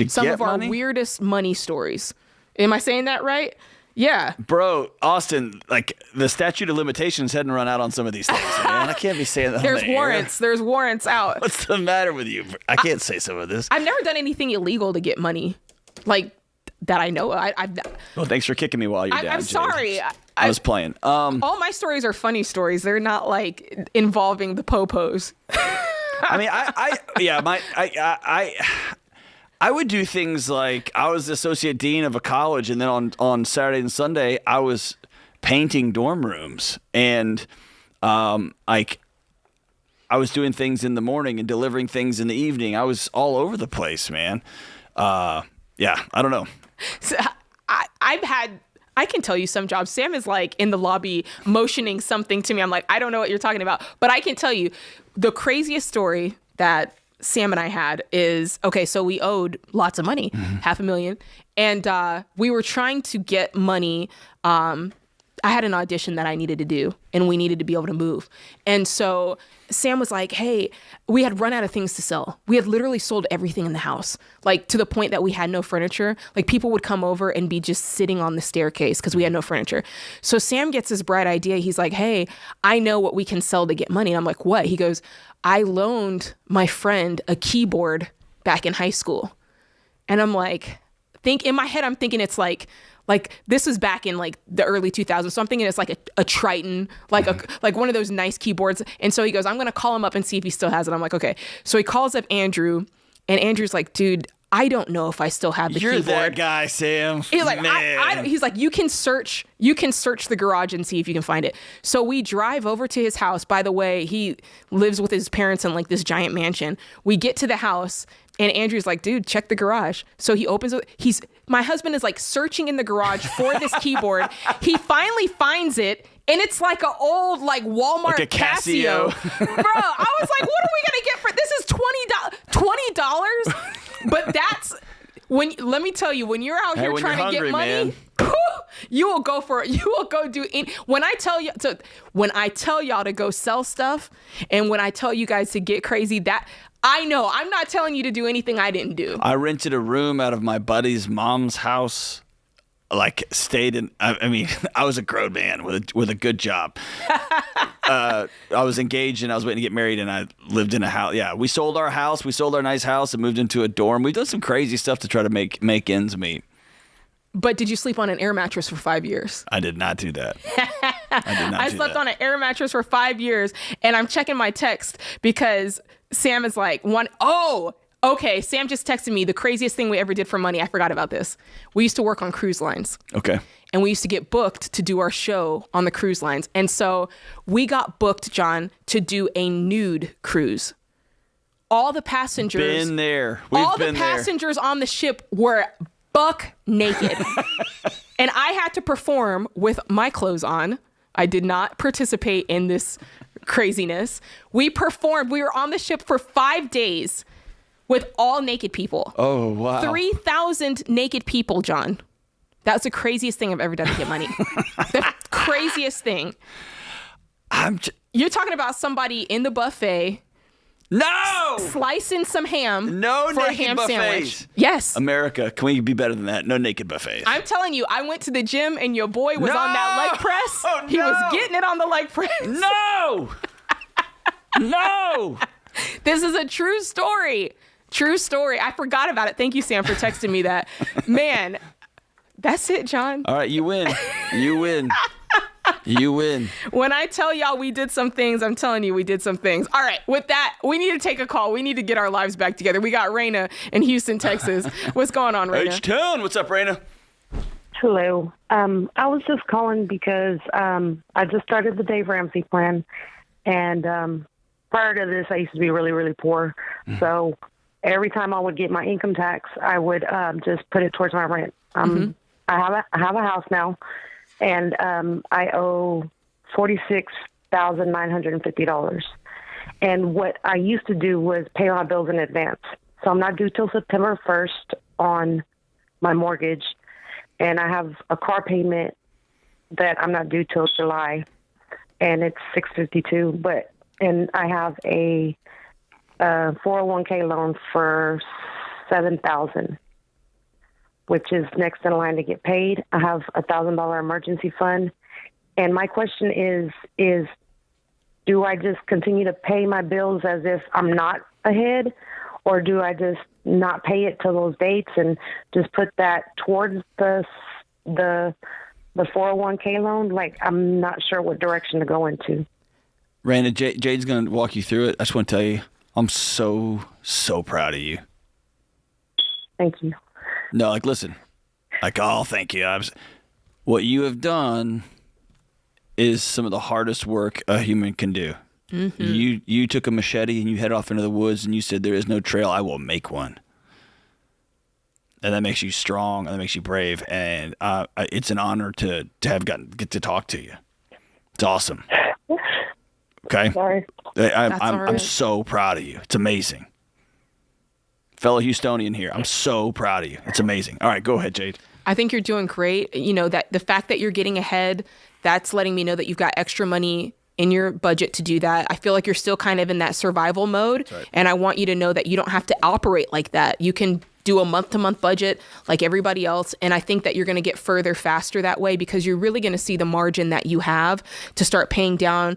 [SPEAKER 1] Some of our weirdest money stories. Am I saying that right? Yeah.
[SPEAKER 3] Bro, Austin, like the statute of limitations hadn't run out on some of these things, man. I can't be saying that.
[SPEAKER 1] There's warrants. There's warrants out.
[SPEAKER 3] What's the matter with you? I can't say some of this.
[SPEAKER 1] I've never done anything illegal to get money. Like, that I know.
[SPEAKER 3] Well, thanks for kicking me while you're down.
[SPEAKER 1] I'm sorry.
[SPEAKER 3] I was playing.
[SPEAKER 1] All my stories are funny stories. They're not like involving the popos.
[SPEAKER 3] I mean, I would do things like, I was the associate dean of a college, and then on Saturday and Sunday, I was painting dorm rooms, and I was doing things in the morning and delivering things in the evening. I was all over the place, man. Yeah, I don't know.
[SPEAKER 1] So I can tell you some jobs. Sam is like in the lobby motioning something to me. I'm like, I don't know what you're talking about. But I can tell you the craziest story that Sam and I had is, okay, so we owed lots of money, $500,000. And we were trying to get money. I had an audition that I needed to do, and we needed to be able to move. And so Sam was like, hey, we had run out of things to sell. We had literally sold everything in the house, like to the point that we had no furniture. Like people would come over and be just sitting on the staircase because we had no furniture. So Sam gets this bright idea. He's like, hey, I know what we can sell to get money. And I'm like, what? He goes, I loaned my friend a keyboard back in high school. And I'm like, in my head, I'm thinking it's like this was back in like the early 2000s. So I'm thinking it's like a Triton, like one of those nice keyboards. And so he goes, I'm going to call him up and see if he still has it. I'm like, okay. So he calls up Andrew, and Andrew's like, dude, I don't know if I still have the keyboard.
[SPEAKER 3] You're that guy, Sam.
[SPEAKER 1] He's like, he's like, you can search the garage and see if you can find it. So we drive over to his house. By the way, he lives with his parents in like this giant mansion. We get to the house, and Andrew's like, dude, check the garage. So he opens it. My husband is like searching in the garage for this keyboard. He finally finds it, and it's like an old like Walmart
[SPEAKER 3] like a Casio.
[SPEAKER 1] Bro, I was like, what are we gonna get for this? Is $20. But that's let me tell you, when you're out here trying to get money, you will go for it. You will go do when I tell y'all to go sell stuff, and when I tell you guys to get crazy, that I know I'm not telling you to do anything I didn't do.
[SPEAKER 3] I rented a room out of my buddy's mom's house. Like stayed in. I mean, I was a grown man with a good job. I was engaged and I was waiting to get married, and I lived in a house. Yeah, we sold our house. We sold our nice house and moved into a dorm. We've done some crazy stuff to try to make ends meet.
[SPEAKER 1] But did you sleep on an air mattress for 5 years?
[SPEAKER 3] I did not do that.
[SPEAKER 1] I slept on an air mattress for 5 years, and I'm checking my text because Sam is like, okay, Sam just texted me the craziest thing we ever did for money. I forgot about this. We used to work on cruise lines.
[SPEAKER 3] Okay.
[SPEAKER 1] And we used to get booked to do our show on the cruise lines. And so we got booked, John, to do a nude cruise. All the passengers.
[SPEAKER 3] Been there.
[SPEAKER 1] All the passengers on the ship were buck naked. And I had to perform with my clothes on. I did not participate in this craziness. We performed. We were on the ship for 5 days with all naked people.
[SPEAKER 3] Oh, wow.
[SPEAKER 1] 3,000 naked people, John. That's the craziest thing I've ever done to get money. The craziest thing. You're talking about somebody in the buffet.
[SPEAKER 3] No!
[SPEAKER 1] Slicing some ham
[SPEAKER 3] for
[SPEAKER 1] a
[SPEAKER 3] naked
[SPEAKER 1] ham
[SPEAKER 3] buffets.
[SPEAKER 1] sandwich. Yes.
[SPEAKER 3] America, can we be better than that? No naked buffets.
[SPEAKER 1] I'm telling you, I went to the gym and your boy was on that leg press.
[SPEAKER 3] Oh, no.
[SPEAKER 1] He was getting it on the leg press.
[SPEAKER 3] No! No!
[SPEAKER 1] This is a true story. True story. I forgot about it. Thank you, Sam, for texting me that. Man, that's it, John.
[SPEAKER 3] All right, you win. You win. You win.
[SPEAKER 1] When I tell y'all we did some things, I'm telling you we did some things. All right, with that, we need to take a call. We need to get our lives back together. We got Raina in Houston, Texas. What's going on, Raina?
[SPEAKER 3] H-Town. What's up, Raina?
[SPEAKER 14] Hello. I was just calling because I just started the Dave Ramsey plan. And prior to this, I used to be really, really poor. So every time I would get my income tax, I would just put it towards my rent. I have a house now, and I owe $46,950. And what I used to do was pay my bills in advance. So I'm not due till September 1st on my mortgage, and I have a car payment that I'm not due till July, and it's $652. And I have a 401k loan for $7,000, which is next in line to get paid. I have a $1,000 emergency fund, and my question is, do I just continue to pay my bills as if I'm not ahead, or do I just not pay it till those dates and just put that towards the 401k loan? Like, I'm not sure what direction to go into.
[SPEAKER 3] Raina, Jade's going to walk you through it. I just want to tell you, I'm so proud of you.
[SPEAKER 14] Thank you.
[SPEAKER 3] No, like, listen, like, oh, thank you. What you have done is some of the hardest work a human can do. Mm-hmm. You took a machete and you head off into the woods and you said, there is no trail, I will make one. And that makes you strong and that makes you brave. And it's an honor to get to talk to you. It's awesome. Okay.
[SPEAKER 14] Sorry.
[SPEAKER 3] I'm so proud of you. It's amazing. Fellow Houstonian here. I'm so proud of you. It's amazing. All right, go ahead, Jade.
[SPEAKER 1] I think you're doing great. You know, that the fact that you're getting ahead, that's letting me know that you've got extra money in your budget to do that. I feel like you're still kind of in that survival mode. Right. And I want you to know that you don't have to operate like that. You can do a month-to-month budget like everybody else. And I think that you're going to get further faster that way, because you're really going to see the margin that you have to start paying down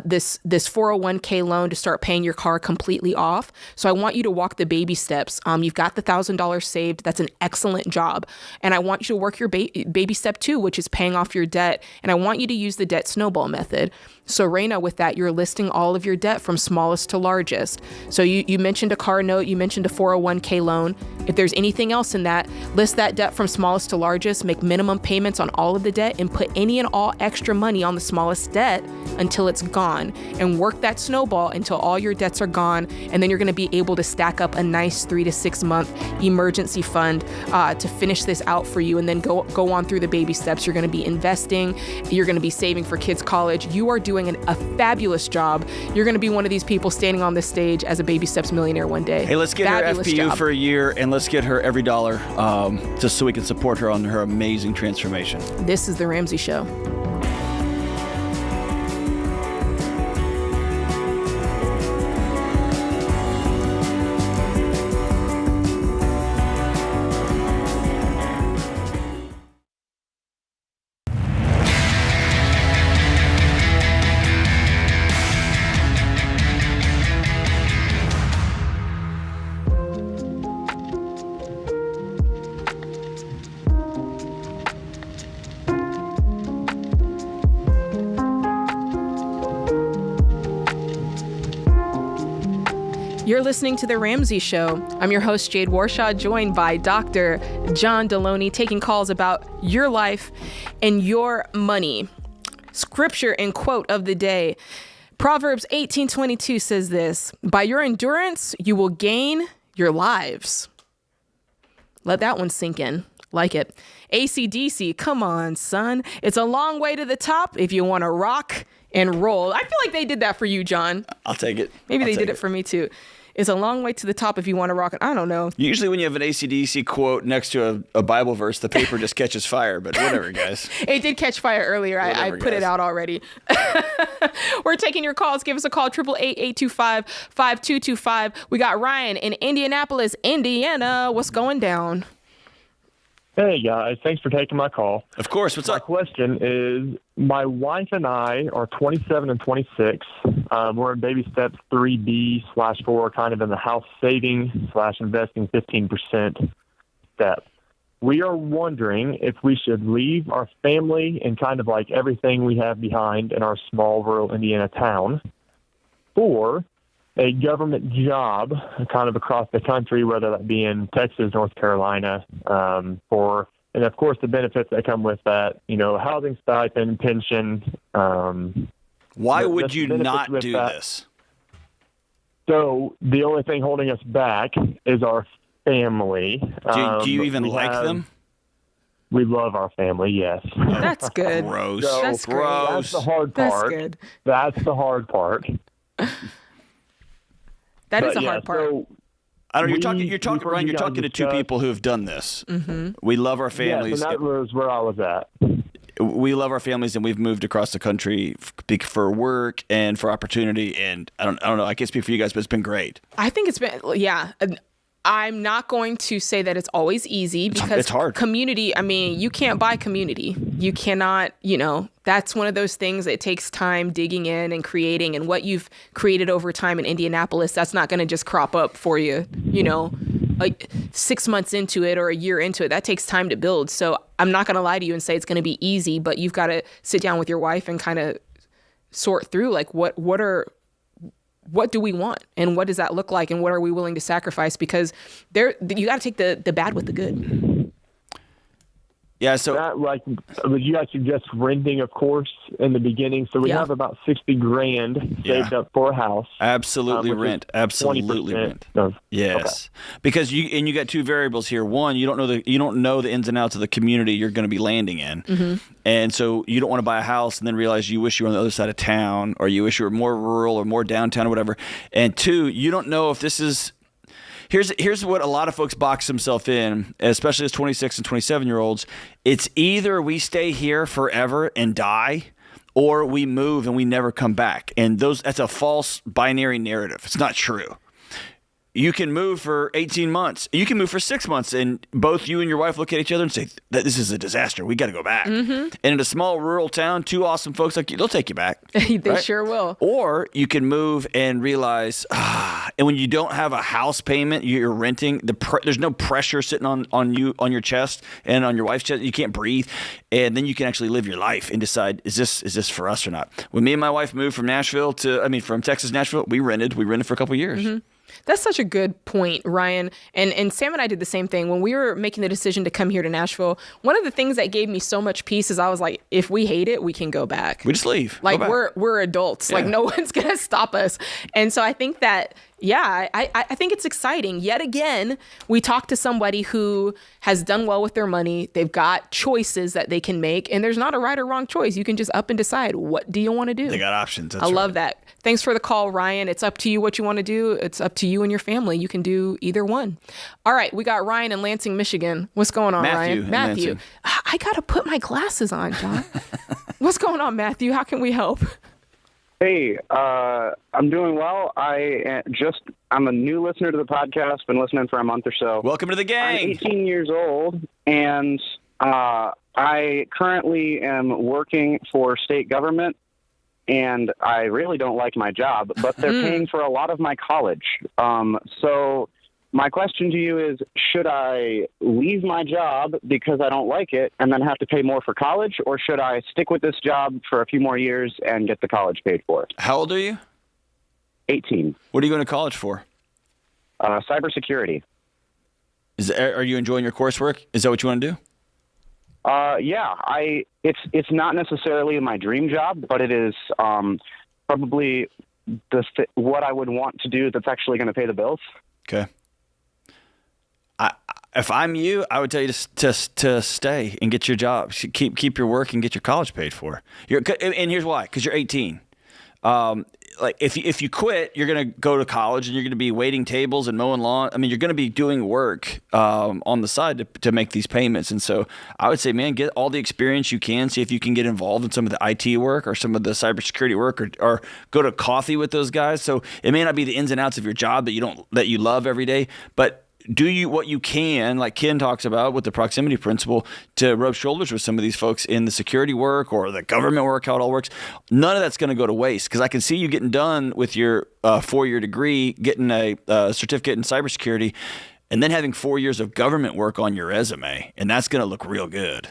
[SPEAKER 1] this 401k loan, to start paying your car completely off. So I want you to walk the baby steps. You've got the $1,000 saved. That's an excellent job. And I want you to work your baby step 2, which is paying off your debt. And I want you to use the debt snowball method. So Raina, with that, you're listing all of your debt from smallest to largest. So you mentioned a car note, you mentioned a 401k loan. If there's anything else in that, list that debt from smallest to largest, make minimum payments on all of the debt, and put any and all extra money on the smallest debt until it's gone, and work that snowball until all your debts are gone. And then you're going to be able to stack up a nice 3 to 6 month emergency fund to finish this out for you, and then go on through the baby steps. You're going to be investing, you're going to be saving for kids' college. You are doing a fabulous job. You're going to be one of these people standing on this stage as a Baby Steps millionaire one day.
[SPEAKER 3] Hey, let's get
[SPEAKER 1] fabulous
[SPEAKER 3] her FPU
[SPEAKER 1] job.
[SPEAKER 3] for a year, and let's get her every dollar just so we can support her on her amazing transformation.
[SPEAKER 1] This is The Ramsey Show. You're listening to The Ramsey Show. I'm your host, Jade Warshaw, joined by Dr. John Deloney, taking calls about your life and your money. Scripture and quote of the day. Proverbs 18:22 says this: by your endurance, you will gain your lives. Let that one sink in. Like it. AC/DC, come on, son. It's a long way to the top if you want to rock and roll. I feel like they did that for you, John.
[SPEAKER 3] I'll take it.
[SPEAKER 1] Maybe they did it for me too. It's a long way to the top if you want to rock it. I don't know.
[SPEAKER 3] Usually when you have an AC/DC quote next to a Bible verse, the paper just catches fire, but whatever, guys.
[SPEAKER 1] It did catch fire earlier. I put it out already. We're taking your calls. Give us a call, 888-825-5225. We got Ryan in Indianapolis, Indiana. What's going down?
[SPEAKER 15] Hey, guys. Thanks for taking my call.
[SPEAKER 3] Of course. What's up?
[SPEAKER 15] My question is, my wife and I are 27 and 26. We're in baby steps 3B/4, kind of in the house saving/investing 15% step. We are wondering if we should leave our family and kind of like everything we have behind in our small rural Indiana town for a government job kind of across the country, whether that be in Texas, North Carolina, and of course the benefits that come with that, housing stipend, pension.
[SPEAKER 3] Why would you not do this?
[SPEAKER 15] So the only thing holding us back is our family.
[SPEAKER 3] Do you even like them?
[SPEAKER 15] We love our family, yes.
[SPEAKER 1] That's good.
[SPEAKER 3] Gross.
[SPEAKER 15] So,
[SPEAKER 1] That's
[SPEAKER 3] gross.
[SPEAKER 15] That's the hard part.
[SPEAKER 1] That's good.
[SPEAKER 15] That's the hard part.
[SPEAKER 1] That is a hard part.
[SPEAKER 15] So
[SPEAKER 3] I don't know. You're talking, Ryan. You're talking to two people who have done this.
[SPEAKER 1] Mm-hmm.
[SPEAKER 3] We love our families.
[SPEAKER 15] Yeah, and that was where I was at.
[SPEAKER 3] We love our families, and we've moved across the country for work and for opportunity. And I don't know. I can't speak for you guys, but it's been great.
[SPEAKER 1] I think it's been, yeah. I'm not going to say that it's always easy because
[SPEAKER 3] it's hard.
[SPEAKER 1] Community, I mean, you can't buy community. You cannot, that's one of those things that takes time digging in and creating, and what you've created over time in Indianapolis, that's not going to just crop up for you, like 6 months into it or a year into it. That takes time to build. So I'm not going to lie to you and say it's going to be easy, but you've got to sit down with your wife and kind of sort through like what do we want and what does that look like and what are we willing to sacrifice, because you got to take the bad with the good.
[SPEAKER 3] Yeah, so
[SPEAKER 15] would you guys suggest renting, of course, in the beginning? So we have about $60,000 saved up for a house.
[SPEAKER 3] Absolutely rent. Absolutely rent. Yes, because you got two variables here. One, you don't know the ins and outs of the community you're going to be landing in,
[SPEAKER 1] mm-hmm.
[SPEAKER 3] and so you don't want to buy a house and then realize you wish you were on the other side of town, or you wish you were more rural or more downtown or whatever. And two, you don't know if this is. Here's what a lot of folks box themselves in, especially as 26 and 27-year-olds. It's either we stay here forever and die, or we move and we never come back. And that's a false binary narrative. It's not true. You can move for 18 months. You can move for 6 months, and both you and your wife look at each other and say, "This is a disaster. We got to go back."
[SPEAKER 1] Mm-hmm.
[SPEAKER 3] And in a small rural town, two awesome folks like you, they'll take you back.
[SPEAKER 1] They
[SPEAKER 3] right?
[SPEAKER 1] sure will.
[SPEAKER 3] Or you can move and realize, and when you don't have a house payment, you're renting. There's no pressure sitting on you, on your chest and on your wife's chest. You can't breathe, and then you can actually live your life and decide, is this for us or not? When me and my wife moved from from Texas to Nashville, we rented for a couple of years.
[SPEAKER 1] Mm-hmm. That's such a good point, Ryan. And Sam and I did the same thing. When we were making the decision to come here to Nashville, one of the things that gave me so much peace is I was like, if we hate it, we can go back.
[SPEAKER 3] We just leave.
[SPEAKER 1] Like we're adults. Yeah. Like no one's going to stop us. And so I think that, I think it's exciting. Yet again, we talked to somebody who has done well with their money. They've got choices that they can make, and there's not a right or wrong choice. You can just up and decide, what do you want to do?
[SPEAKER 3] They got options.
[SPEAKER 1] I love that. Thanks for the call, Ryan. It's up to you what you want to do. It's up to you and your family. You can do either one. All right, we got Ryan in Lansing, Michigan. What's going on, Ryan? Matthew. I got to put my glasses on, John. What's going on, Matthew? How can we help?
[SPEAKER 16] Hey, I'm doing well. I'm a new listener to the podcast. Been listening for a month or so.
[SPEAKER 3] Welcome to the gang.
[SPEAKER 16] I'm 18 years old, and I currently am working for state government, and I really don't like my job, but they're paying for a lot of my college. So my question to you is, should I leave my job because I don't like it and then have to pay more for college, or should I stick with this job for a few more years and get the college paid for?
[SPEAKER 3] How old are you?
[SPEAKER 16] 18.
[SPEAKER 3] What are you going to college for?
[SPEAKER 16] Cybersecurity.
[SPEAKER 3] Are you enjoying your coursework? Is that what you want to do?
[SPEAKER 16] Yeah. It's not necessarily my dream job, but it is probably what I would want to do that's actually going to pay the bills.
[SPEAKER 3] Okay. If I'm you, I would tell you to stay and get your job. Keep your work and get your college paid for. And here's why: because you're 18. like if you quit, you're going to go to college and you're going to be waiting tables and mowing lawn. I mean, you're going to be doing work on the side to make these payments. And so I would say, man, get all the experience you can. See if you can get involved in some of the IT work or some of the cybersecurity work, or go to coffee with those guys. So it may not be the ins and outs of your job that you love every day, but do what you can, like Ken talks about with the proximity principle, to rub shoulders with some of these folks in the security work or the government work, how it all works. None of that's going to go to waste, because I can see you getting done with your 4-year degree, getting a certificate in cybersecurity, and then having 4 years of government work on your resume, and that's going to look real good.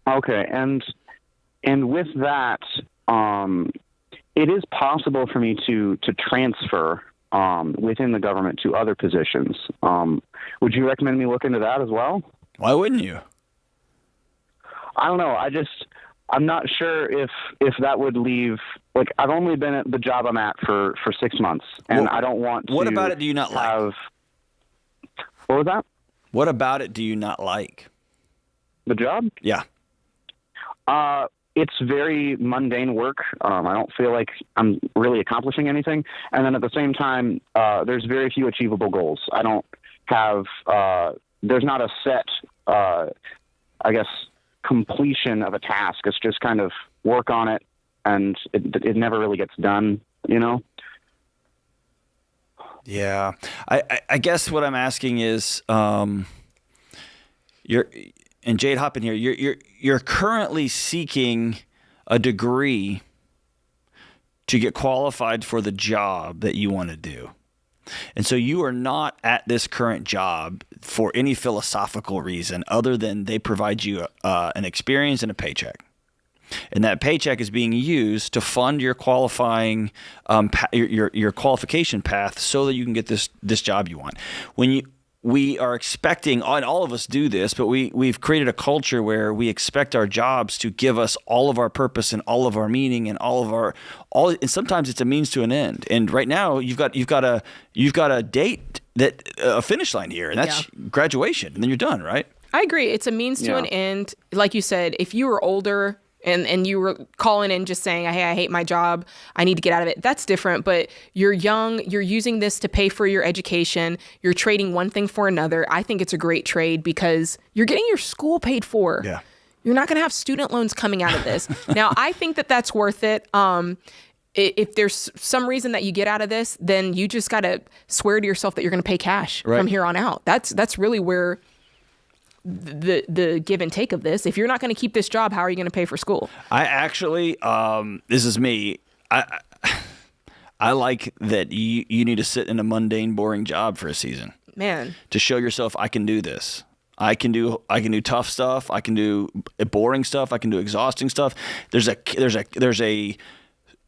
[SPEAKER 16] Okay, and with that, it is possible for me to transfer within the government to other positions. Would you recommend me look into that as well?
[SPEAKER 3] Why wouldn't you?
[SPEAKER 16] I don't know. I'm not sure if that would leave. Like, I've only been at the job I'm at for 6 months, and I don't want to.
[SPEAKER 3] What about it do you not like?
[SPEAKER 16] What was that?
[SPEAKER 3] What about it do you not like?
[SPEAKER 16] The job?
[SPEAKER 3] Yeah.
[SPEAKER 16] It's very mundane work. I don't feel like I'm really accomplishing anything. And then at the same time, there's very few achievable goals. I don't have, there's not a set, I guess, completion of a task. It's just kind of work on it, and it never really gets done, you know?
[SPEAKER 3] Yeah. I guess what I'm asking is, and Jade, hop in here. You're currently seeking a degree to get qualified for the job that you want to do. And so you are not at this current job for any philosophical reason other than they provide you an experience and a paycheck. And that paycheck is being used to fund your qualifying, your qualification path so that you can get this job you want. We are expecting, and all of us do this, but we've created a culture where we expect our jobs to give us all of our purpose and all of our meaning and and sometimes it's a means to an end. And right now you've got a date, a finish line here, and that's graduation, and then you're done, right?
[SPEAKER 1] I agree. It's a means to an end. Like you said, if you were older and you were calling in just saying, hey, I hate my job, I need to get out of it, that's different. But you're young, you're using this to pay for your education, you're trading one thing for another. I think it's a great trade because you're getting your school paid for.
[SPEAKER 3] Yeah.
[SPEAKER 1] You're not going to have student loans coming out of this. Now, I think that that's worth it. If there's some reason that you get out of this, then you just got to swear to yourself that you're going to pay cash from here on out. That's really where the give and take of this. If you're not going to keep this job, how are you going to pay for school?
[SPEAKER 3] I actually, this is me. I like that you need to sit in a mundane, boring job for a season. Man. To show yourself, I can do this. I can do tough stuff. I can do boring stuff. I can do exhausting stuff. There's a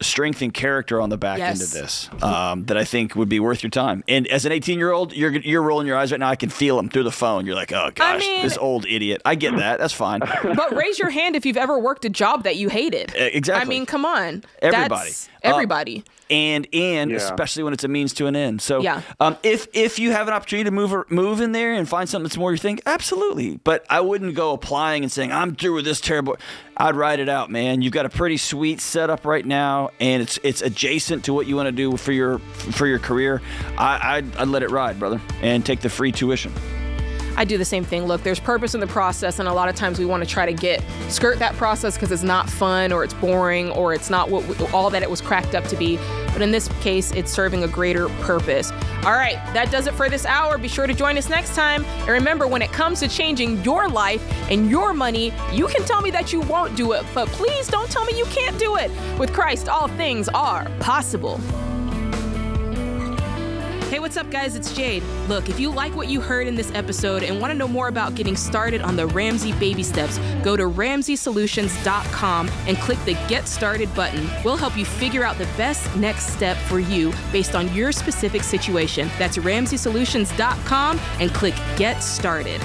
[SPEAKER 3] strength and character on the back end of this that I think would be worth your time. And as an 18-year-old, you're rolling your eyes right now. I can feel them through the phone. You're like, oh gosh, this old idiot. I get that. That's fine.
[SPEAKER 1] But raise your hand if you've ever worked a job that you hated.
[SPEAKER 3] Exactly.
[SPEAKER 1] I mean, come on.
[SPEAKER 3] Everybody.
[SPEAKER 1] That's everybody.
[SPEAKER 3] And especially when it's a means to an end. So if you have an opportunity to move in there and find something that's more your thing, absolutely. But I wouldn't go applying and saying, I'm through with this terrible. I'd ride it out, man. You've got a pretty sweet setup right now, and it's adjacent to what you want to do for your career. I'd let it ride, brother, and take the free tuition.
[SPEAKER 1] I do the same thing. Look, there's purpose in the process, and a lot of times we want to try to skirt that process because it's not fun or it's boring or it's not all that it was cracked up to be. But in this case, it's serving a greater purpose. All right, that does it for this hour. Be sure to join us next time. And remember, when it comes to changing your life and your money, you can tell me that you won't do it, but please don't tell me you can't do it. With Christ, all things are possible. Hey, what's up, guys? It's Jade. Look, if you like what you heard in this episode and want to know more about getting started on the Ramsey baby steps, go to RamseySolutions.com and click the Get Started button. We'll help you figure out the best next step for you based on your specific situation. That's RamseySolutions.com and click Get Started.